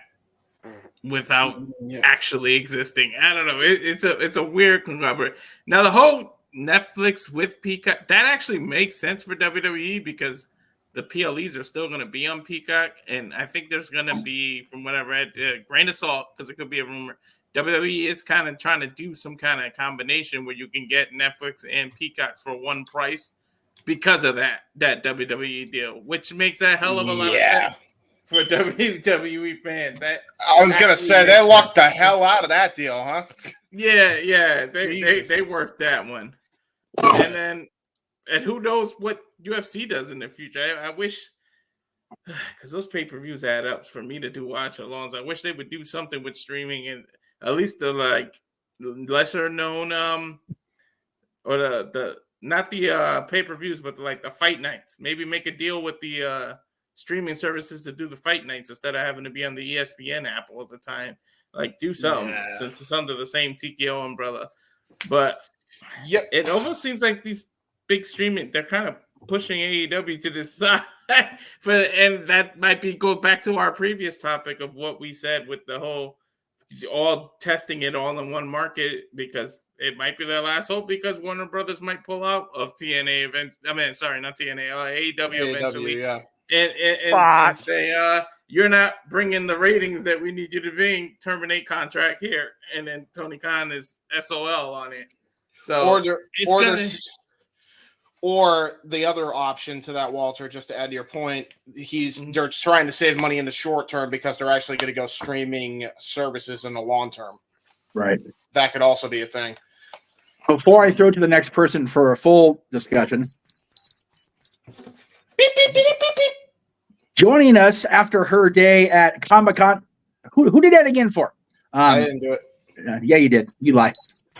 without actually existing. I don't know. It's a weird conglomerate. Now the whole Netflix with Peacock, that actually makes sense for WWE because the PLEs are still going to be on Peacock, and I think there's going to be, from what I read, grain of salt because it could be a rumor. WWE is kind of trying to do some kind of combination where you can get Netflix and Peacocks for one price because of that WWE deal, which makes a hell of a lot of sense for WWE fans. That I was gonna say they lucked the hell out of that deal, huh? Yeah, they worked that one, and who knows what UFC does in the future. I wish, because those pay-per-views add up for me to do watch-alongs. I wish they would do something with streaming and at least the lesser known or the not the pay-per-views, but the fight nights. Maybe make a deal with the streaming services to do the fight nights instead of having to be on the ESPN app all the time. Do something since it's under the same TKO umbrella. But it almost seems like these big streaming, they're kind of pushing AEW to the side. And that might go back to our previous topic of what we said with the whole all testing it all in one market, because it might be their last hope, because Warner Brothers might pull out of TNA event. I mean, sorry, not TNA, AEW eventually. And say, you're not bringing the ratings that we need you to bring, terminate contract here. And then Tony Khan is SOL on it. So or the other option to that, Walter, just to add to your point, they're trying to save money in the short term because they're actually going to go streaming services in the long term. Right. That could also be a thing. Before I throw to the next person for a full discussion, joining us after her day at Comic-Con, who did that again for? I didn't do it. Yeah, you did. You lie.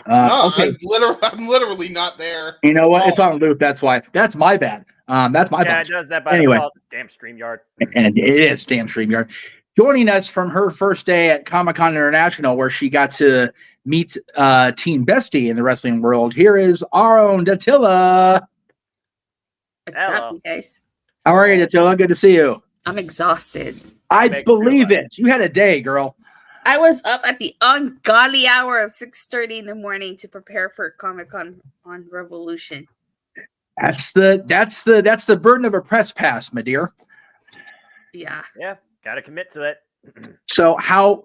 No, okay. I'm literally not there. You know what? It's on loop. That's why. That's my bad. That's my bad. Yeah, it does that by anyway. default. Damn StreamYard. And it is damn StreamYard. Joining us from her first day at Comic-Con International, where she got to meet Team Bestie in the wrestling world, here is our own Datilla. What's up, you guys? How are you, Datilla? Good to see you. I'm exhausted. I believe it. You had a day, girl. I was up at the ungodly hour of 6:30 in the morning to prepare for Comic-Con on Revolution. That's the burden of a press pass, my dear. Yeah. Yeah, gotta commit to it. So how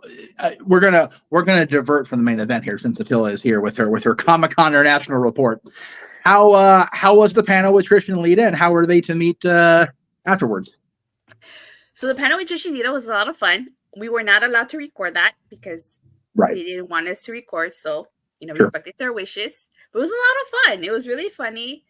we're gonna divert from the main event here, since Attila is here with her Comic-Con International report. How was the panel with Trish and Lita, and how were they to meet afterwards? So the panel with Trish and Lita was a lot of fun. We were not allowed to record that because they didn't want us to record. So, respected their wishes. But it was a lot of fun. It was really funny.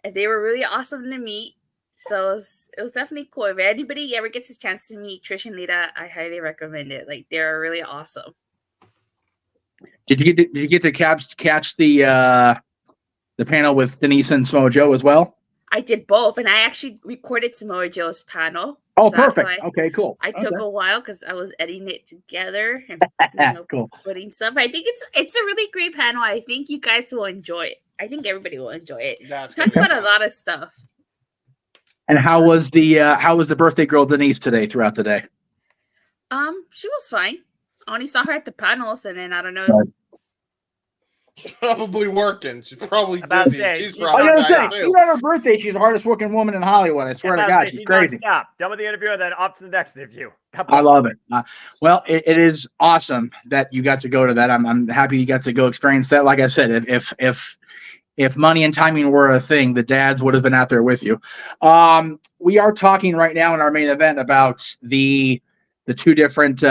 And they were really awesome to meet. So it was definitely cool. If anybody ever gets a chance to meet Trish and Lita, I highly recommend it. They're really awesome. Did you get to catch the panel with Denise and Samoa Joe as well? I did both, and I actually recorded Samoa Joe's panel. Oh, so perfect. Okay, cool. I took a while because I was editing it together and cool. putting stuff. I think it's a really great panel. I think you guys will enjoy it. I think everybody will enjoy it. Talked about a lot of stuff. And how was the birthday girl Denise today throughout the day? She was fine. I only saw her at the panels, and then I don't know. Right. Probably working. She's probably busy. She's probably tired too. Even on her birthday, she's the hardest working woman in Hollywood. I swear to God, she's crazy. Stop. Done with the interview, and then off to the next interview. I love it. Well, it is awesome that you got to go to that. I'm happy you got to go experience that. Like I said, if money and timing were a thing, the dads would have been out there with you. We are talking right now in our main event about the two different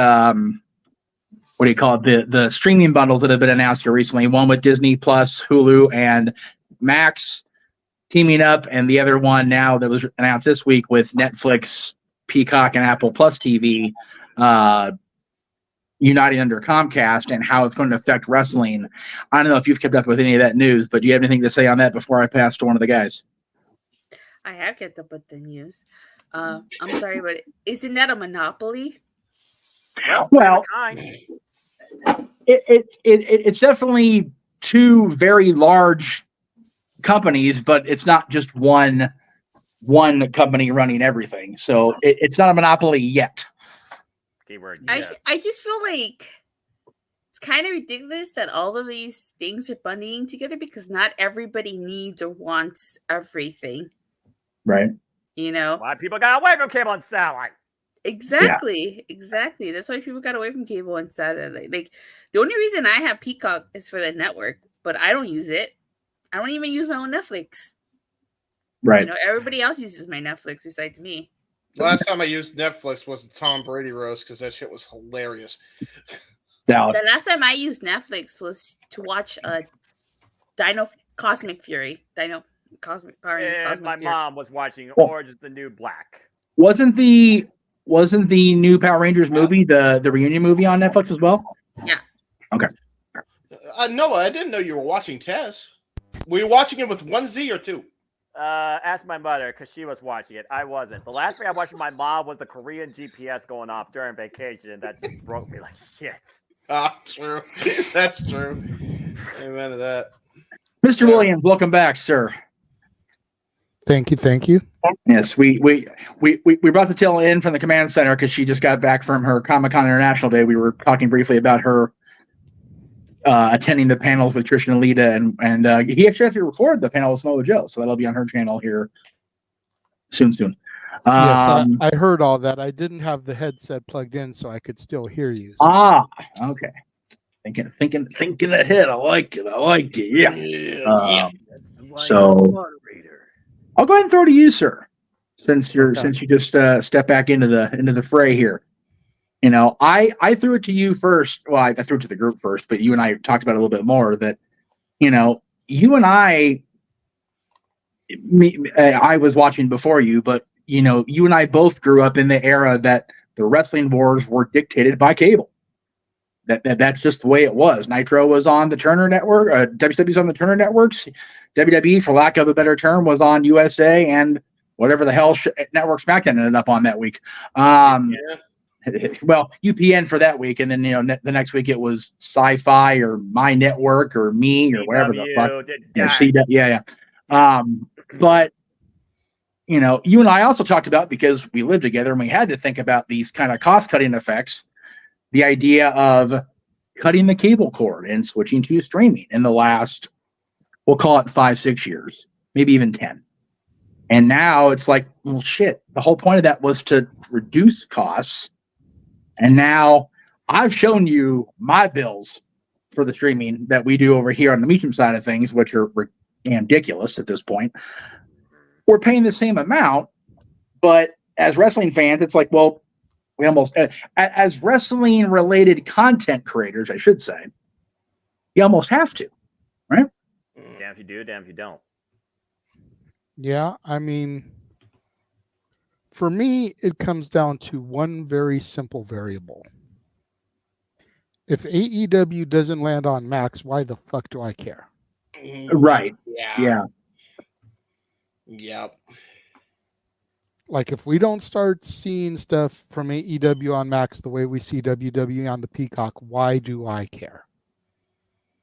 what do you call it? The streaming bundles that have been announced here recently. One with Disney Plus, Hulu, and Max teaming up, and the other one now that was announced this week with Netflix, Peacock, and Apple Plus TV uniting under Comcast and how it's going to affect wrestling. I don't know if you've kept up with any of that news, but do you have anything to say on that before I pass to one of the guys? I have kept up with the news. I'm sorry, but isn't that a monopoly? Well, it's definitely two very large companies, but it's not just one company running everything. So it's not a monopoly yet. Keyword. I just feel like it's kind of ridiculous that all of these things are bundling together because not everybody needs or wants everything. Right. You know, why people got away from cable and satellite. Exactly. That's why people got away from cable and satellite. Like the only reason I have Peacock is for the network, but I don't use it. I don't even use my own Netflix. Right. You know, everybody else uses my Netflix besides me. Last time I used Netflix was the Tom Brady roast because that shit was hilarious. The last time I used Netflix was to watch Cosmic Fury. Cosmic Power Rangers. And Cosmic my Fury. mom was watching Orange is the New Black. Wasn't the new Power Rangers movie the reunion movie on Netflix as well? Yeah. Okay. Noah, I didn't know you were watching Tess. Were you watching it with one Z or two? Ask my mother because she was watching it. I wasn't. The last thing I watched with my mom was the Korean GPS going off during vacation, and that just broke me like shit. Ah, true. That's true. Amen to that. Mr. Williams, welcome back, sir. Thank you. Yes, we brought the tail in from the command center because she just got back from her Comic-Con International Day. We were talking briefly about her attending the panels with Trish and Alita, and he actually had to record the panel with Samoa Joe, so that'll be on her channel here soon. Yes, I heard all that. I didn't have the headset plugged in, so I could still hear you. Okay. Thinking ahead. I like it. Yeah. So I'll go ahead and throw to you, sir, since you just stepped back into the fray here. You know, I threw it to you first. Well, I threw it to the group first, but you and I talked about it a little bit more. That, you know, you and I was watching before you, but you know, you and I both grew up in the era that the wrestling wars were dictated by cable. That's just the way it was. Nitro was on the Turner Network. WWE's on the Turner Networks. WWE, for lack of a better term, was on USA and whatever the hell network SmackDown ended up on that week. Well, UPN for that week, and then the next week it was Sci-Fi or My Network or Me or whatever the fuck. Yeah. But you know, you and I also talked about, because we lived together and we had to think about these kind of cost-cutting effects, the idea of cutting the cable cord and switching to streaming in the last, we'll call it 5-6 years, maybe even 10. And now it's like, well, shit, the whole point of that was to reduce costs. And now I've shown you my bills for the streaming that we do over here on the Meacham side of things, which are ridiculous at this point. We're paying the same amount, but as wrestling fans, it's like, well, we almost, as wrestling related content creators, I should say, you almost have to, right? Damn if you do, damn if you don't. Yeah, I mean, for me, it comes down to one very simple variable. If AEW doesn't land on Max, why the fuck do I care? Right. Yeah. Yep. Like, if we don't start seeing stuff from AEW on Max the way we see WWE on the Peacock, why do I care?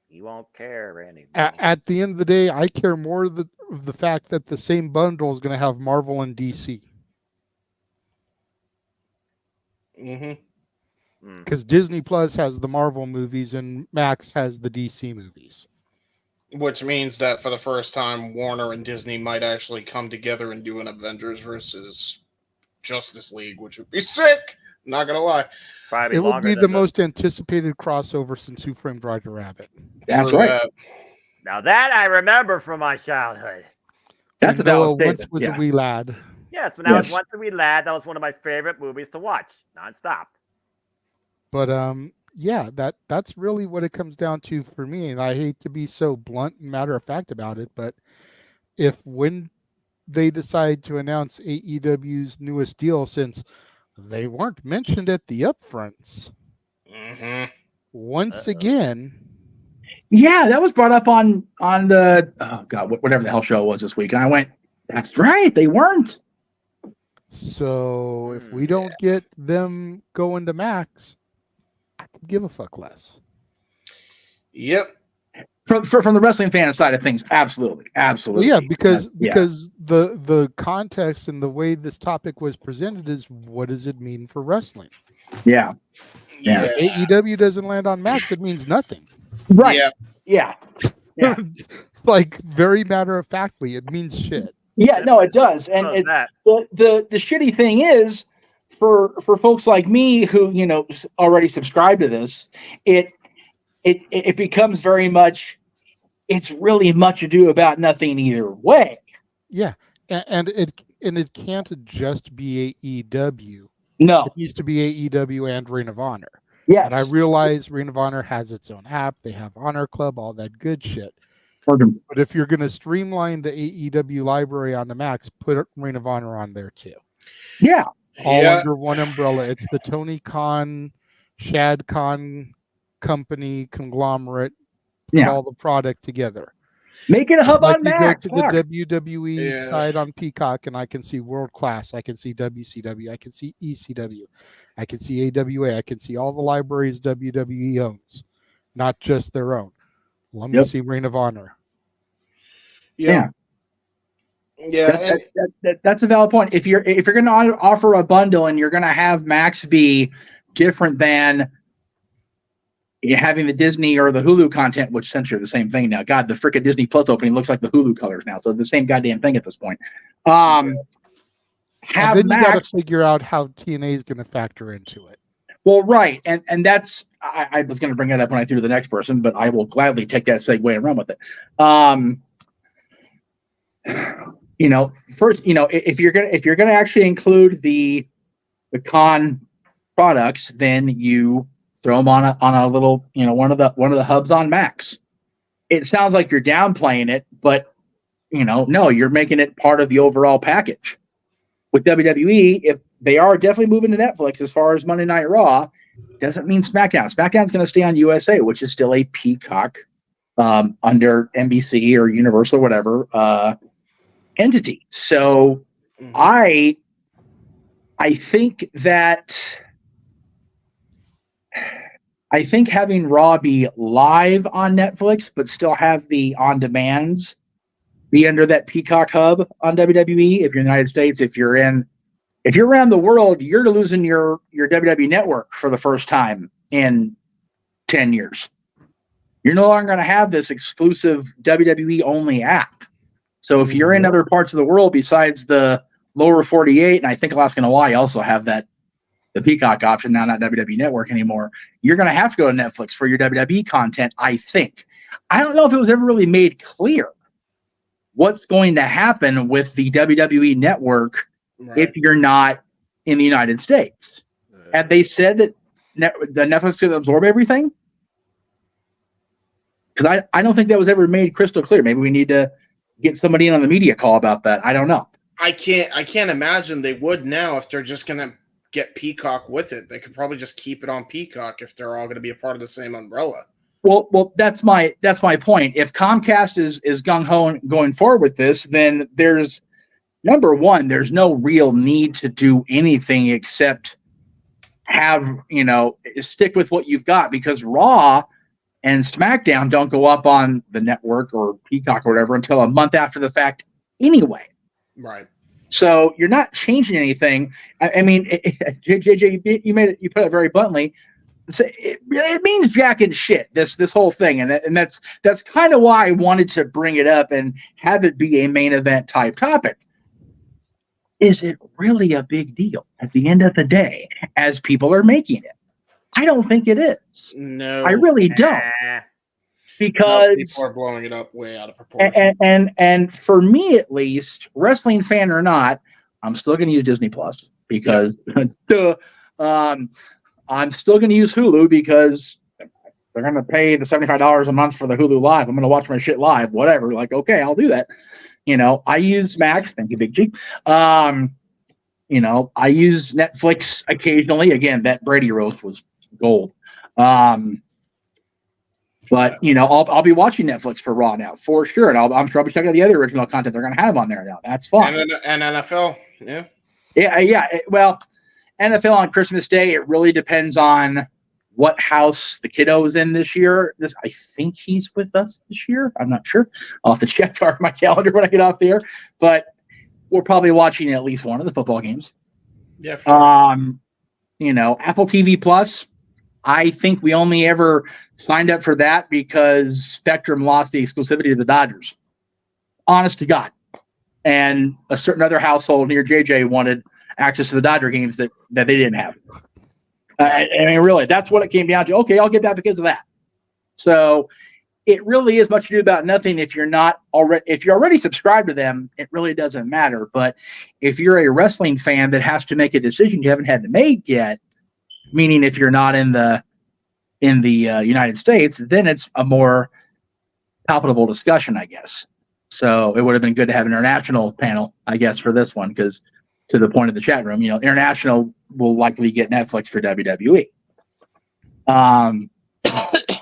You won't care, Randy. At the end of the day, I care more of the fact that the same bundle is going to have Marvel and DC. Because Disney Plus has the Marvel movies and Max has the DC movies. Which means that for the first time, Warner and Disney might actually come together and do an Avengers versus Justice League, which would be sick. Not gonna lie. Probably it would be the most anticipated crossover since Who Framed Roger Rabbit. That's right. Now that I remember from my childhood. That's about once was a wee lad. Yes, when I was once a wee lad, that was one of my favorite movies to watch nonstop. But yeah, that's really what it comes down to for me. And I hate to be so blunt and matter of fact about it, but when they decide to announce AEW's newest deal, since they weren't mentioned at the upfronts, Once again. Yeah, that was brought up on the whatever the hell show it was this week, and I went, "That's right, they weren't." So if we don't get them going to Max, I could give a fuck less. Yep. From the wrestling fan side of things, absolutely. Well, yeah, because the context and the way this topic was presented is what does it mean for wrestling? Yeah. If AEW doesn't land on Max, it means nothing. Right. Yeah. It's like very matter of factly, it means shit. Yeah, no, it does. And it's the shitty thing is for folks like me who, already subscribe to this, it becomes very much, it's really much ado about nothing either way. Yeah. And it can't just be AEW. No. It needs to be AEW and Ring of Honor. Yes. And I realize Ring of Honor has its own app. They have Honor Club, all that good shit. But if you're going to streamline the AEW library on the Max, put Ring of Honor on there too. Yeah. All under one umbrella. It's the Tony Khan, Shad Khan company conglomerate. Put all the product together. Make it a hub on Max. You go to the WWE side on Peacock, and I can see World Class. I can see WCW. I can see ECW. I can see AWA. I can see all the libraries WWE owns, not just their own. Let me see Ring of Honor. Yeah. That's a valid point. If you're going to offer a bundle and you're going to have Max be different than having the Disney or the Hulu content, which essentially are the same thing now. God, the frickin' Disney Plus opening looks like the Hulu colors now, so the same goddamn thing at this point. And then you got to figure out how TNA is going to factor into it. Well, right, and that's I was going to bring that up when I threw to the next person, but I will gladly take that segue and run with it. First, if you're gonna actually include the con products, then you throw them on a little, one of the hubs on Max. It sounds like you're downplaying it, but no, you're making it part of the overall package. With WWE, if they are definitely moving to Netflix as far as Monday Night Raw, doesn't mean SmackDown. SmackDown's going to stay on USA, which is still a Peacock under NBC or Universal or whatever entity. So I think having Raw be live on Netflix, but still have the on-demands be under that Peacock hub on WWE. If you're in the United States, if you're around the world, you're losing your WWE network for the first time in 10 years. You're no longer going to have this exclusive WWE only app. So if you're in other parts of the world besides the lower 48, and I think Alaska and Hawaii also have the Peacock option now, not WWE Network anymore, you're going to have to go to Netflix for your WWE content, I think. I don't know if it was ever really made clear what's going to happen with the WWE Network if you're not in the United States. Have they said that the Netflix can absorb everything? Because I don't think that was ever made crystal clear. Maybe we need to get somebody in on the media call about that. I don't know. I can't imagine they would now if they're just going to get Peacock with it. They could probably just keep it on Peacock if they're all going to be a part of the same umbrella. Well, that's my point. If Comcast is gung-ho and going forward with this, then there's number one, there's no real need to do anything except have, stick with what you've got, because Raw and SmackDown don't go up on the network or Peacock or whatever until a month after the fact anyway. Right. So you're not changing anything. I mean, JJ, you put it very bluntly. It means jack and shit, this whole thing, and that's kind of why I wanted to bring it up and have it be a main event type topic. Is it really a big deal at the end of the day as people are making it? I don't think it is. No, I really don't, because people are blowing it up way out of proportion. And for me at least, wrestling fan or not, I'm still going to use Disney Plus because I'm still going to use Hulu because they're going to pay the $75 a month for the Hulu Live. I'm going to watch my shit live, whatever. Like, okay, I'll do that. I use Max. Thank you, Big G. I use Netflix occasionally. Again, that Brady roast was gold. But I'll be watching Netflix for Raw now for sure, and I'm sure I'll be checking out the other original content they're going to have on there now. That's fun. And NFL, yeah. Well, NFL on Christmas Day, it really depends on what house the kiddo is in this year. I think he's with us this year. I'm not sure. I'll have to check my calendar when I get off the air. But we're probably watching at least one of the football games. Yeah. Sure. Apple TV Plus. I think we only ever signed up for that because Spectrum lost the exclusivity to the Dodgers. Honest to God. And a certain other household near JJ wanted access to the Dodger games that they didn't have. I mean, really, that's what it came down to. Okay, I'll get that because of that. So it really is much ado about nothing. If you're already subscribed to them, it really doesn't matter. But if you're a wrestling fan that has to make a decision you haven't had to make yet, meaning if you're not in the United States, then it's a more palpable discussion, I guess. So it would have been good to have an international panel, I guess, for this one, because to the point of the chat room, international will likely get Netflix for WWE.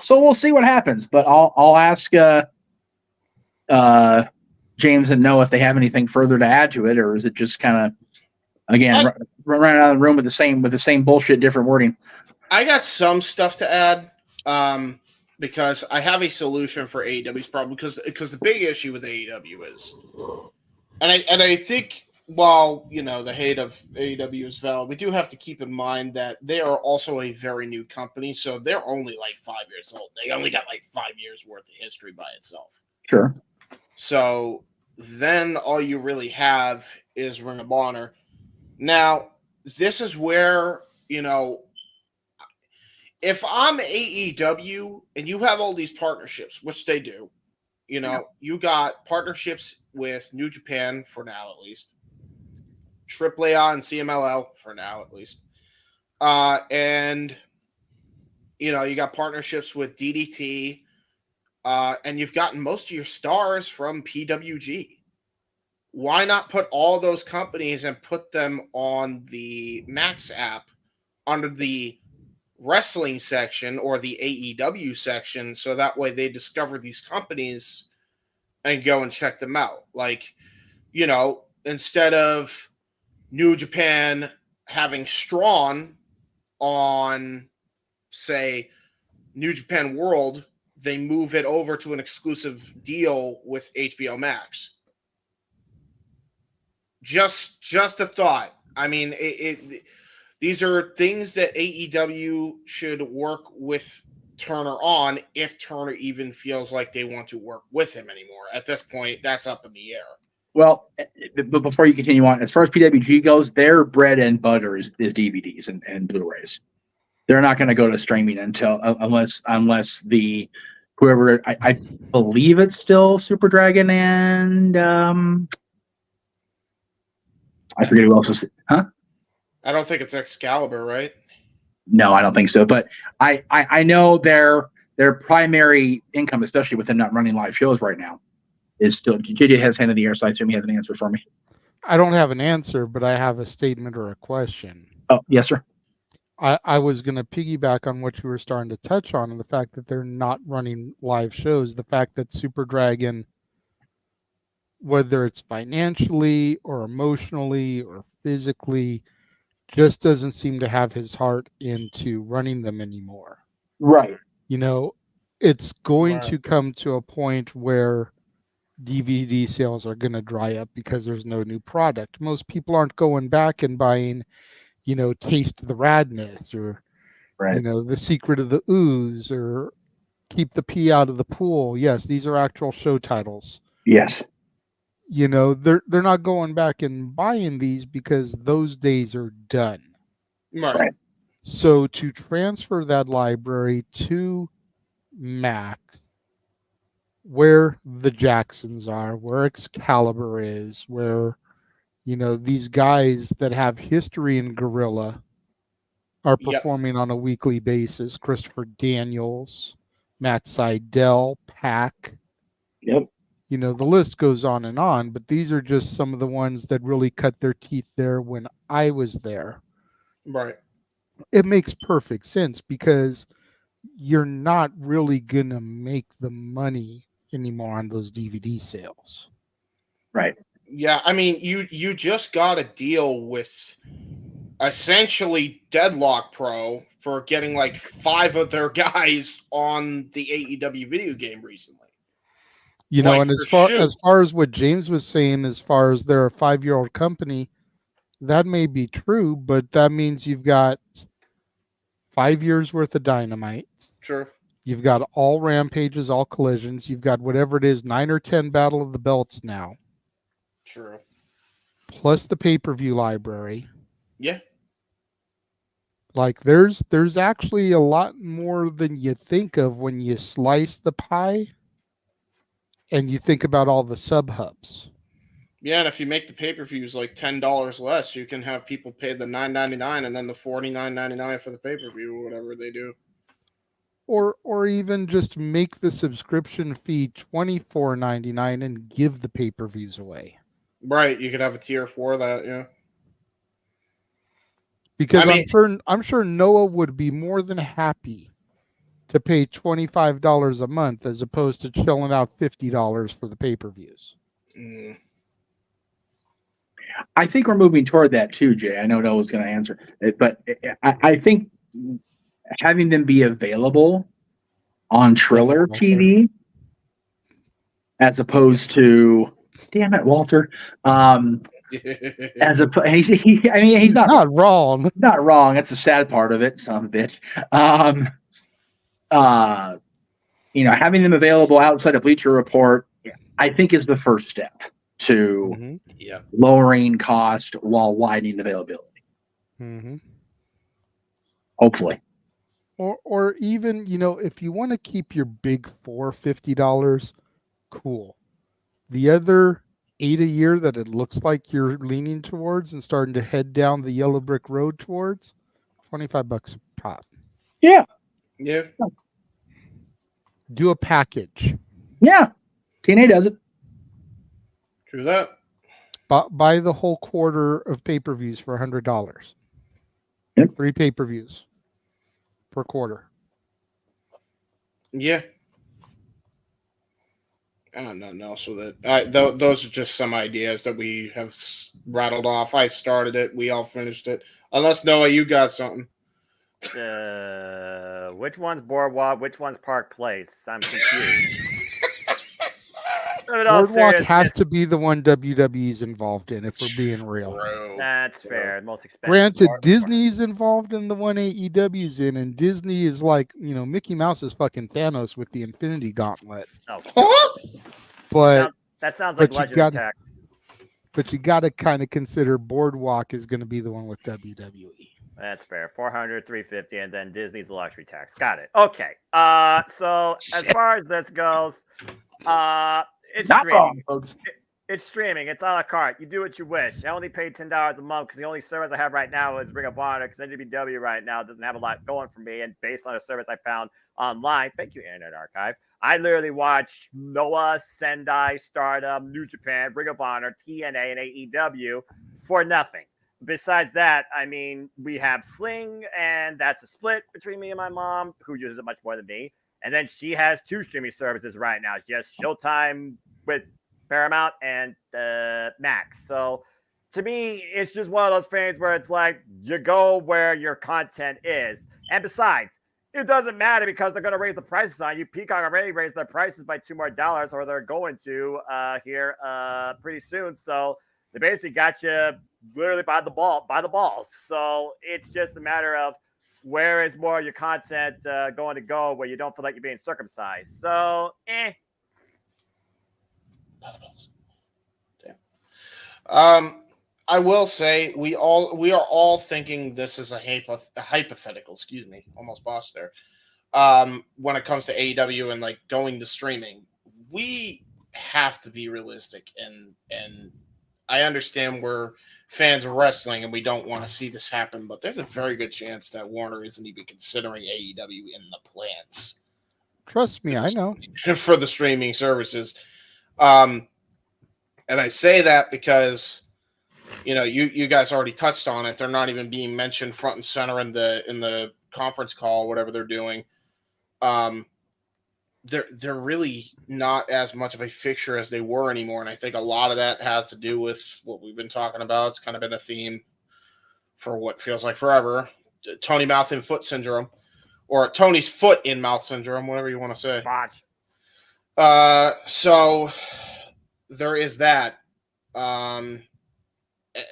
So we'll see what happens, but I'll ask James and Noah if they have anything further to add to it, or is it just kind of again run out of the room with the same bullshit, different wording? I got some stuff to add because I have a solution for AEW's problem because the big issue with AEW is, and I think while the hate of AEW is valid, we do have to keep in mind that they are also a very new company, so they're only like 5 years old. They only got like 5 years worth of history by itself. Sure. So then all you really have is Ring of Honor. Now, this is where, if I'm AEW and you have all these partnerships, which they do, you got partnerships with New Japan for now, at least. AAA and CMLL for now, at least. And, you got partnerships with DDT, and you've gotten most of your stars from PWG. Why not put all those companies and put them on the Max app under the wrestling section or the AEW section, so that way they discover these companies and go and check them out? Like, instead of New Japan having Strawn on, say, New Japan World, they move it over to an exclusive deal with HBO Max. Just a thought. I mean, these are things that AEW should work with Turner on, if Turner even feels like they want to work with him anymore. At this point, that's up in the air. Well, but before you continue on, as far as PWG goes, their bread and butter is DVDs and Blu-rays. They're not going to go to streaming unless the whoever I believe it's still Super Dragon and I forget who else was. Huh? I don't think it's Excalibur, right? No, I don't think so. But I know their primary income, especially with them not running live shows right now, is still. JJ has hand in the air, so I assume he has an answer for me. I don't have an answer, but I have a statement or a question. Oh, yes, sir. I was going to piggyback on what you were starting to touch on, and the fact that they're not running live shows, the fact that Super Dragon, whether it's financially or emotionally or physically, just doesn't seem to have his heart into running them anymore. Right. It's going to come to a point where DVD sales are going to dry up because there's no new product. Most people aren't going back and buying, Taste the Radness or, The Secret of the Ooze or Keep the Pee Out of the Pool. Yes, these are actual show titles. Yes. They're not going back and buying these because those days are done. Right. So to transfer that library to Max, where the Jacksons are, where Excalibur is, where these guys that have history in Gorilla are performing on a weekly basis. Christopher Daniels, Matt Sydal, Pac. Yep. The list goes on, but these are just some of the ones that really cut their teeth there when I was there. Right. It makes perfect sense because you're not really gonna make the money anymore on those DVD sales. Right. Yeah, I mean, you just got to deal with essentially Deadlock Pro for getting like 5 of their guys on the AEW video game recently. You know, Like, and as far as what James was saying, as far as they're a 5-year-old company, that may be true, but that means you've got 5 years worth of Dynamite. True. You've got all Rampages, all Collisions. You've got whatever it is, 9 or 10 Battle of the Belts now. True. Plus the pay-per-view library. Yeah. Like there's actually a lot more than you think of when you slice the pie and you think about all the sub hubs. Yeah, and if you make the pay-per-views like $10 less, you can have people pay the $9.99 and then the $49.99 for the pay-per-view or whatever they do. Or even just make the subscription fee $24.99 and give the pay-per-views away. Right, you could have a tier for that, yeah. Because I'm sure Noah would be more than happy to pay $25 a month as opposed to chilling out $50 for the pay-per-views. Mm. I think we're moving toward that too, Jay. I know Noah's going to answer it, but I think having them be available on Triller TV as opposed to, damn it, Walter. As a, he's not wrong. Not wrong. That's the sad part of it, son of a bitch. Having them available outside of Bleacher Report, I think is the first step to lowering cost while widening availability. Mm-hmm. Hopefully. Or even, if you want to keep your big four $50, cool. The other 8 a year that it looks like you're leaning towards and starting to head down the yellow brick road towards, $25 a pop. Yeah. Yeah. Do a package. Yeah. TNA does it. True that. Buy the whole quarter of pay-per-views for $100. Yep. 3 pay-per-views per quarter. Yeah. Nothing else with it. Those are just some ideas that we have rattled off. I started it. We all finished it. Unless, Noah, you got something. Which one's Boardwalk? Which one's Park Place? I'm confused. Boardwalk has to be the one WWE's involved in, if we're being real. That's fair. Most expensive. Granted, Disney's involved in the one AEW's in, and Disney is like, Mickey Mouse is fucking Thanos with the Infinity Gauntlet. Oh. But that sounds like Legend of Tech. But you got to kind of consider Boardwalk is going to be the one with WWE. That's fair. 400, 350, and then Disney's the luxury tax. Got it. Okay. So as far as this goes, it's not streaming. wrong, folks. It's streaming. It's a la carte. You do what you wish. I only paid $10 a month because the only service I have right now is Ring of Honor because NWW right now doesn't have a lot going for me. And based on a service I found online, thank you, Internet Archive, I literally watch Noah, Sendai, Stardom, New Japan, Ring of Honor, TNA, and AEW for nothing. Besides that, we have Sling, and that's a split between me and my mom, who uses it much more than me. And then she has 2 streaming services right now. She has Showtime with Paramount and Max. So to me, it's just one of those things where it's like you go where your content is. And besides, it doesn't matter because they're going to raise the prices on you. Peacock already raised their prices by $2 more, or they're going to here pretty soon. So they basically got you literally by the balls. So it's just a matter of where is more of your content going to go where you don't feel like you're being circumcised. So, I will say we are all thinking this is a hypothetical. Excuse me, almost bossed there. When it comes to AEW and like going to streaming, we have to be realistic, and I understand we're fans of wrestling and we don't want to see this happen, but there's a very good chance that Warner isn't even considering AEW in the plans. Trust me, I know. For the streaming services. And I say that because, you guys already touched on it. They're not even being mentioned front and center in the conference call, whatever they're doing. they're really not as much of a fixture as they were anymore. And I think a lot of that has to do with what we've been talking about. It's kind of been a theme for what feels like forever. Tony mouth and foot syndrome, or Tony's foot in mouth syndrome, whatever you want to say. Botch. So there is that.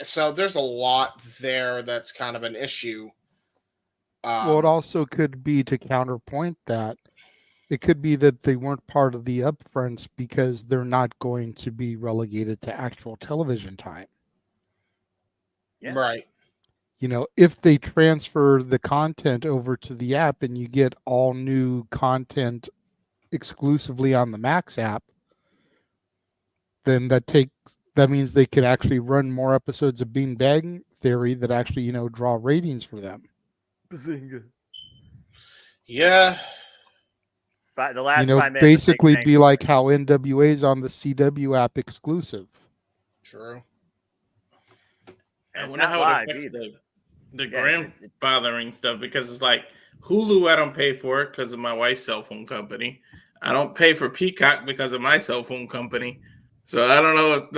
So there's a lot there that's kind of an issue. Well, it also could be, to counterpoint that, it could be that they weren't part of the upfronts because they're not going to be relegated to actual television time. Yeah. Right. You know, if they transfer the content over to the app and you get all new content exclusively on the Max app, then that means they could actually run more episodes of Bean Bag Theory that actually, you know, draw ratings for them. Bazinga. Yeah. But the last You know, 5 minutes basically be like how NWA's on the CW app exclusive. True. I It's wonder not how live it affects either. the Yeah, grandfathering stuff, because it's like Hulu, I don't pay for it because of my wife's cell phone company. I don't pay for Peacock because of my cell phone company. So I don't know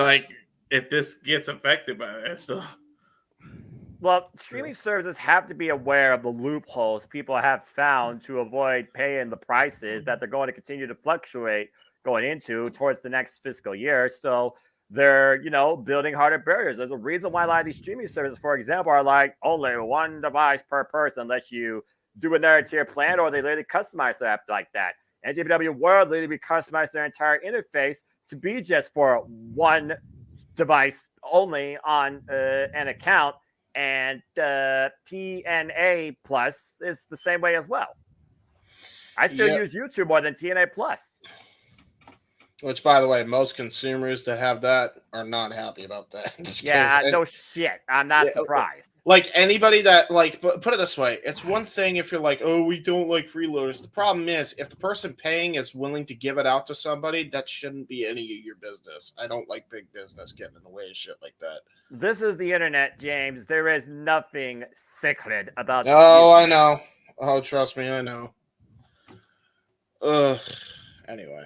if this gets affected by that stuff. Well, streaming services have to be aware of the loopholes people have found to avoid paying the prices that they're going to continue to fluctuate going into towards the next fiscal year. So they're, you know, building harder barriers. There's a reason why a lot of these streaming services, for example, are like only one device per person unless you do another tier plan, or they literally customize their app like that. NJPW World literally customized their entire interface to be just for one device only on an account. And TNA Plus is the same way as well. I still use YouTube more than TNA Plus. Which, by the way, most consumers that have that are not happy about that. Yeah, no shit. I'm not surprised. Like anybody that, like, put it this way, it's one thing if you're like, oh, we don't like freeloaders. The problem is, if the person paying is willing to give it out to somebody, that shouldn't be any of your business. I don't like big business getting in the way of shit like that. This is the internet, James. There is nothing sacred about it. Oh, I know. Oh, trust me, I know. Ugh. Anyway.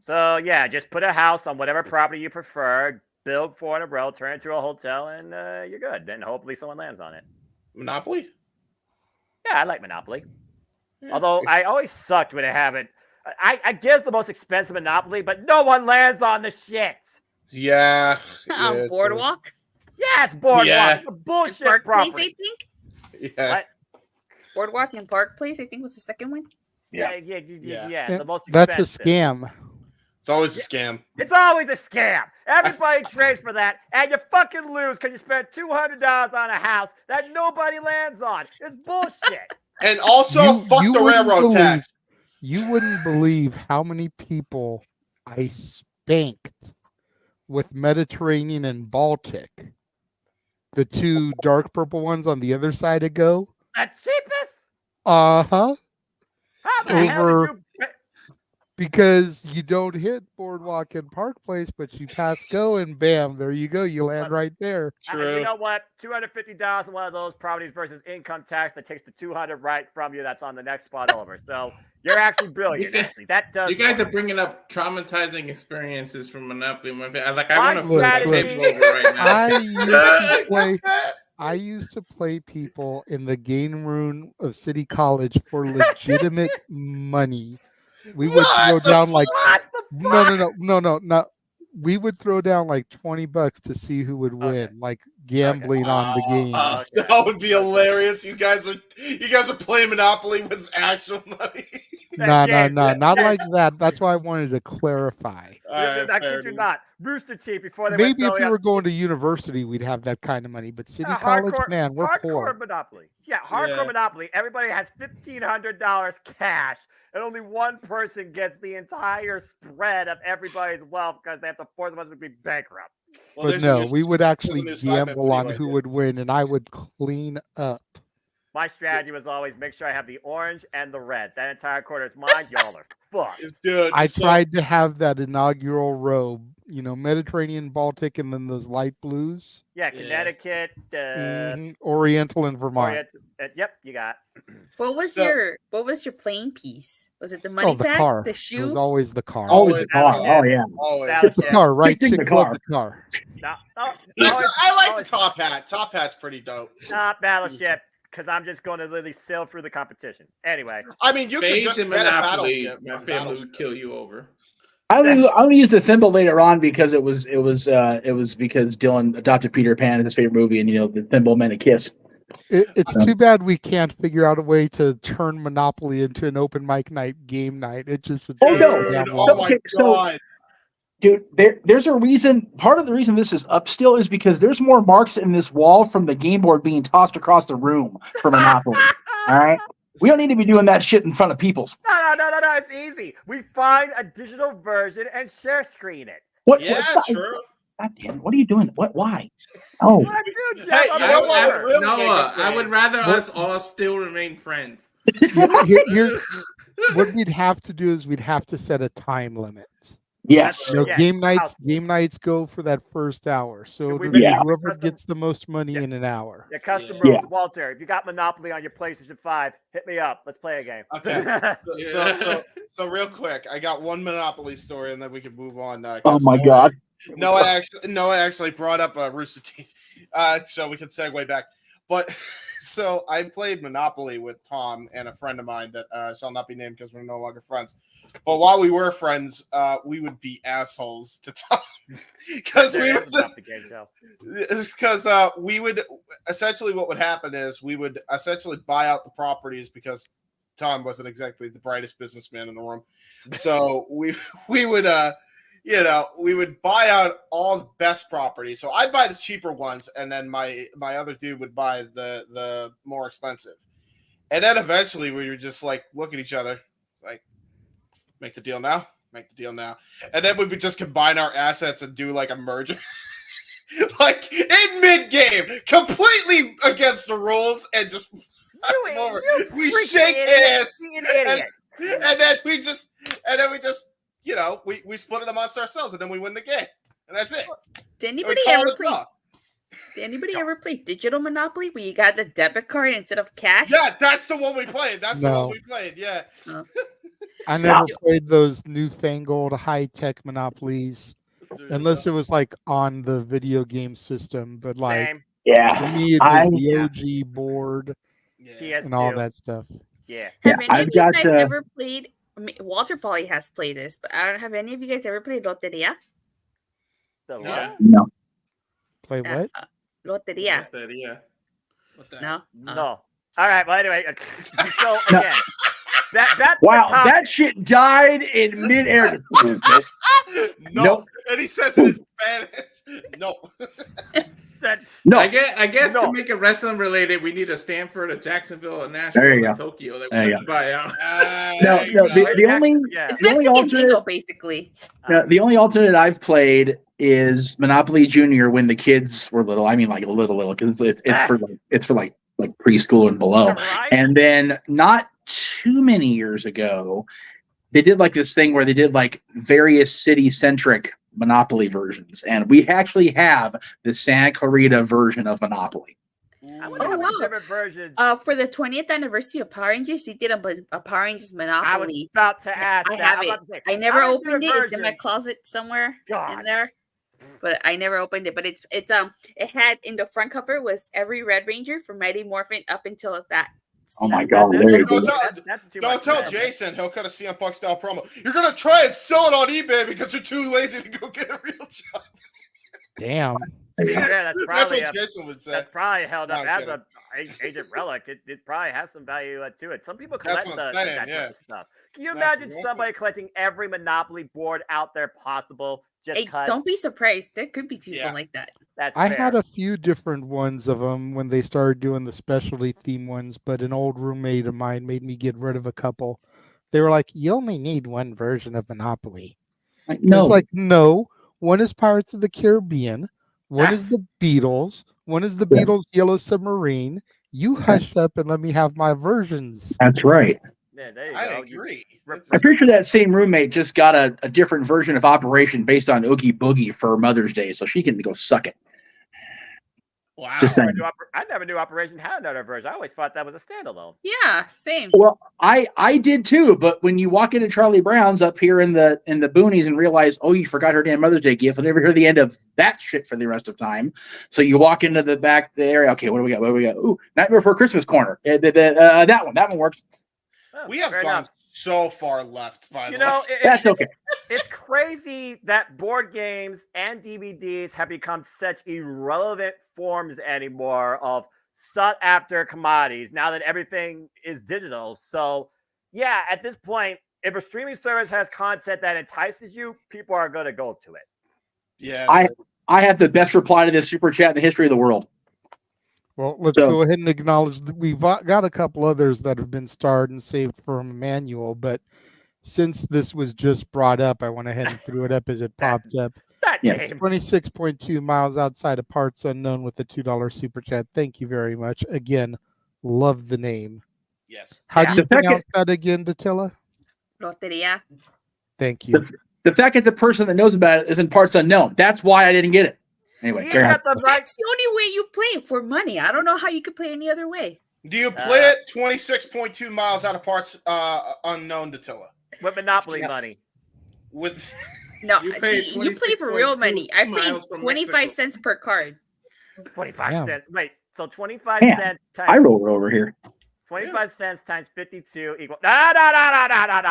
So, yeah, just put a house on whatever property you prefer, build 4 in a row, turn it into a hotel, and you're good. Then hopefully someone lands on it. Monopoly? Yeah, I like Monopoly. Yeah. Although I always sucked when I have it. I guess the most expensive Monopoly, but no one lands on the shit. Yeah. Boardwalk? Yes, Boardwalk. Yeah. The bullshit Park property. Place, I think? Yeah. What? Boardwalk and Park Place, I think, was the second one. Yeah. The most expensive. That's a scam. It's always a scam. It's always a scam. Everybody trades for that, and you fucking lose because you spent $200 on a house that nobody lands on. It's bullshit. And also, fuck the railroad tax. You wouldn't believe how many people I spanked with Mediterranean and Baltic. The two dark purple ones on the other side of Go. The cheapest? Uh-huh. How the hell did you... Because you don't hit Boardwalk and Park Place, but you pass Go, and bam, there you go. You land right there. You know what? $250 on one of those properties versus income tax that takes the $200 right from you. That's on the next spot over. So you're actually brilliant. Actually, that does. You guys are bringing up traumatizing experiences from Monopoly. I My want to flip the table over right now. I used to play people in the game room of City College for legitimate money. We would throw down like no. We would throw down like $20 to see who would win, like gambling on the game. That would be hilarious. You guys are playing Monopoly with actual money. No, not like that. That's why I wanted to clarify. I kid you not. Rooster Teeth before they Maybe went if you were going to university, we'd have that kind of money. But City College, man, we're poor. Hardcore Monopoly. Yeah, hardcore Monopoly. Everybody has $1,500 cash. And only one person gets the entire spread of everybody's wealth because they have to force them to be bankrupt. Well, but no, we would actually gamble on who would win, and I would clean up. My strategy was always make sure I have the orange and the red. That entire quarter is mine. Y'all are fucked. I tried to have that inaugural robe Mediterranean, Baltic, and then those light blues. Yeah, Connecticut, Oriental, and Vermont. Yep, you got. What was your playing piece? Was it the money the bag, car. the shoe? It was always the car. Always the car. Oh yeah. Always. The car, right? Fixing the Chicks love car. the car. I like the top hat. Top hat's pretty dope. Not Battleship, because I'm just going to literally sail through the competition. Anyway. I mean, you could Spades just and get a Monopoly. battleship. My family would kill you over. I'm gonna use the thimble later on because it was because Dylan adopted Peter Pan as his favorite movie, and the thimble meant a kiss. It's too bad we can't figure out a way to turn Monopoly into an open mic night game night. It just would. Oh my god. Dude, there's a reason. Part of the reason this is up still is because there's more marks in this wall from the game board being tossed across the room for Monopoly. All right, we don't need to be doing that shit in front of people. No. It's easy. We find a digital version and share screen it. What? Yeah, God damn! What are you doing? What? Why? Oh, I would rather us all still remain friends. Here's what we'd have to do: is we'd have to set a time limit. Yes. Game nights go for that first hour. So it'll be whoever gets the most money in an hour. The custom rules, Walter. If you got Monopoly on your PlayStation 5, hit me up. Let's play a game. Okay. So real quick, I got one Monopoly story, and then we can move on. Oh my god. Noah actually brought up Rooster Teeth, so we can segue back. But so I played Monopoly with Tom and a friend of mine that shall not be named because we're no longer friends. But while we were friends, we would be assholes to Tom because we would essentially what would happen is we would essentially buy out the properties because Tom wasn't exactly the brightest businessman in the room. So we would we would buy out all the best properties. So I'd buy the cheaper ones, and then my other dude would buy the more expensive. And then eventually we would just like look at each other, like, make the deal now. And then we would just combine our assets and do like a merger. Like in mid-game, completely against the rules, and just we shake hands. And then we just we split it amongst ourselves, and then we win the game, and that's it. Did anybody ever play digital Monopoly where you got the debit card instead of cash? Yeah, that's the one we played. Yeah. I never played those newfangled high-tech Monopolies, unless it was like on the video game system. But like, for me, it was the OG board and all that stuff. Yeah. Have any of you guys ever played? Walter probably has played this, but I don't have any of you guys ever played Loteria? No. Play what? Loteria. No. No. All right. Well, anyway, so again, that's that shit died in midair. No. And he says it in Spanish. No. No. I guess to make it wrestling related, we need a Stanford, a Jacksonville, a Nashville, a Tokyo that we have to buy out. The only alternate, basically. The only alternate I've played is Monopoly Junior when the kids were little. I mean, like little, because it's for like preschool and below. Right. And then not too many years ago, they did like this thing where they did like various city centric Monopoly versions, and we actually have the Santa Clarita version of Monopoly. Different versions. For the 20th anniversary of Power Rangers, he did a Power Rangers Monopoly. I was about to ask. I have it. I never opened it. It's in my closet somewhere in there, but I never opened it. But it had in the front cover was every Red Ranger from Mighty Morphin up until that. Oh my god! Don't tell Jason. He'll cut a CM Punk style promo. You're gonna try and sell it on eBay because you're too lazy to go get a real job. Damn. Yeah, that's what Jason would say. That's probably held up as a Agent Relic. It probably has some value to it. Some people collect that stuff. Can you imagine somebody collecting every Monopoly board out there possible? Don't be surprised. There could be people like that. I had a few different ones of them when they started doing the specialty theme ones, but an old roommate of mine made me get rid of a couple. They were like, "You only need one version of Monopoly." No, it's like, no. One is Pirates of the Caribbean. One is the Beatles. One is the Beatles' Yellow Submarine. You hush up and let me have my versions. That's right. Yeah, there you I go. agree. I'm pretty sure that same roommate just got a different version of Operation based on Oogie Boogie for Mother's Day, so she can go suck it. Wow. Just saying. I never knew Operation had another version. I always thought that was a standalone. Yeah, same. Well, I did too, but when you walk into Charlie Brown's up here in the boonies and realize, oh, you forgot her damn Mother's Day gift, you'll never hear the end of that shit for the rest of time. So you walk into the back the area. Okay, what do we got? What do we got? Ooh, Nightmare Before Christmas corner. That one works. We have gone so far left. By the way, that's okay. It's crazy that board games and DVDs have become such irrelevant forms anymore of sought-after commodities now that everything is digital. So, yeah, at this point, if a streaming service has content that entices you, people are going to go to it. Yeah, I have the best reply to this super chat in the history of the world. Well, let's go ahead and acknowledge that we've got a couple others that have been starred and saved from Emmanuel, but since this was just brought up, I went ahead and threw it up as it popped up. Yes. 26.2 miles outside of parts unknown with the $2 super chat. Thank you very much. Again, love the name. Yes. How do you pronounce that again, Datilla? Loteria. Thank you. The fact that the person that knows about it is in parts unknown. That's why I didn't get it. Anyway, That's the only way you play for money. I don't know how you could play any other way. Do you play it 26.2 miles out of parts unknown, Datilla? With Monopoly money. With no, you play for real money. I paid 25 cents per card. 25 cents. Wait, so 25 Man, cents times. I roll over here. 25 cents times 52 equals. No.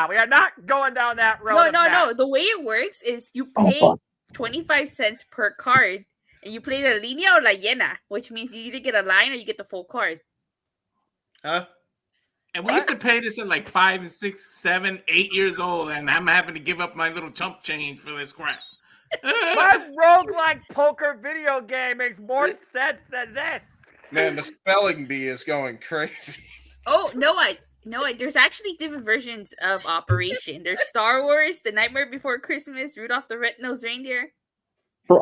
We are not going down that road. No. The way it works is you pay 25 cents per card, and you play la línea or la llena, which means you either get a line or you get the full card. Huh? And we used to pay this at like 5, 6, 7, 8 years old, and I'm having to give up my little chump change for this crap. My roguelike poker video game makes more sense than this. Man, the spelling bee is going crazy. Oh, no, there's actually different versions of Operation. There's Star Wars, The Nightmare Before Christmas, Rudolph the Red-Nosed Reindeer. For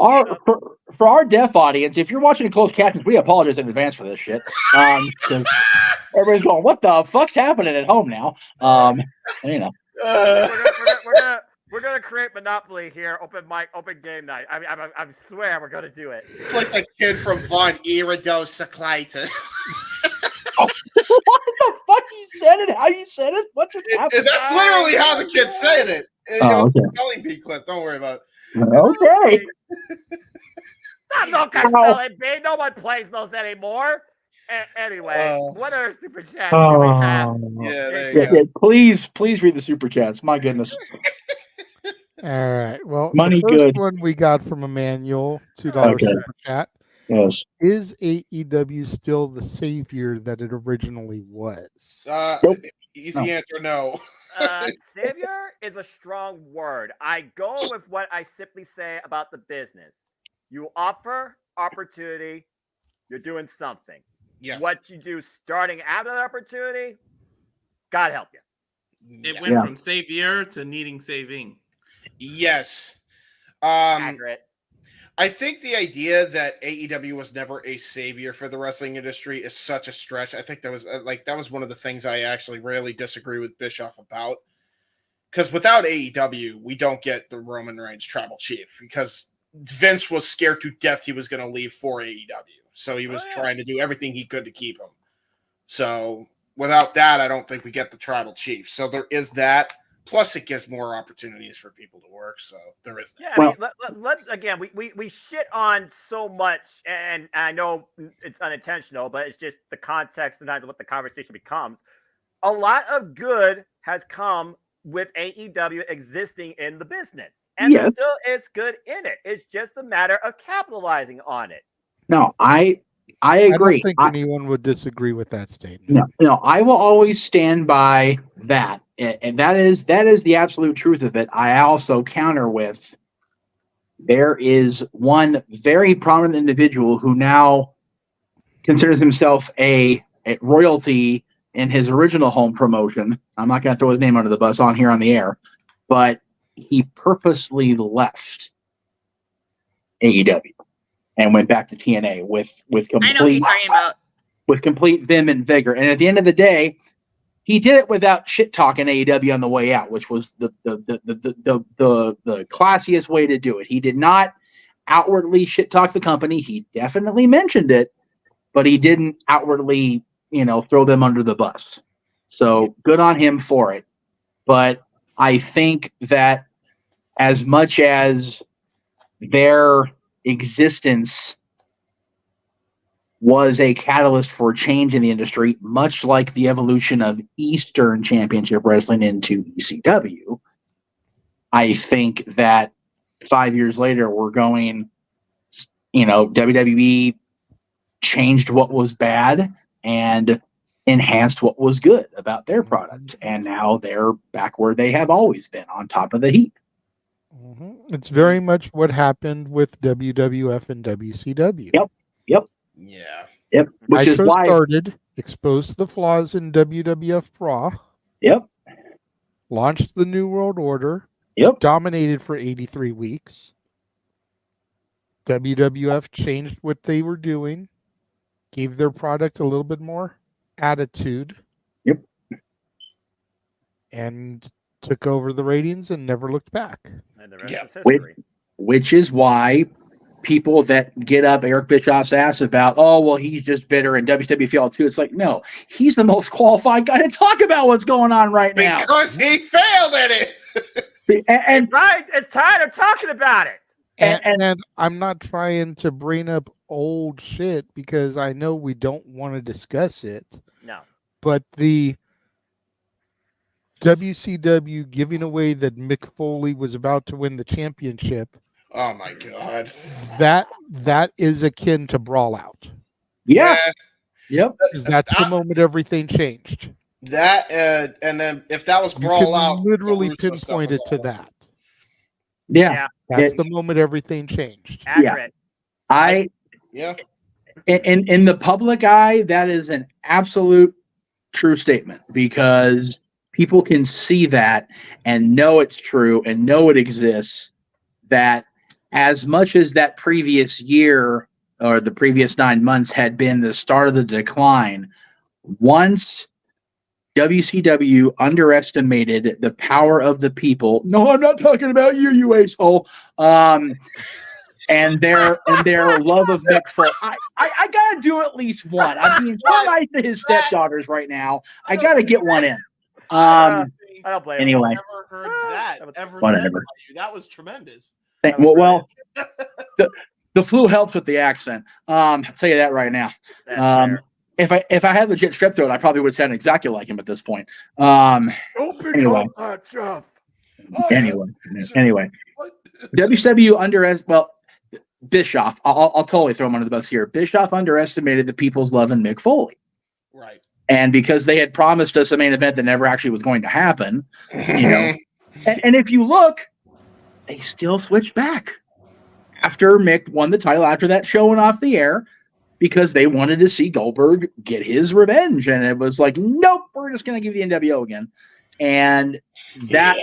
our deaf audience, if you're watching closed captions, we apologize in advance for this shit. Everybody's going, "What the fuck's happening at home now?" You know. We're gonna create Monopoly here. Open mic, open game night. I swear we're gonna do it. It's like the kid from Vaughn, Iridocyclitis. What the fuck you said it? How you said it? What just happened? That's literally how the kid said it. It was a spelling bee clip. Don't worry about it. Okay. I'm not gonna spell it, B. No one plays those anymore. Anyway, what are super chats do we have? Yeah, there you go. Please read the super chats. My goodness. All right. Well, Money the first good. one we got from Emmanuel, $2 super chat. Yes. Is AEW still the savior that it originally was? Easy answer, no. Savior is a strong word. I go with what I simply say about the business. You offer opportunity, you're doing something. Yeah. What you do starting after that opportunity, God help you. It went from savior to needing saving. Yes. Accurate. I think the idea that AEW was never a savior for the wrestling industry is such a stretch. I think that was one of the things I actually really disagree with Bischoff about. Because without AEW, we don't get the Roman Reigns tribal chief, because Vince was scared to death he was going to leave for AEW. So he was trying to do everything he could to keep him. So without that, I don't think we get the tribal chief. So there is that. Plus, it gives more opportunities for people to work. So there is that. Yeah, I mean, let's again, we shit on so much, and I know it's unintentional, but it's just the context sometimes of what the conversation becomes. A lot of good has come with AEW existing in the business, and there still is good in it. It's just a matter of capitalizing on it. No, I agree. I don't think anyone would disagree with that statement. No, I will always stand by that. And that is the absolute truth of it. I also counter with, there is one very prominent individual who now considers himself a royalty in his original home promotion. I'm not going to throw his name under the bus on here on the air, but he purposely left AEW and went back to TNA with complete, I know who you're talking about. with complete vim and vigor. And at the end of the day, he did it without shit talking AEW on the way out, which was the classiest way to do it. He did not outwardly shit talk the company. He definitely mentioned it, but he didn't outwardly, throw them under the bus. So good on him for it. But I think that as much as their existence was a catalyst for change in the industry, much like the evolution of Eastern Championship Wrestling into ECW, I think that 5 years later, we're going, WWE changed what was bad and enhanced what was good about their product. And now they're back where they have always been, on top of the heap. It's very much what happened with WWF and WCW. Yep. Yeah. Yep. Which is why started, exposed the flaws in WWF Raw. Yep. Launched the New World Order. Yep. Dominated for 83 weeks. WWF changed what they were doing. Gave their product a little bit more attitude. Yep. And took over the ratings and never looked back. And the rest is history. Which is why people that get up Eric Bischoff's ass about, oh, well, he's just bitter and WCW failed too. It's like, no, he's the most qualified guy to talk about what's going on right now. Because he failed at it. And right, it's tired of talking about it. And I'm not trying to bring up old shit because I know we don't want to discuss it. No. But the WCW giving away that Mick Foley was about to win the championship. Oh my God. That is akin to Brawl Out. Yeah. Yep. That's the moment everything changed. That and then if that was Brawl Out, literally pinpoint it to that. Yeah. That's the moment everything changed. Accurate. Yeah. In the public eye, that is an absolute true statement because people can see that and know it's true and know it exists. That as much as that previous year or the previous 9 months had been the start of the decline, once WCW underestimated the power of the people. No, I'm not talking about you, you asshole. And their love of Mick Foley. I gotta do at least one. I'm being so nice to his stepdaughters right now. I gotta get one in. I don't blame him. Anyway, I've never heard that ever whatever. said by you. That was tremendous. Well, the flu helps with the accent. I'll tell you that right now. If I had legit strep throat, I probably would sound exactly like him at this point. Anyway, WCW Bischoff. I'll totally throw him under the bus here. Bischoff underestimated the people's love in Mick Foley. Right. And because they had promised us a main event that never actually was going to happen, and if you look, they still switched back after Mick won the title after that show went off the air because they wanted to see Goldberg get his revenge. And it was like, nope, we're just going to give you the NWO again. And that,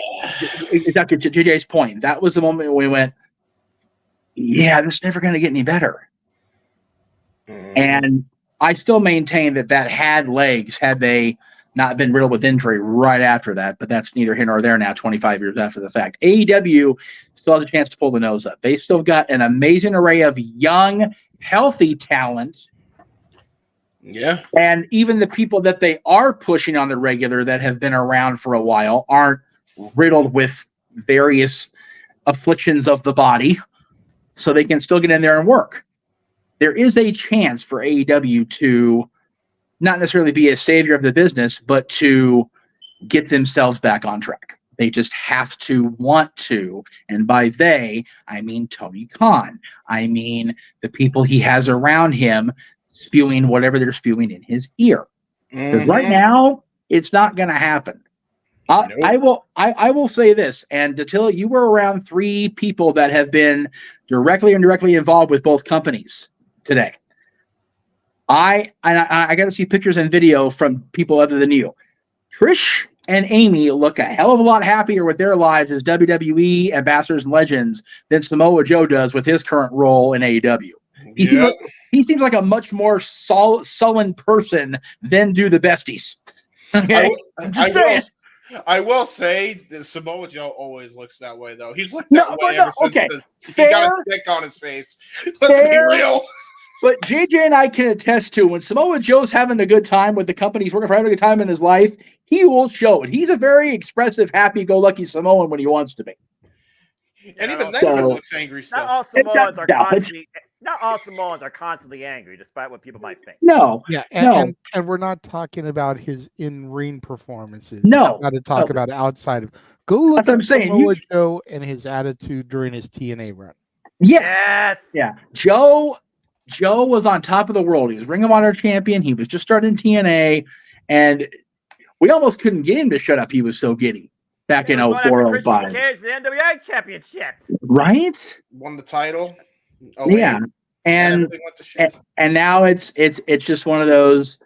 exactly to JJ's point, that was the moment when we went, yeah, this is never going to get any better. And I still maintain that had legs had they not been riddled with injury right after that, but that's neither here nor there now, 25 years after the fact. AEW still has a chance to pull the nose up. They still got an amazing array of young, healthy talent. Yeah. And even the people that they are pushing on the regular that have been around for a while aren't riddled with various afflictions of the body, so they can still get in there and work. There is a chance for AEW to not necessarily be a savior of the business, but to get themselves back on track. They just have to want to. And by they, I mean Tony Khan. I mean the people he has around him spewing whatever they're spewing in his ear. Because right now, it's not going to happen. I will say this, and Dattila, you were around 3 people that have been directly or indirectly involved with both companies today. I got to see pictures and video from people other than you. Trish and Amy look a hell of a lot happier with their lives as WWE ambassadors and legends than Samoa Joe does with his current role in AEW. He seems like a much more sullen person than do the besties. I will say that Samoa Joe always looks that way, though. He's looked that way ever since he got a stick on his face. Let's be real. But JJ and I can attest to when Samoa Joe's having a good time with the company he's working for, having a good time in his life, he will show it. He's a very expressive, happy-go-lucky Samoan when he wants to be. And even then, he looks angry still. Not all Samoans are constantly angry, despite what people might think. No. Yeah, and we're not talking about his in-ring performances. No. We've got to talk about outside of. Go look at Samoa Joe and his attitude during his TNA run. Yeah. Yes. Yeah. Joe was on top of the world. He was Ring of Honor champion. He was just starting TNA, and we almost couldn't get him to shut up. He was so giddy back in 04, 05. The NWA championship. Right? Won the title. Yeah. And now it's just one of those,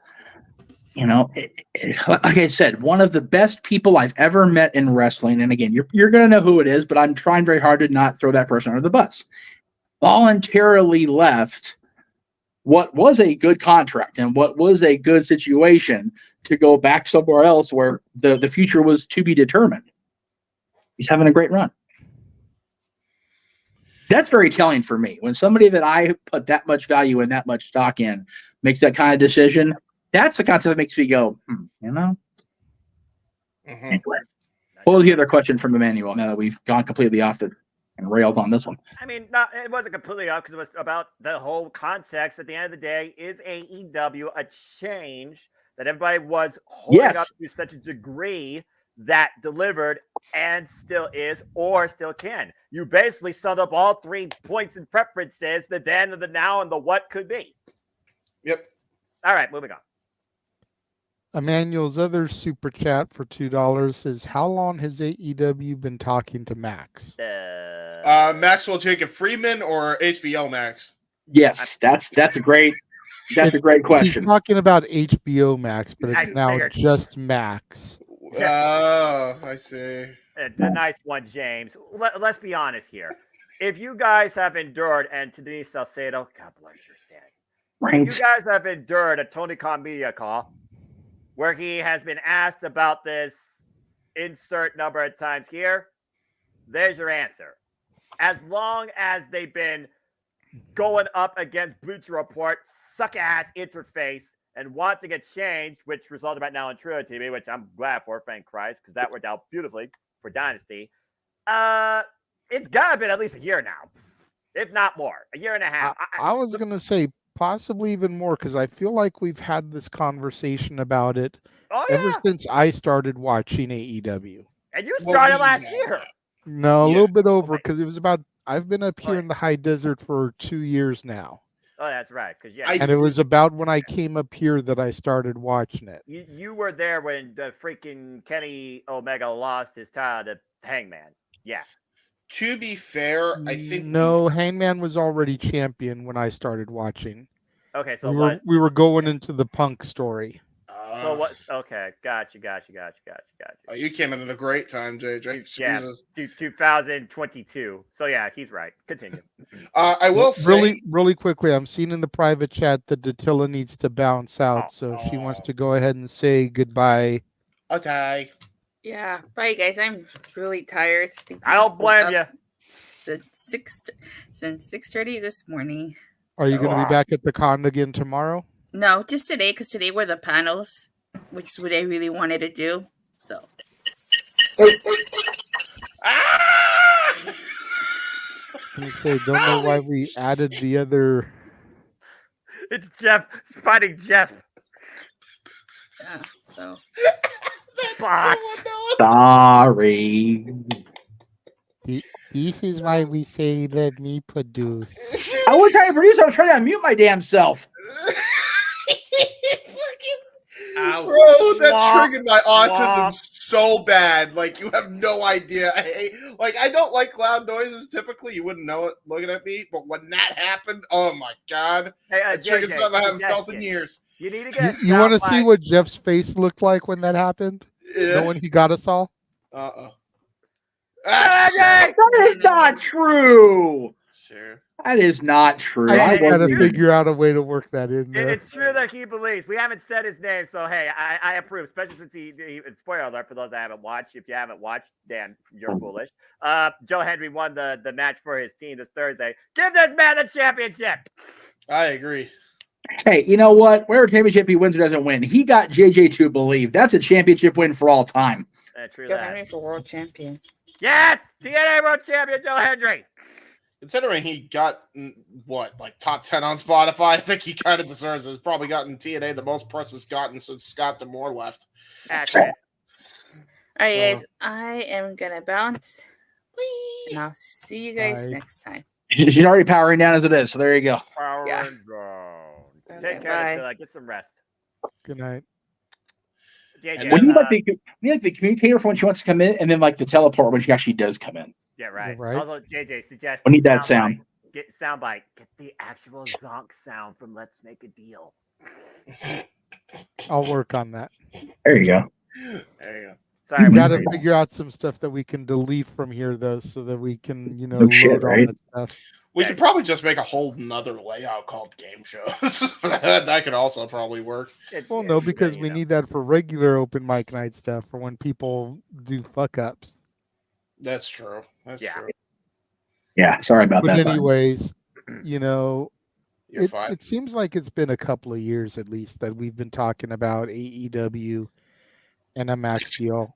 like I said, one of the best people I've ever met in wrestling. And again, you're going to know who it is, but I'm trying very hard to not throw that person under the bus. Voluntarily left what was a good contract and what was a good situation to go back somewhere else where the future was to be determined. He's having a great run. That's very telling for me. When somebody that I put that much value and that much stock in makes that kind of decision, that's the concept that makes me go, Anyway. What was the other question from Emmanuel now that we've gone completely off and railed on this one? I mean, it wasn't completely off because it was about the whole context. At the end of the day, is AEW a change that everybody was holding up to such a degree that delivered and still is or still can? You basically summed up all 3 points and preferences, the then, the now, and the what could be. Yep. All right, moving on. Emmanuel's other super chat for $2 says, how long has AEW been talking to Max? Maxwell Jacob Friedman or HBO Max? Yes, that's a great question. He's talking about HBO Max, but it's now just Max. Oh, I see. The nice one, James. Let's be honest here. If you guys have endured, and to Denise Salcedo, God bless your sanity. Right. If you guys have endured a Tony Khan media call where he has been asked about this insert number of times here, there's your answer. As long as they've been going up against Bleacher Report, suck-ass interface, and wanting a change, which resulted right now in Trio TV, which I'm glad for, thank Christ, because that worked out beautifully for Dynasty. It's got to be at least a year now, if not more, a year and a half. I was going to say possibly even more, because I feel like we've had this conversation about it ever since I started watching AEW. And you started last year. No, a little bit over, because it was about, I've been up here in the high desert for 2 years now. Oh, that's right. Because and it was about when I came up here that I started watching it. You were there when the freaking Kenny Omega lost his title to Hangman. Yeah. To be fair, I think Hangman was already champion when I started watching. Okay, so we were going into the Punk story. So what? Okay, gotcha. Oh, you came in at a great time, JJ. Yeah, 2022. So yeah, he's right. Continue. I will say really quickly. I'm seeing in the private chat that Dattila needs to bounce out, so she wants to go ahead and say goodbye. Okay. Yeah, bye guys. I'm really tired. I don't blame you. Since 6:30 this morning. Are you going to be back at the con again tomorrow? No, just today, because today were the panels, which is what I really wanted to do. So. I say, don't know why we added the other. It's Jeff fighting Jeff. Yeah, so. Sorry. This is why we say let me produce. I was trying to produce. I was trying to unmute my damn self. Bro, that triggered my autism so bad. Like, you have no idea. I don't like loud noises typically. You wouldn't know it looking at me. But when that happened, oh my God. It triggered something I haven't felt in years. You need to get You want to see what Jeff's face looked like when that happened? Yeah. Knowing he got us all? That is not true. true. That is not true. I got to wasn't- figure out a way to work that in there. It's true that he believes. We haven't said his name, so hey, I approve. Especially since he spoiler alert for those that haven't watched. If you haven't watched, Dan, you're foolish. Joe Hendry won the match for his team this Thursday. Give this man the championship. I agree. Hey, you know what? Whatever championship he wins or doesn't win, he got JJ to believe. That's a championship win for all time. True Joe that. Henry's a world champion. Yes, TNA World Champion Joe Hendry. Considering he got like top 10 on Spotify, I think he kind of deserves it. He's probably gotten TNA the most press it's gotten since Scott D'Amore left. Accurate. All right, guys. I am gonna bounce, and I'll see you guys next time. She's already powering down as it is, so there you go. Powering Yeah. down. Okay, Take care. bye. Get some rest. Good night. JJ, We need like the communicator for when she wants to come in, and then like the teleport when she actually does come in. yeah, right. Right. Also, JJ suggests We need that sound. Get soundbite. Get the actual zonk sound from Let's Make a Deal. I'll work on that. There you go. There you go. Sorry, We got to Wendy. figure out some stuff that we can delete from here, though, so that we can, No load shit, on right? that stuff. We could probably just make a whole nother layout called game shows. that could also probably work. Well, no, because we need that for regular open mic night stuff for when people do fuck ups. That's true. That's true. Yeah, sorry about But that. bud. anyways, You're fine. it seems like it's been a couple of years at least that we've been talking about AEW and a Max deal.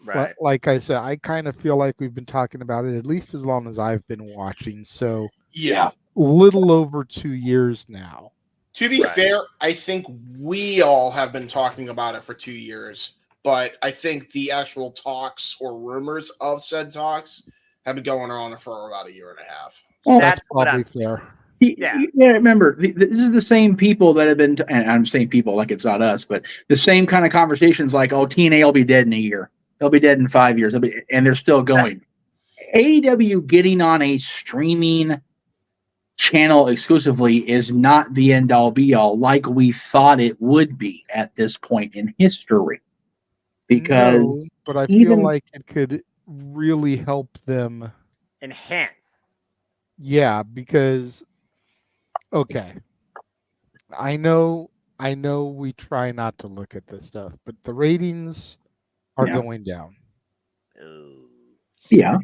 Right. Like I said, I kind of feel like we've been talking about it at least as long as I've been watching. So Yeah. little over 2 years now. To be fair, I think we all have been talking about it for 2 years, but I think the actual talks or rumors of said talks have been going on for about a year and a half. Well, That's probably fair. Yeah. Remember, this is the same people that have been, and I'm saying people like it's not us, but the same kind of conversations like, oh, TNA will be dead in a year. They'll be dead in 5 years. And they're still going. AEW getting on a streaming channel exclusively is not the end all be all like we thought it would be at this point in history. Because No, but I feel like it could really help them. Enhance. Yeah, because okay. I know we try not to look at this stuff, but the ratings are going down. Yeah.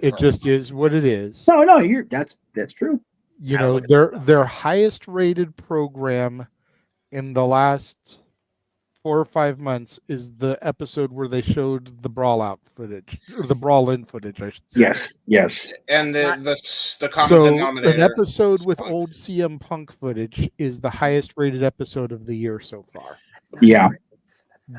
It just is what it is. No, that's true. You know, their highest rated program in the last 4 or 5 months is the episode where they showed the brawl out footage, or the brawl in footage, I should say. Yes. And the common So denominator. an episode with old CM Punk footage is the highest rated episode of the year so far. Yeah.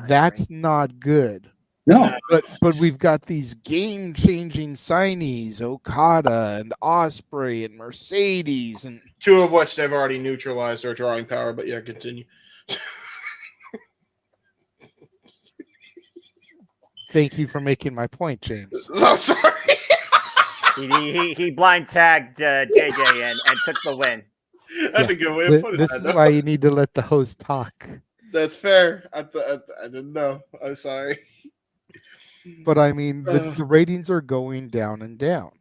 That's not good. No. But we've got these game-changing signees, Okada and Osprey and Mercedes, and two of which they've already neutralized their drawing power, but yeah, continue. thank you for making my point, James. So sorry. he blind tagged JJ and took the win. That's a good way of putting This it. is why you need to let the host talk. That's fair. I didn't know. I'm sorry. But I mean, the ratings are going down and down.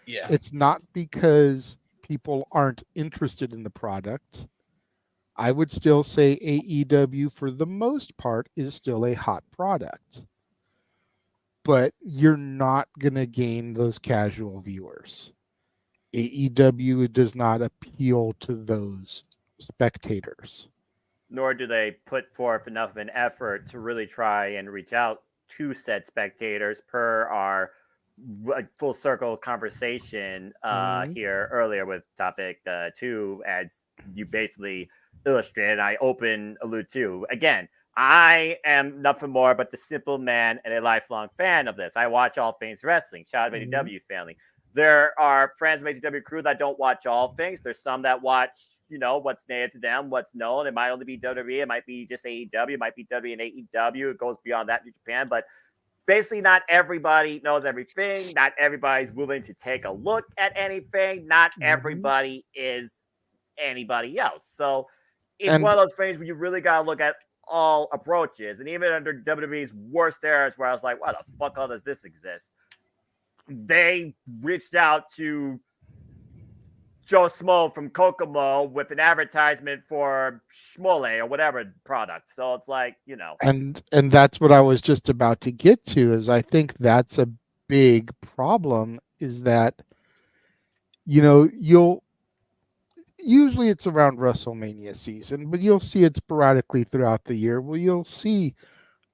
Yeah. It's not because people aren't interested in the product. I would still say AEW, for the most part, is still a hot product. But you're not going to gain those casual viewers. AEW does not appeal to those spectators. Nor do they put forth enough of an effort to really try and reach out to said spectators per our full circle conversation here earlier with topic 2, as you basically illustrated. I allude to. Again, I am nothing more but the simple man and a lifelong fan of this. I watch all things wrestling. Shout out to AEW family. There are friends of AEW crew that don't watch all things. There's some that watch, what's native to them, what's known. It might only be WWE. It might be just AEW. It might be WWE and AEW. It goes beyond that in Japan. But basically, not everybody knows everything. Not everybody's willing to take a look at anything. Not everybody is anybody else. So it's one of those things where you really got to look at all approaches. And even under WWE's worst eras, where I was like, why the fuck all does this exist? They reached out to Joe Smo from Kokomo with an advertisement for Schmole or whatever product. So it's like, And that's what I was just about to get to, is I think that's a big problem, is that, you'll usually it's around WrestleMania season, but you'll see it sporadically throughout the year where you'll see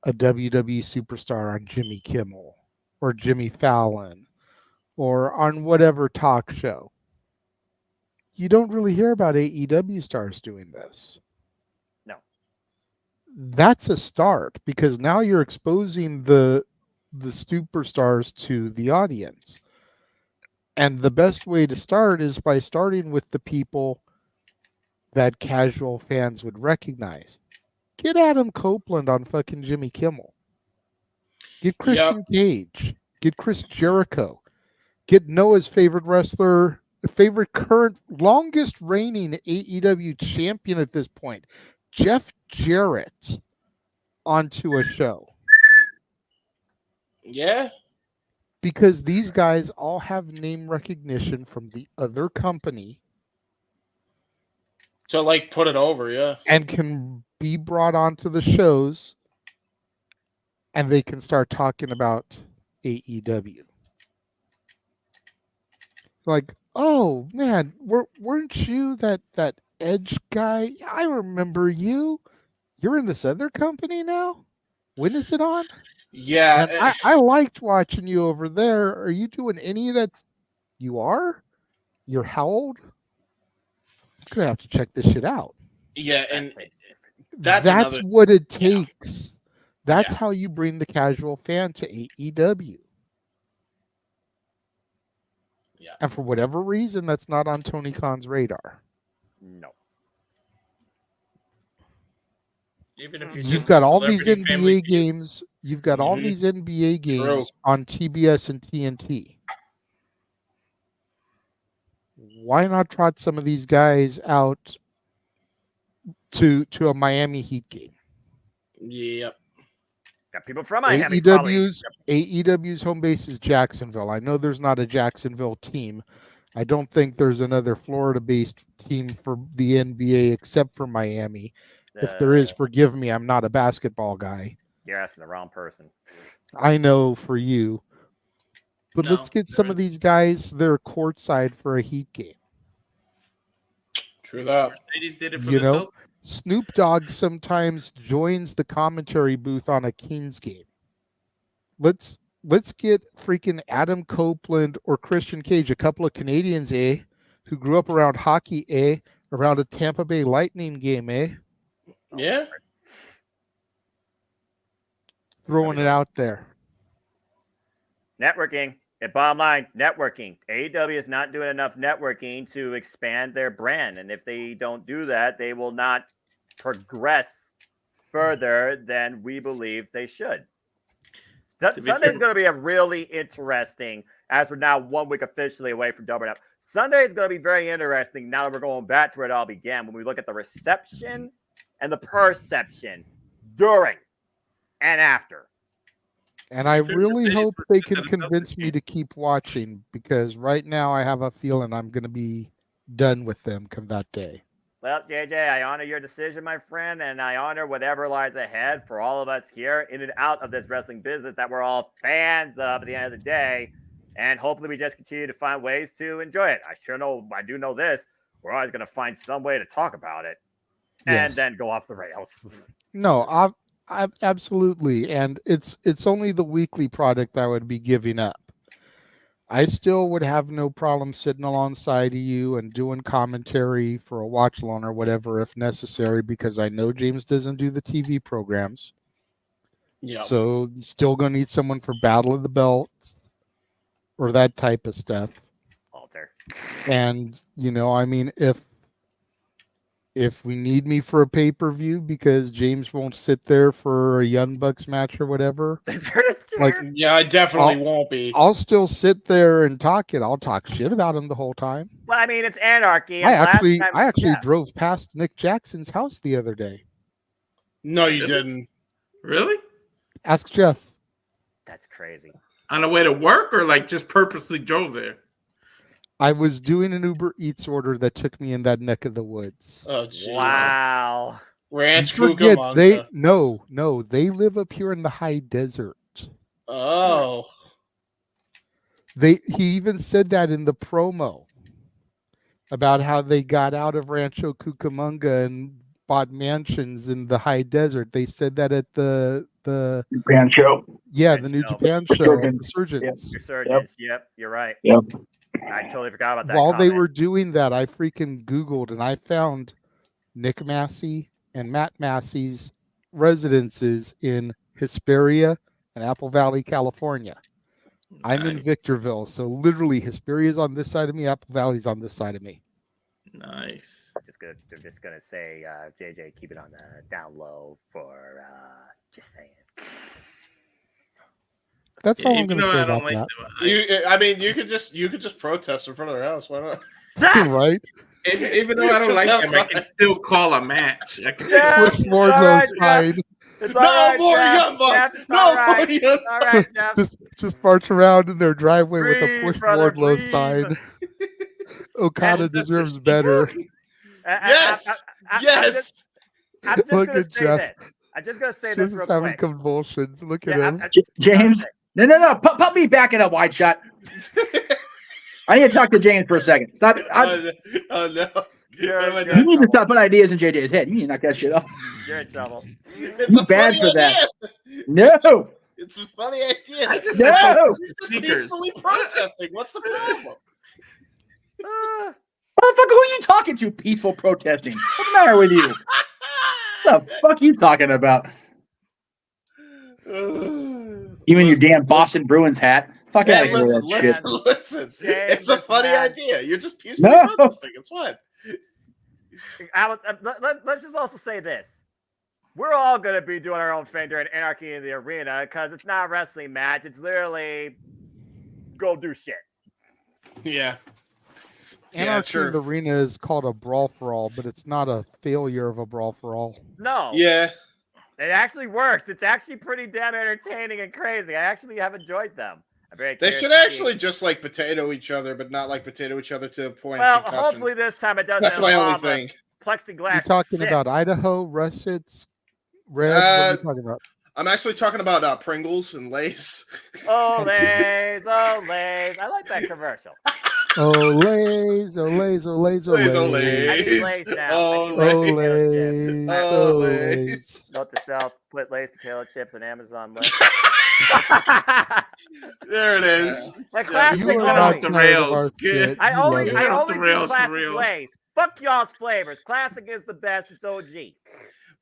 a WWE superstar on Jimmy Kimmel or Jimmy Fallon or on whatever talk show. You don't really hear about AEW stars doing this. No. That's a start, because now you're exposing the superstars to the audience. And the best way to start is by starting with the people that casual fans would recognize. Get Adam Copeland on fucking Jimmy Kimmel. Get Christian Cage. Get Chris Jericho. Get Noah's favorite wrestler, favorite current, longest reigning AEW champion at this point, Jeff Jarrett, onto a show. Yeah. Because these guys all have name recognition from the other company. To like put it over, yeah. And can be brought onto the shows, and they can start talking about AEW. Like, oh man, weren't you that Edge guy? I remember you. You're in this other company now? When is it on? Yeah. Man, I liked watching you over there. Are you doing any of that? You are? You're how old? I'm gonna have to check this shit out. Yeah, and that's what it takes. That's how you bring the casual fan to AEW. Yeah. And for whatever reason, that's not on Tony Khan's radar. No. Even if You've got all these NBA games. You've got all these NBA games on TBS and TNT. Why not trot some of these guys out to a Miami Heat game? Yep. Got people from Miami. AEW's home base is Jacksonville. I know there's not a Jacksonville team. I don't think there's another Florida-based team for the NBA except for Miami. If there is, forgive me. I'm not a basketball guy. You're asking the wrong person. I know for you. But let's get some of these guys there courtside for a Heat game. True that. Mercedes did it for the Snoop Dogg sometimes joins the commentary booth on a Kings game. Let's get freaking Adam Copeland or Christian Cage, a couple of Canadians, who grew up around hockey, around a Tampa Bay Lightning game, Yeah. Throwing it out there. Networking. At bottom line, networking. AEW is not doing enough networking to expand their brand. And if they don't do that, they will not progress further than we believe they should. Sunday's going to be a really interesting, as we're now 1 week officially away from Double Up. Sunday is going to be very interesting now that we're going back to where it all began, when we look at the reception and the perception during and after. And I really hope they can convince me to keep watching, because right now I have a feeling I'm going to be done with them come that day. Well, JJ, I honor your decision, my friend, and I honor whatever lies ahead for all of us here in and out of this wrestling business that we're all fans of at the end of the day. And hopefully we just continue to find ways to enjoy it. I do know this. We're always going to find some way to talk about it and then go off the rails. No, absolutely. And it's only the weekly product I would be giving up. I still would have no problem sitting alongside of you and doing commentary for a watch along or whatever if necessary, because I know James doesn't do the TV programs. Yeah. So still going to need someone for Battle of the Belts or that type of stuff. Alter. And, I mean, if we need me for a pay-per-view because James won't sit there for a Young Bucks match or whatever, I definitely won't be. I'll still sit there and talk it. I'll talk shit about him the whole time. Well, I mean, it's anarchy. I actually drove past Nick Jackson's house the other day. No, you didn't. Really? Ask Jeff. That's crazy. On the way to work, or like just purposely drove there? I was doing an Uber Eats order that took me in that neck of the woods. Oh, jeez. Wow. Ranch Forget Cucamonga. they live up here in the high desert. Oh. He even said that in the promo about how they got out of Rancho Cucamonga and bought mansions in the high desert. They said that at the Japan show. Yeah, the New Japan show. Resurgence. Resurgence. Yep, you're right. Yep. I totally forgot about that. While they comment. were doing that, I freaking Googled and I found Nick Massey and Matt Massey's residences in Hesperia and Apple Valley, California. I'm in Victorville, so literally Hesperia's on this side of me, Apple Valley's on this side of me. Nice. They're just gonna say, JJ, keep it on the down low for just saying. That's all I'm going to say about that. You could just protest in front of their house. Why not? Right? Even though I don't like them, I can still call a match. I can Push Wardlow's side. No more Young Bucks. No more Young Bucks. Just march around in their driveway with a Push Wardlow sign. Okada deserves better. Yes. Yes. I'm just Look gonna at say Jeff. this. I'm just gonna say Jeff's this real having quick. convulsions. Look at him. James. No. Put me back in a wide shot. I need to talk to James for a second. Stop. Oh no. You need to stop putting ideas in JJ's head. You need to knock that shit off. You're in trouble. It's a bad funny for that. idea. No. It's a funny idea. I just No. said Just peacefully protesting. What's the problem? Motherfucker, who are you talking to? Peaceful protesting. What's the matter with you? What the fuck are you talking about? You and your damn Boston Bruins hat. Fuck out of here with that shit. Listen. It's a funny idea. You're just peacefully No. protesting. It's fine. Let's just also say this. We're all going to be doing our own thing during Anarchy in the Arena because it's not a wrestling match. It's literally go do shit. Yeah. Anarchy in the Arena is called a brawl for all, but it's not a failure of a brawl for all. No. Yeah. It actually works. It's actually pretty damn entertaining and crazy. I actually have enjoyed them. They should actually just like potato each other, but not like potato each other to the point. Well, of concussion. hopefully this time it doesn't. That's my only involve a thing. Plexiglass. You're talking shit. about Idaho, Russets, Red. What are you talking about? I'm actually talking about Pringles and Lay's. Oh, Lays. Oh, Lays. I like that commercial. Oh, Lays, oh, Lays, oh, Lays, oh, Lays. I need Lays now. Oh, Lays, oh, Lays. Note to self, put Lays potato chips on Amazon list. There it is. My classic You are not the tired of rails. our skit. I You only love it. do classic Lays. Fuck y'all's flavors. Classic is the best. It's OG.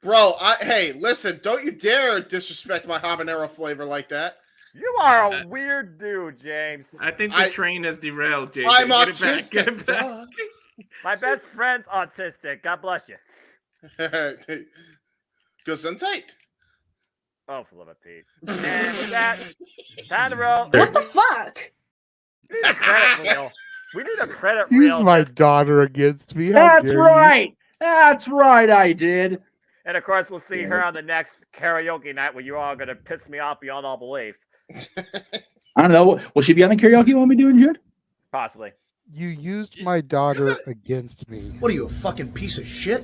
Bro, hey, listen, don't you dare disrespect my habanero flavor like that. You are a weird dude, James. I think the train has derailed, JJ. I'm Get it back, autistic. get it back. My best friend's autistic. God bless you. Gesundheit. Oh, for love of Pete. And with that, time to roll. What the fuck? We need a credit reel. We need a credit Use reel. my daughter against me. How That's dare you. right. That's right, I did. And of course, we'll see her on the next karaoke night where you're all going to piss me off beyond all belief. I don't know. Will she be on the karaoke when we do it, Jude? Possibly. You used my daughter against me. What are you, a fucking piece of shit?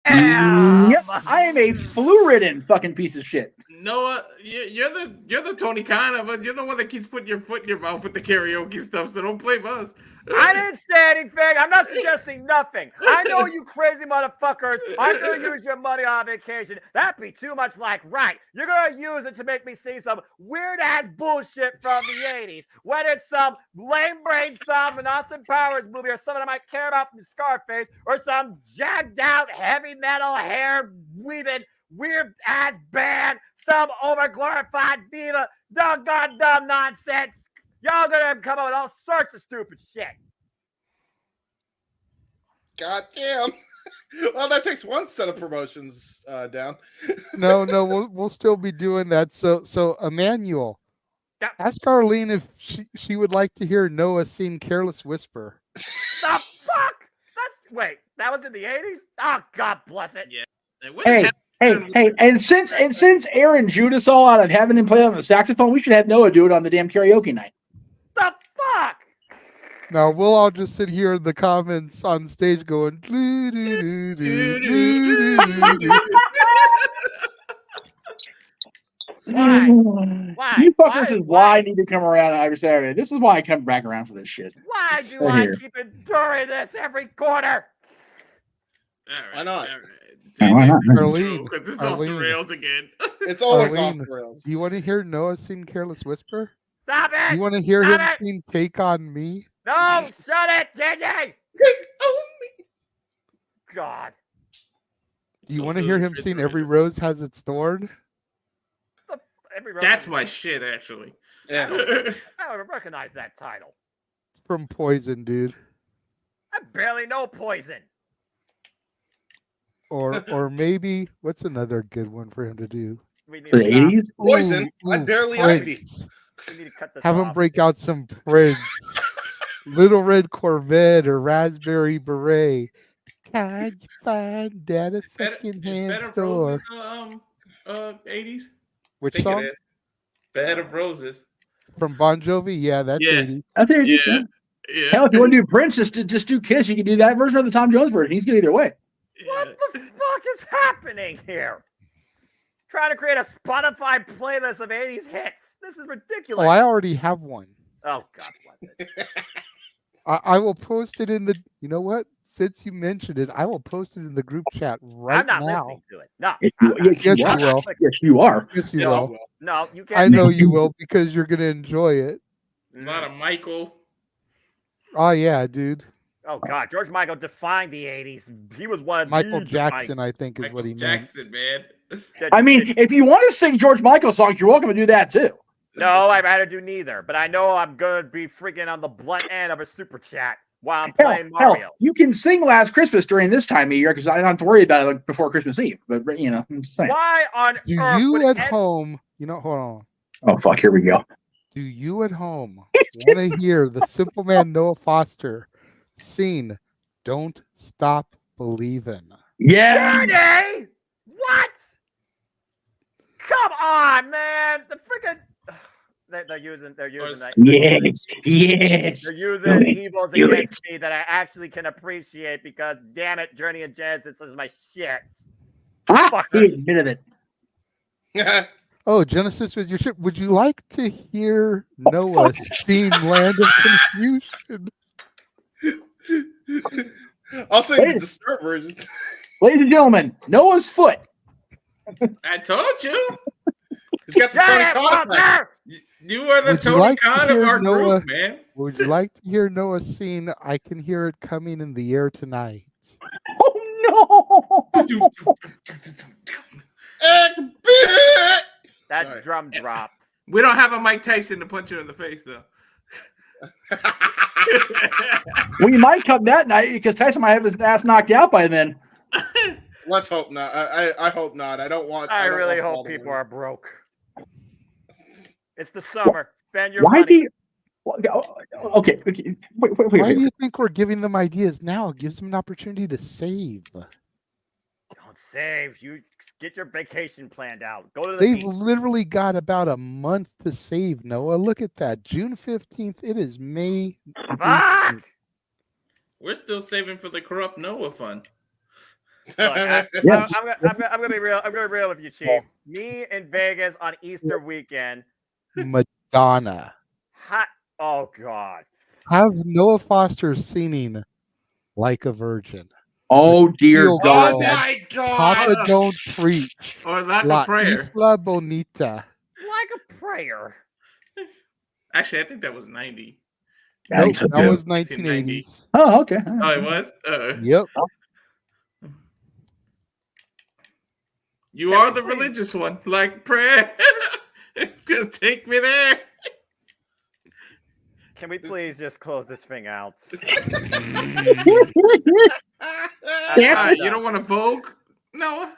Yep, I am a flu-ridden fucking piece of shit. Noah, you're the Tony Khan, but you're the one that keeps putting your foot in your mouth with the karaoke stuff. So don't blame us. I didn't say anything. I'm not suggesting nothing. I know you crazy motherfuckers aren't going to use your money on vacation. That'd be too much like, right, you're going to use it to make me see some weird-ass bullshit from the 80s. Whether it's some lame-brain song from an Austin Powers movie or something I might care about from Scarface or some jagged-out heavy metal hair-weaving weird-ass band, some over-glorified diva, doggone dumb nonsense. Y'all gonna come up with all sorts of stupid shit. God damn. Well, that takes one set of promotions down. No, we'll still be doing that. So Emmanuel, ask Arlene if she would like to hear Noah sing "Careless Whisper." The fuck? Wait, that was in the 80s? Oh, God bless it. Yeah. Hey, and since Aaron Judas all out of heaven and play on the saxophone, we should have Noah do it on the damn karaoke night. The fuck? Now we'll all just sit here in the comments on stage going. "Doo, doo, doo, doo, doo, doo, doo." Why? You fuckers is why I need to come around every Saturday. This is why I come back around for this shit. Why do Right I here. keep enduring this every quarter? Why not? Why not? Arlene, Because it's off the Arlene, rails again. It's always Arlene, off the rails. do you want to hear Noah sing "Careless Whisper"? Stop it! You want to hear Stop him it! sing "Take on Me"? No, shut it, JJ! God. Do you want to hear him sing "Every Rose Has Its Thorn"? That's my shit, actually. Yes. I don't recognize that title. It's from Poison, dude. I barely know Poison. Or maybe what's another good one for him to do? We need For to the stop. 80s? Poison. Ooh, I barely Prince. Ivy. We need to cut this Have off. him break out some Prince. Little Red Corvette or Raspberry Beret. Can you find at a secondhand Bed of store? Roses, 80s? Which I think song? it is. Bed of Roses. From Bon Jovi? Yeah, that's Yeah. 80s. That's 80s. Yeah. Yeah. Yeah. Hell, if you want to do Prince, just do Kiss. You can do that version or the Tom Jones version. He's good either way. What the fuck is happening here? Trying to create a Spotify playlist of 80s hits. This is ridiculous. Oh, I already have one. Oh, God bless it. I will post it in the. You know what? Since you mentioned it, I will post it in the group chat right I'm not now. listening to it. No. Yes, I'm not. Yes, you will. Yes, you are. Yes, you Yes, will. you will. No, you can't. I know you will because you're gonna enjoy it. A lot of Michael. Oh yeah, dude. Oh, God. George Michael defined the 80s. He was one of Michael the Jackson, I think, is what he meant. Jackson, man. I mean, if you want to sing George Michael songs, you're welcome to do that too. No, I'd rather do neither. But I know I'm going to be freaking on the blunt end of a super chat while I'm playing Mario. Hell, you can sing Last Christmas during this time of year because I don't have to worry about it like before Christmas Eve. But you know, I'm just saying. Why on Do earth you would at any- home? You know, hold on. Oh fuck! Here we go. Do you at home want to hear the Simple Man Noah Foster sing "Don't Stop Believin'"? Yeah. Journey? What? Come on, man! The freaking they're using that. Yes. Yes. They're using Do it. evils Do against me that I actually can appreciate because, damn it, Journey and Genesis is my shit. Ah, he admitted it. Oh, Genesis was your shit. Would you like to hear Noah sing "Land of Confusion"? I'll sing the Disturbed version. Ladies and gentlemen, Noah's Foot. I told you. He's got the Tony Khan effect. You are the Would you Tony like to Khan of hear our Noah- group, man. Would you like to hear Noah sing "I Can Hear It Coming in the Air Tonight"? Oh no! That drum drop. We don't have a Mike Tyson to punch you in the face, though. We might come that night because Tyson might have his ass knocked out by then. Let's hope not. I hope not. I don't want. I don't really want hope Baltimore. people are broke. It's the summer. Spend your Why money. do you? Okay. Wait. Why do you think we're giving them ideas now? It gives them an opportunity to save. Don't save. You get your vacation planned out. Go to the They've beach. literally got about a month to save, Noah. Look at that. June 15th. It is May. Fuck! We're still saving for the Corrupt Noah fund. Look, Yes. I'm gonna be real. I'm gonna be real with you, Chief. Me in Vegas on Easter weekend. Madonna. Oh God. Have Noah Foster singing "Like a Virgin." Oh dear Feel God! good. my God. Papa Don't Preach. Or like La a prayer. Isla Bonita. Like a prayer. Actually, I think that was 90. I think so, That too. was 1980s. Oh, okay. Oh, it was? Yep. You are the religious one. Like prayer. Just take me there. Can we please just close this thing out? You don't want to Vogue, Noah?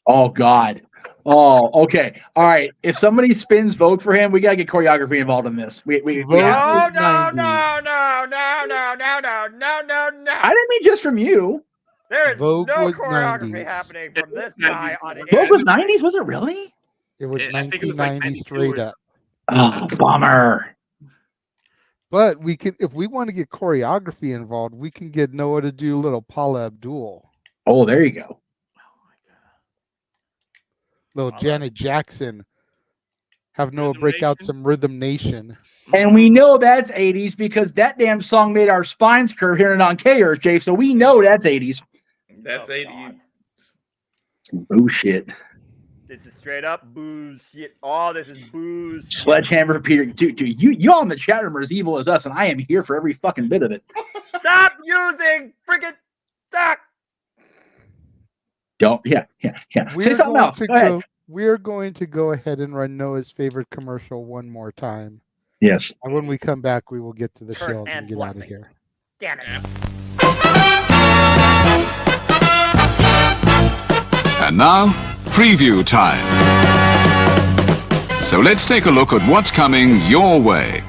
Oh God. Oh, okay. All right. If somebody spins Vogue for him, we gotta get choreography involved in this. We Vogue have to. was No, 90s. no. I didn't mean just from you. There is Vogue no was choreography 90s. happening from this guy on Vogue Vogue air. was 90s. Was it really? It was I think it was like 1990 92 or straight up. Oh, bummer. But we can, if we want to get choreography involved, we can get Noah to do a little Paula Abdul. Oh, there you go. Little Janet Jackson. Have Noah Rhythm break out Nation? some Rhythm Nation. And we know that's 80s because that damn song made our spines curve hearing it on KRJ, Jay. So we know that's 80s. That's 80. Some bullshit. This is straight up bullshit. Oh, this is bullshit. Sledgehammer for Peter. Dude, you all in the chat room are as evil as us, and I am here for every fucking bit of it. Stop using freaking stock. Don't. Yeah. Say something else. Go ahead. We're going to go ahead and run Noah's favorite commercial one more time. Yes. And when we come back, we will get to the Turf shells and and get blessing. out of here. Damn it. And now, preview time. So let's take a look at what's coming your way.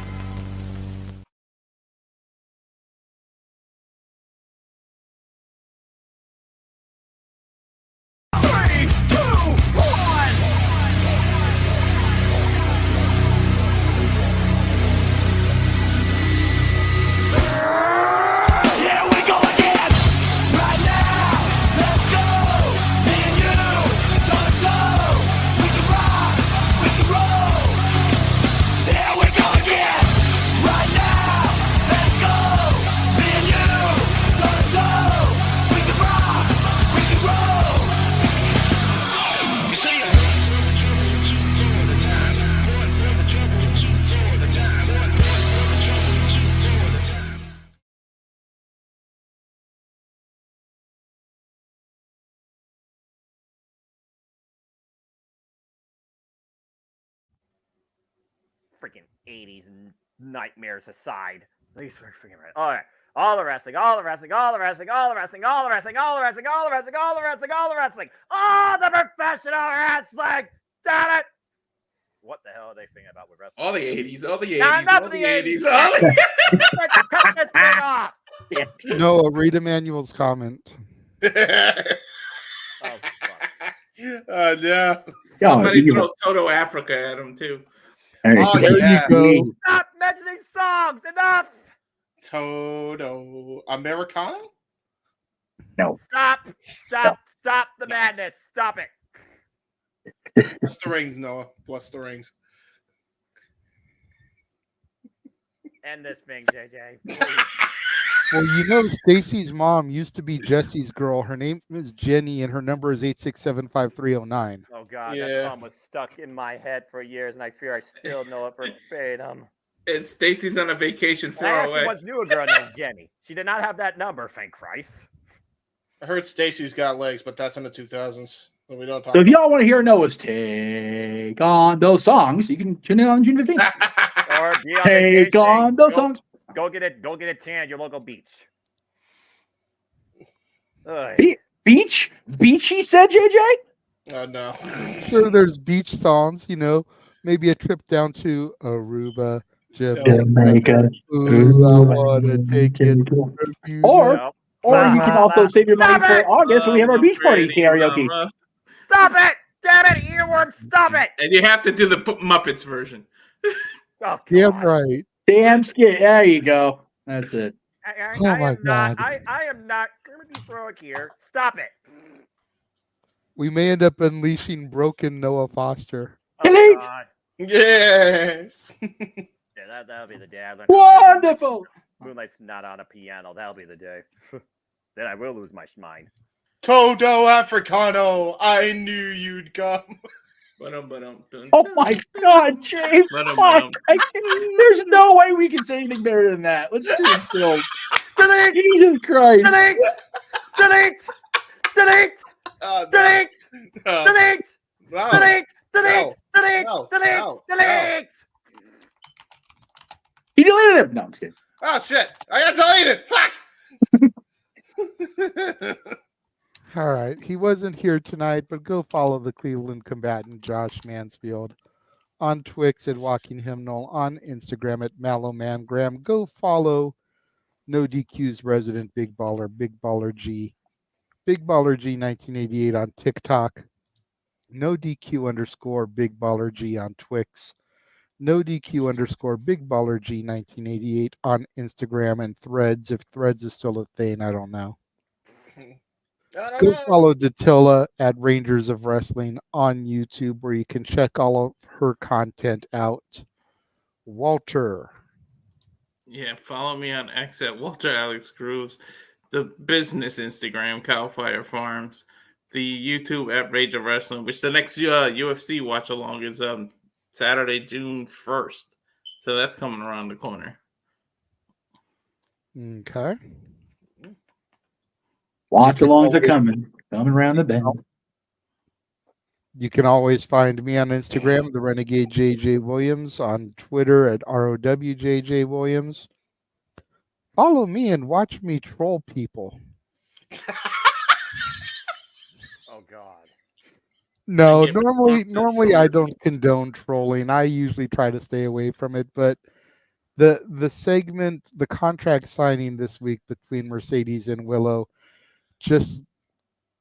Freaking 80s nightmares aside. At least we're freaking right. All right. All the wrestling, all the wrestling, all the wrestling, all the wrestling, all the wrestling, all the wrestling, all the wrestling, all the wrestling, all the wrestling, all the professional wrestling. Damn it! What the hell are they thinking about with wrestling? All the 80s, all the 80s, Now, enough all of the the 80s. 80s. All the... Let's cut this thing off. Noah, read Emmanuel's comment. No. Oh, Somebody you throw Toto Africa at him, too. Oh, There you go. Stop mentioning songs. Enough. Toto Americana? No. Stop the madness. Stop it. Bless the rings, Noah. Bless the rings. End this thing, JJ. Well, you know, Stacy's mom used to be Jesse's girl. Her name is Jenny, and her number is 8675309. Oh God, that song was stuck in my head for years, and I fear I still know it verbatim. And Stacy's on a vacation I far actually away. once knew a girl named Jenny. She did not have that number, thank Christ. I heard Stacy's got legs, but that's in the 2000s. So we don't talk So if about y'all want to hear Noah's take on those songs, you can tune in on June 15th. Or be on Take vacation. on those songs. Go get a tan at your local beach. Beach? Beachy said JJ? Oh no. Sure, there's beach songs, you know, maybe a trip down to Aruba, Jamaica. Ooh, I wanna take it. Or you can also save your money for August when we have our beach party karaoke. Stop it! Damn it, earworm! Stop it! And you have to do the Muppets version. Oh, damn right. Damn scared. There you go. That's it. I my am not. God. I am not going to be heroic here. Stop it. We may end up unleashing broken Noah Foster. Oh, God. Yes. Yeah, that'll be the day I learn. Wonderful. Moonlight's not on a piano. That'll be the day. Then I will lose my mind. Toto Africano, I knew you'd come. Oh my God, James! Fuck! There's no way we can say anything better than that. Let's do it still. Jesus Christ! Delete! Delete! Delete! Delete! Delete! Delete! Delete! Delete! Delete! He deleted it. No, I'm just kidding. Oh shit! I got deleted. Fuck! All right. He wasn't here tonight, but go follow the Cleveland combatant Josh Mansfield on Twix at Walking Hymnal, on Instagram at MallowManGram. Go follow No DQ's resident Big Baller G. Big Baller G 1988 on TikTok. No DQ _ Big Baller G on Twix. NoDQ_BigBallerG1988 on Instagram and Threads. If Threads is still a thing, I don't know. Go follow Datilla at Rangers of Wrestling on YouTube, where you can check all of her content out. Walter. Yeah, follow me on X at Walter Alex Cruz, the business Instagram, Cowfire Farms, the YouTube at Rage of Wrestling, which the next UFC watch along is Saturday, June 1st. So that's coming around the corner. Okay. Watch alongs are coming around the bend. You can always find me on Instagram, the Renegade JJ Williams, on Twitter at ROWJJ Williams. Follow me and watch me troll people. Oh God. No, normally I don't condone trolling. I usually try to stay away from it, but the segment, the contract signing this week between Mercedes and Willow, just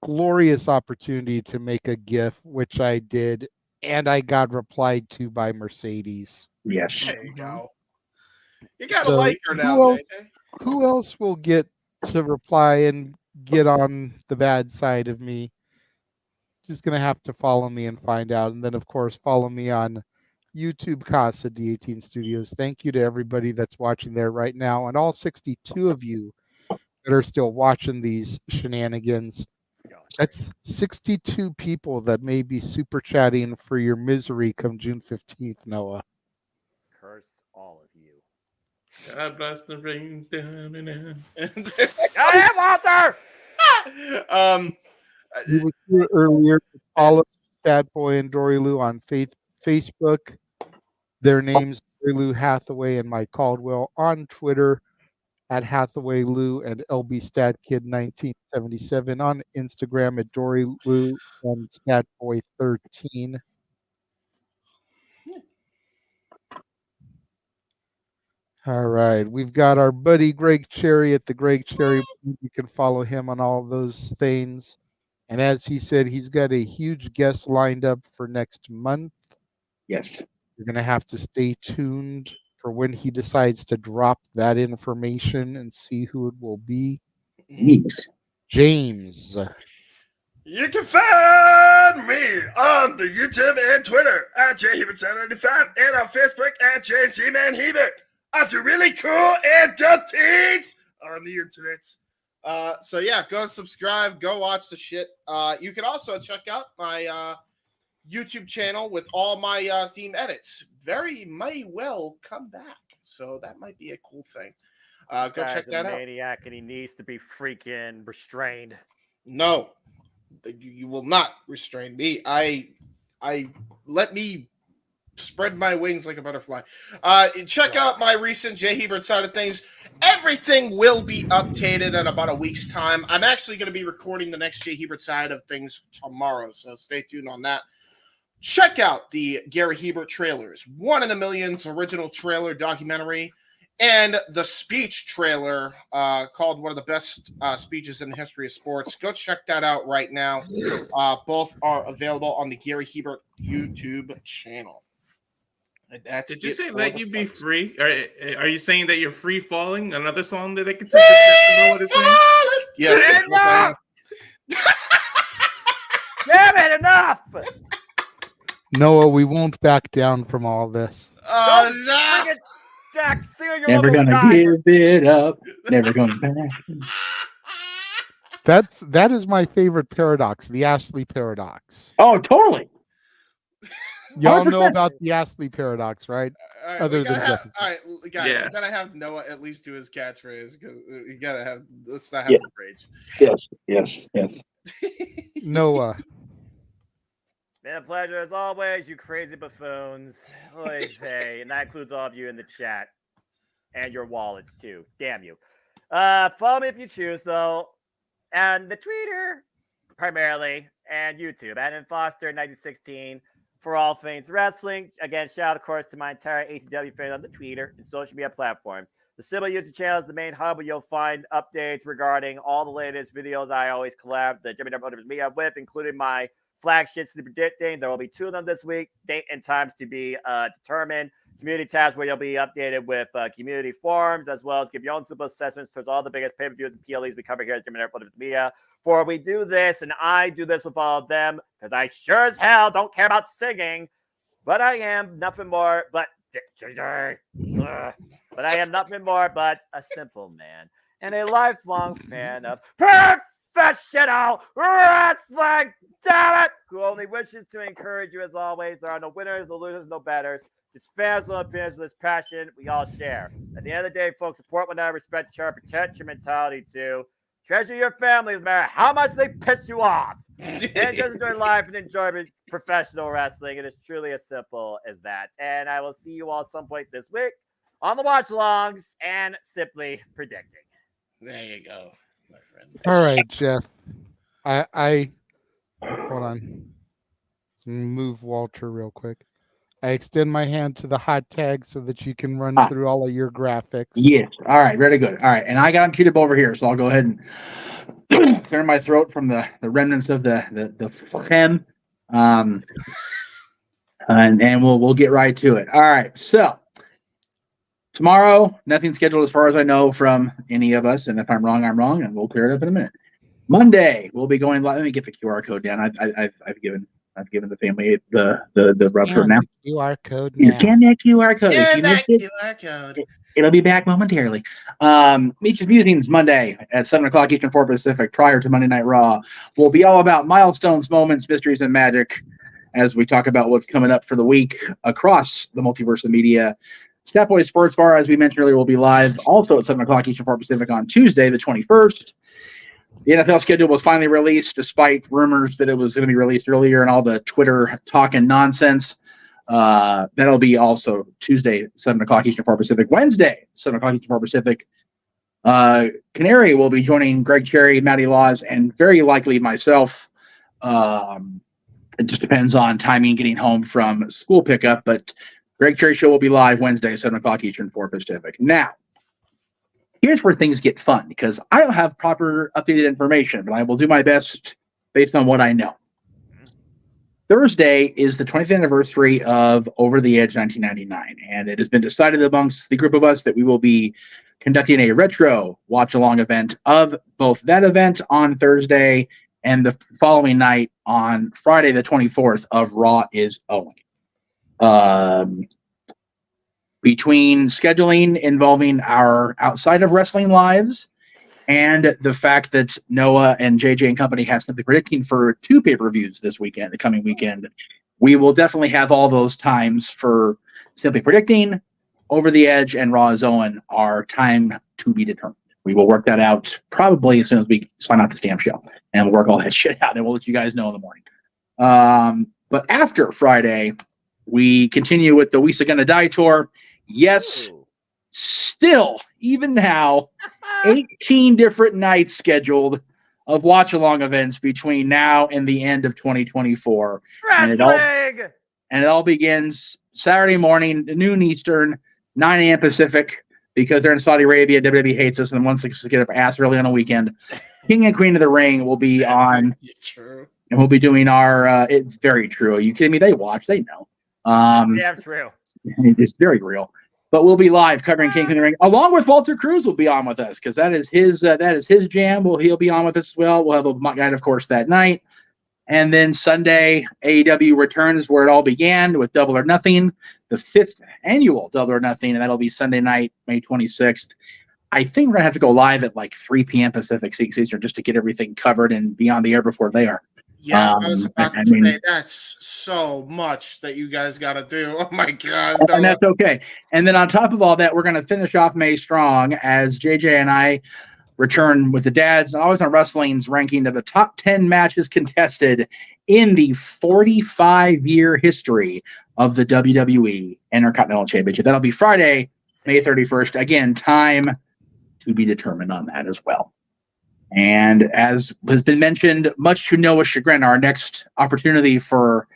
glorious opportunity to make a GIF, which I did, and I got replied to by Mercedes. Yes. There you go. You gotta like her now, JJ. Who else will get to reply and get on the bad side of me? Just gonna have to follow me and find out, and then of course follow me on YouTube, Casa D18 Studios. Thank you to everybody that's watching there right now, and all 62 of you that are still watching these shenanigans. That's 62 people that may be super chatting for your misery come June 15th, Noah. Curse all of you. God bless the rains down and Got him, Walter! You were here earlier. Follow Stat Boy and Dory Lou on Facebook. Their names, Dory Lou Hathaway and Mike Caldwell. On Twitter, at Hathaway Lou and LB Stat Kid 1977. On Instagram at Dory Lou and Stat Boy 13. All right, we've got our buddy Greg Cherry at the Greg Cherry. You can follow him on all those things. And as he said, he's got a huge guest lined up for next month. Yes. You're going to have to stay tuned for when he decides to drop that information and see who it will be. Yes. James. You can find me on the YouTube and Twitter at JHebert795 and on Facebook at JMN Multiverse. I do really cool and dumb things on the internet. So yeah, go subscribe, go watch the shit. You can also check out my YouTube channel with all my theme edits. May well come back, so that might be a cool thing. Go check that out. Maniac, and he needs to be freaking restrained. No, you will not restrain me. I let me spread my wings like a butterfly. Check out my recent Jay Hebert side of things. Everything will be updated in about a week's time. I'm actually going to be recording the next Jay Hebert side of things tomorrow, so stay tuned on that. Check out the Gary Hebert trailers, One in a Million's original trailer documentary, and the speech trailer called one of the best speeches in the history of sports. Go check that out right now. Both are available on the Gary Hebert YouTube channel. Did you say "Let You Be Free"? Are you saying that you're free falling? Another song that they can sing? Know what it's saying? Yes. Damn it! Enough. Noah, we won't back down from all this. No. Jack, never gonna give it up. Never gonna back. That is my favorite paradox, the Astley paradox. Oh, totally. Y'all know about the Astley paradox, right? All right, guys, we're gonna have Noah at least do his catchphrase because you gotta have. Let's not have rage. Yes. Noah. Been a pleasure as always, you crazy buffoons. Hey, and that includes all of you in the chat and your wallets too. Damn you. Follow me if you choose, though, and the Twitter primarily, and YouTube. Adam Foster 1916 for all things wrestling. Again, shout out, of course, to my entire ATW fans on the Twitter and social media platforms. The Sybil YouTube channel is the main hub where you'll find updates regarding all the latest videos I always collab the JMN Multiverse of Media with, including my flagships to be predicting. There will be 2 of them this week. Date and times to be determined. community tabs where you'll be updated with community forums, as well as give your own simple assessments towards all the biggest pay-per-views and PLEs we cover here at JMN Multiverse of Media. For we do this, and I do this with all of them, because I sure as hell don't care about singing, but I am nothing more but I am nothing more but a simple man and a lifelong fan of professional wrestling, damn it, who only wishes to encourage you as always. There are no winners, no losers, no betters. Just fans with opinions with this passion we all share. At the end of the day, folks, support one another, respect each other, protect your mentality too. Treasure your families, no matter how much they piss you off. And just enjoy life and enjoy professional wrestling. It is truly as simple as that. And I will see you all some point this week on the watch-alongs and Simply Predicting. There you go, my friend. All right, Jeff. I hold on. Move Walter real quick. I extend my hand to the hot tag so that you can run through all of your graphics. Yes. All right. Very good. All right. And I got them queued up over here, so I'll go ahead and clear my throat from the remnants of the phlegm. And we'll get right to it. All right. So tomorrow, nothing scheduled as far as I know from any of us. And if I'm wrong, I'm wrong, and we'll clear it up in a minute. Monday, we'll be going live. Let me get the QR code down. I've given the family the rub for now. QR code now. Scan that QR code. Scan that QR code. It'll be back momentarily. Meet Your Musings Monday at 7 o'clock Eastern, 4 Pacific, prior to Monday Night Raw. Will be all about milestones, moments, mysteries, and magic as we talk about what's coming up for the week across the multiverse of media. Stat Boy Sports Bar, as we mentioned earlier, will be live also at 7 o'clock Eastern, 4 Pacific on Tuesday, the 21st. The NFL schedule was finally released, despite rumors that it was going to be released earlier and all the Twitter talking nonsense. That'll be also Tuesday, 7 o'clock Eastern, 4 Pacific. Wednesday, 7 o'clock Eastern, 4 Pacific. Canary will be joining Greg Cherry, Matty Laws, and very likely myself. It just depends on timing, getting home from school pickup. But Greg Cherry Show will be live Wednesday, 7 o'clock Eastern, 4 Pacific. Now, here's where things get fun, because I don't have proper updated information, but I will do my best based on what I know. Thursday is the 20th anniversary of Over the Edge 1999, and it has been decided amongst the group of us that we will be conducting a retro watch-along event of both that event on Thursday and the following night on Friday, the 24th, of Raw is Owing. Between scheduling involving our outside of wrestling lives and the fact that Noah and JJ and company have Simply Predicting for 2 pay-per-views this weekend, the coming weekend, we will definitely have all those times for Simply Predicting, Over the Edge, and Raw is Owen are time to be determined. We will work that out probably as soon as we sign off the stamp show, and we'll work all that shit out, and we'll let you guys know in the morning. But after Friday, we continue with the We're Gonna Die tour. Yes, still, even now, 18 different nights scheduled of watch-along events between now and the end of 2024. And it all begins Saturday morning, noon Eastern, 9 a.m. Pacific, because they're in Saudi Arabia. WWE hates us and wants us to get up ass early on a weekend. King and Queen of the Ring will be on. True. And we'll be doing our, it's very true. Are you kidding me? They watch, they know. Damn true. It's very real. But we'll be live covering King of the Ring, along with Walter Cruz will be on with us, because that is his jam. He'll be on with us as well. We'll have a guide, of course, that night. And then Sunday, AEW returns where it all began with Double or Nothing, the 5th annual Double or Nothing, and that'll be Sunday night, May 26th. I think we're going to have to go live at like 3 p.m. Pacific Eastern just to get everything covered and be on the air before they are. Yeah, I was about to say that's so much that you guys got to do. Oh my God. And that's okay. And then on top of all that, we're going to finish off May strong as JJ and I return with the Dads and Always on Wrestling's ranking of the top 10 matches contested in the 45-year history of the WWE Intercontinental Championship. That'll be Friday, May 31st. Again, time to be determined on that as well. And as has been mentioned, much to Noah's chagrin, our next opportunity for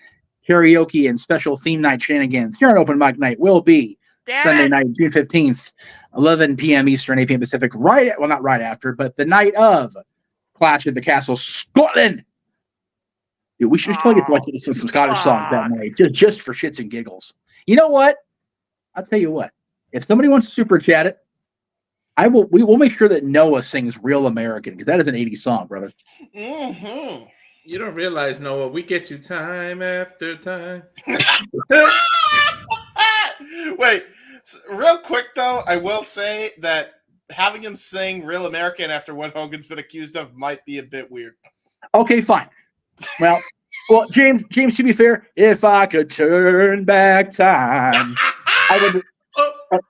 karaoke and special theme night shenanigans here on Open Mic Night will be Sunday night, June 15th, 11 p.m. Eastern, 8 p.m. Pacific, not right after, but the night of Clash at the Castle, Scotland. Dude, we should probably get some Scottish songs that night, just for shits and giggles. You know what? I'll tell you what. If somebody wants to super chat it, we will make sure that Noah sings Real American, because that is an 80s song, brother. Mm-hmm. You don't realize, Noah, we get you time after time. Wait, real quick though, I will say that having him sing Real American after what Hogan's been accused of might be a bit weird. Okay, fine. Well, James, to be fair, if I could turn back time, I would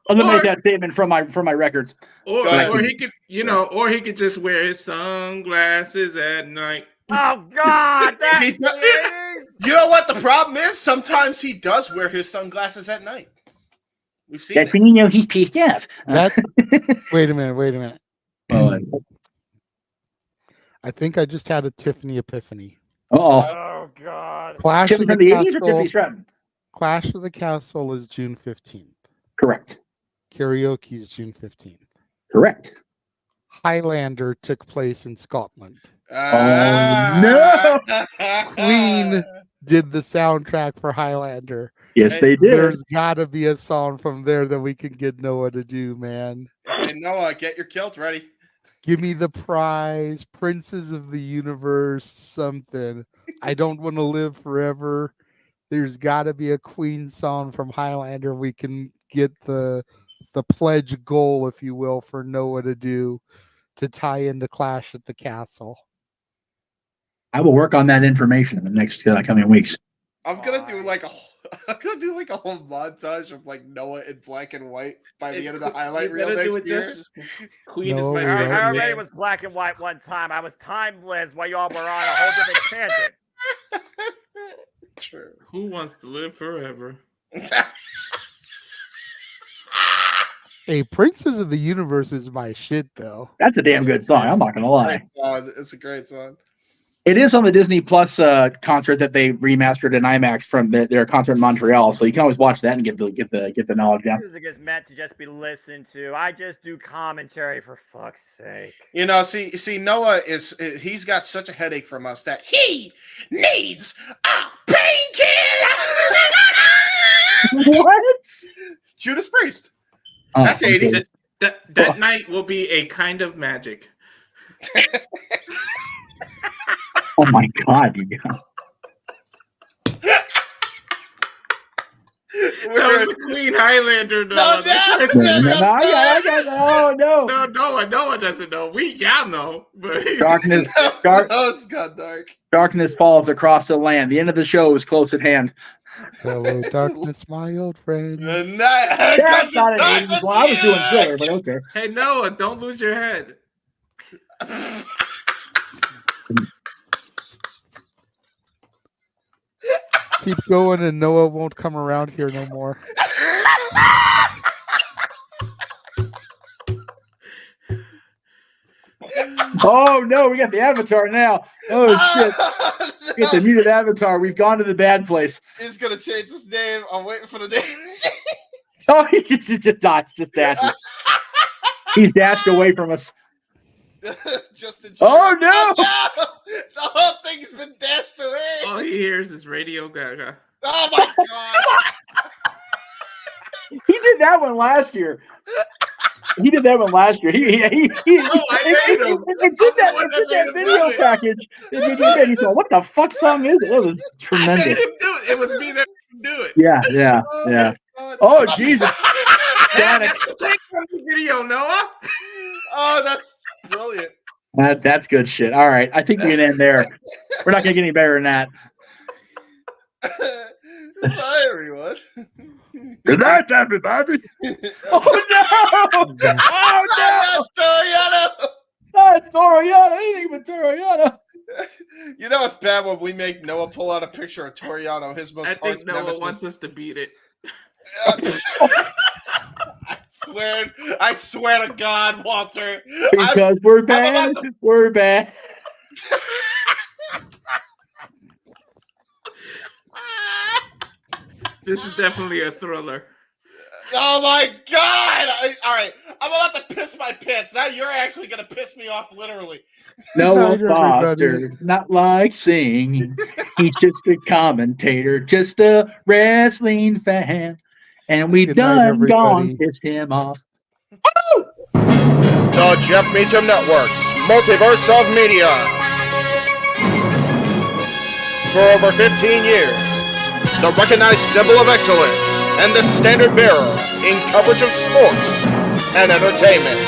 eliminate that statement from my records. Or he could, or he could just wear his sunglasses at night. Oh God! You know what the problem is? Sometimes he does wear his sunglasses at night. We've seen that's when you know he's pissed off. Wait a minute. I think I just had a Tiffany epiphany. Oh God! Clash of the 80s or Tiffany Stratton? Clash of the Castle is June 15th. Correct. Karaoke is June 15th. Correct. Highlander took place in Scotland. No! Queen did the soundtrack for Highlander. Yes, they did. There's got to be a song from there that we can get Noah to do, man. Hey, Noah, get your kilt ready. Give me the prize, Princes of the Universe, something. I don't want to live forever. There's got to be a Queen song from Highlander we can get the pledge goal, if you will, for Noah to do to tie into Clash at the Castle. I will work on that information in the next coming weeks. I'm gonna do like a whole montage of like Noah in black and white by the end of the highlight reel next year. Queen is my favorite. I already was black and white one time. I was timeless while y'all were on a whole different tangent. True. Who wants to live forever? Hey, Princes of the Universe is my shit, though. That's a damn good song. I'm not gonna lie. It's a great song. It is on the Disney Plus concert that they remastered in IMAX from their concert in Montreal, so you can always watch that and get the knowledge down. Music is meant to just be listened to. I just do commentary for fuck's sake. See, Noah he's got such a headache from us that he needs a painkiller. What? Judas Priest. That's 80s. That night will be a kind of magic. Oh my God! You That was the Queen Highlander. No, Noah doesn't know. Y'all know, but darkness got dark. Darkness falls across the land. The end of the show is close at hand. Hello, darkness, my old friend. That's not an 80s one. I was doing Thriller, but okay. Hey, Noah, don't lose your head. Keep going, and Noah won't come around here no more. Oh no, we got the Avatar now. Oh shit. We got the muted Avatar. We've gone to the bad place. He's gonna change his name. I'm waiting for the name. Oh, he just dashes. He's dashed away from us. Oh no! The whole thing's been dashed away. All he hears is Radio Gaga. Oh my God! He did that one last year. He did that one last year. It's in that video package. He's going, what the fuck song is it? That was tremendous. It was me that didn't do it. Yeah. Oh Jesus! That's the take from the video, Noah. Oh, that's brilliant. That's good shit. All right, I think we can end there. We're not gonna get any better than that. Bye, everyone. Good night, everybody. Oh no! Oh no! Toriano! Not Toriano! Anything but Toriano! You know it's bad when we make Noah pull out a picture of Toriano, his most. I think Noah wants us to beat it. I swear to God, Walter. Because we're bad. We're bad. This is definitely a thriller. Oh my God! All right, I'm about to piss my pants. Now you're actually gonna piss me off, literally. Noah Foster's not like singing. He's just a commentator, just a wrestling fan. And we Good night, done gone everybody. pissed him off. The Jeff Meacham Network's Multiverse of Media. For over 15 years, the recognized symbol of excellence and the standard bearer in coverage of sports and entertainment.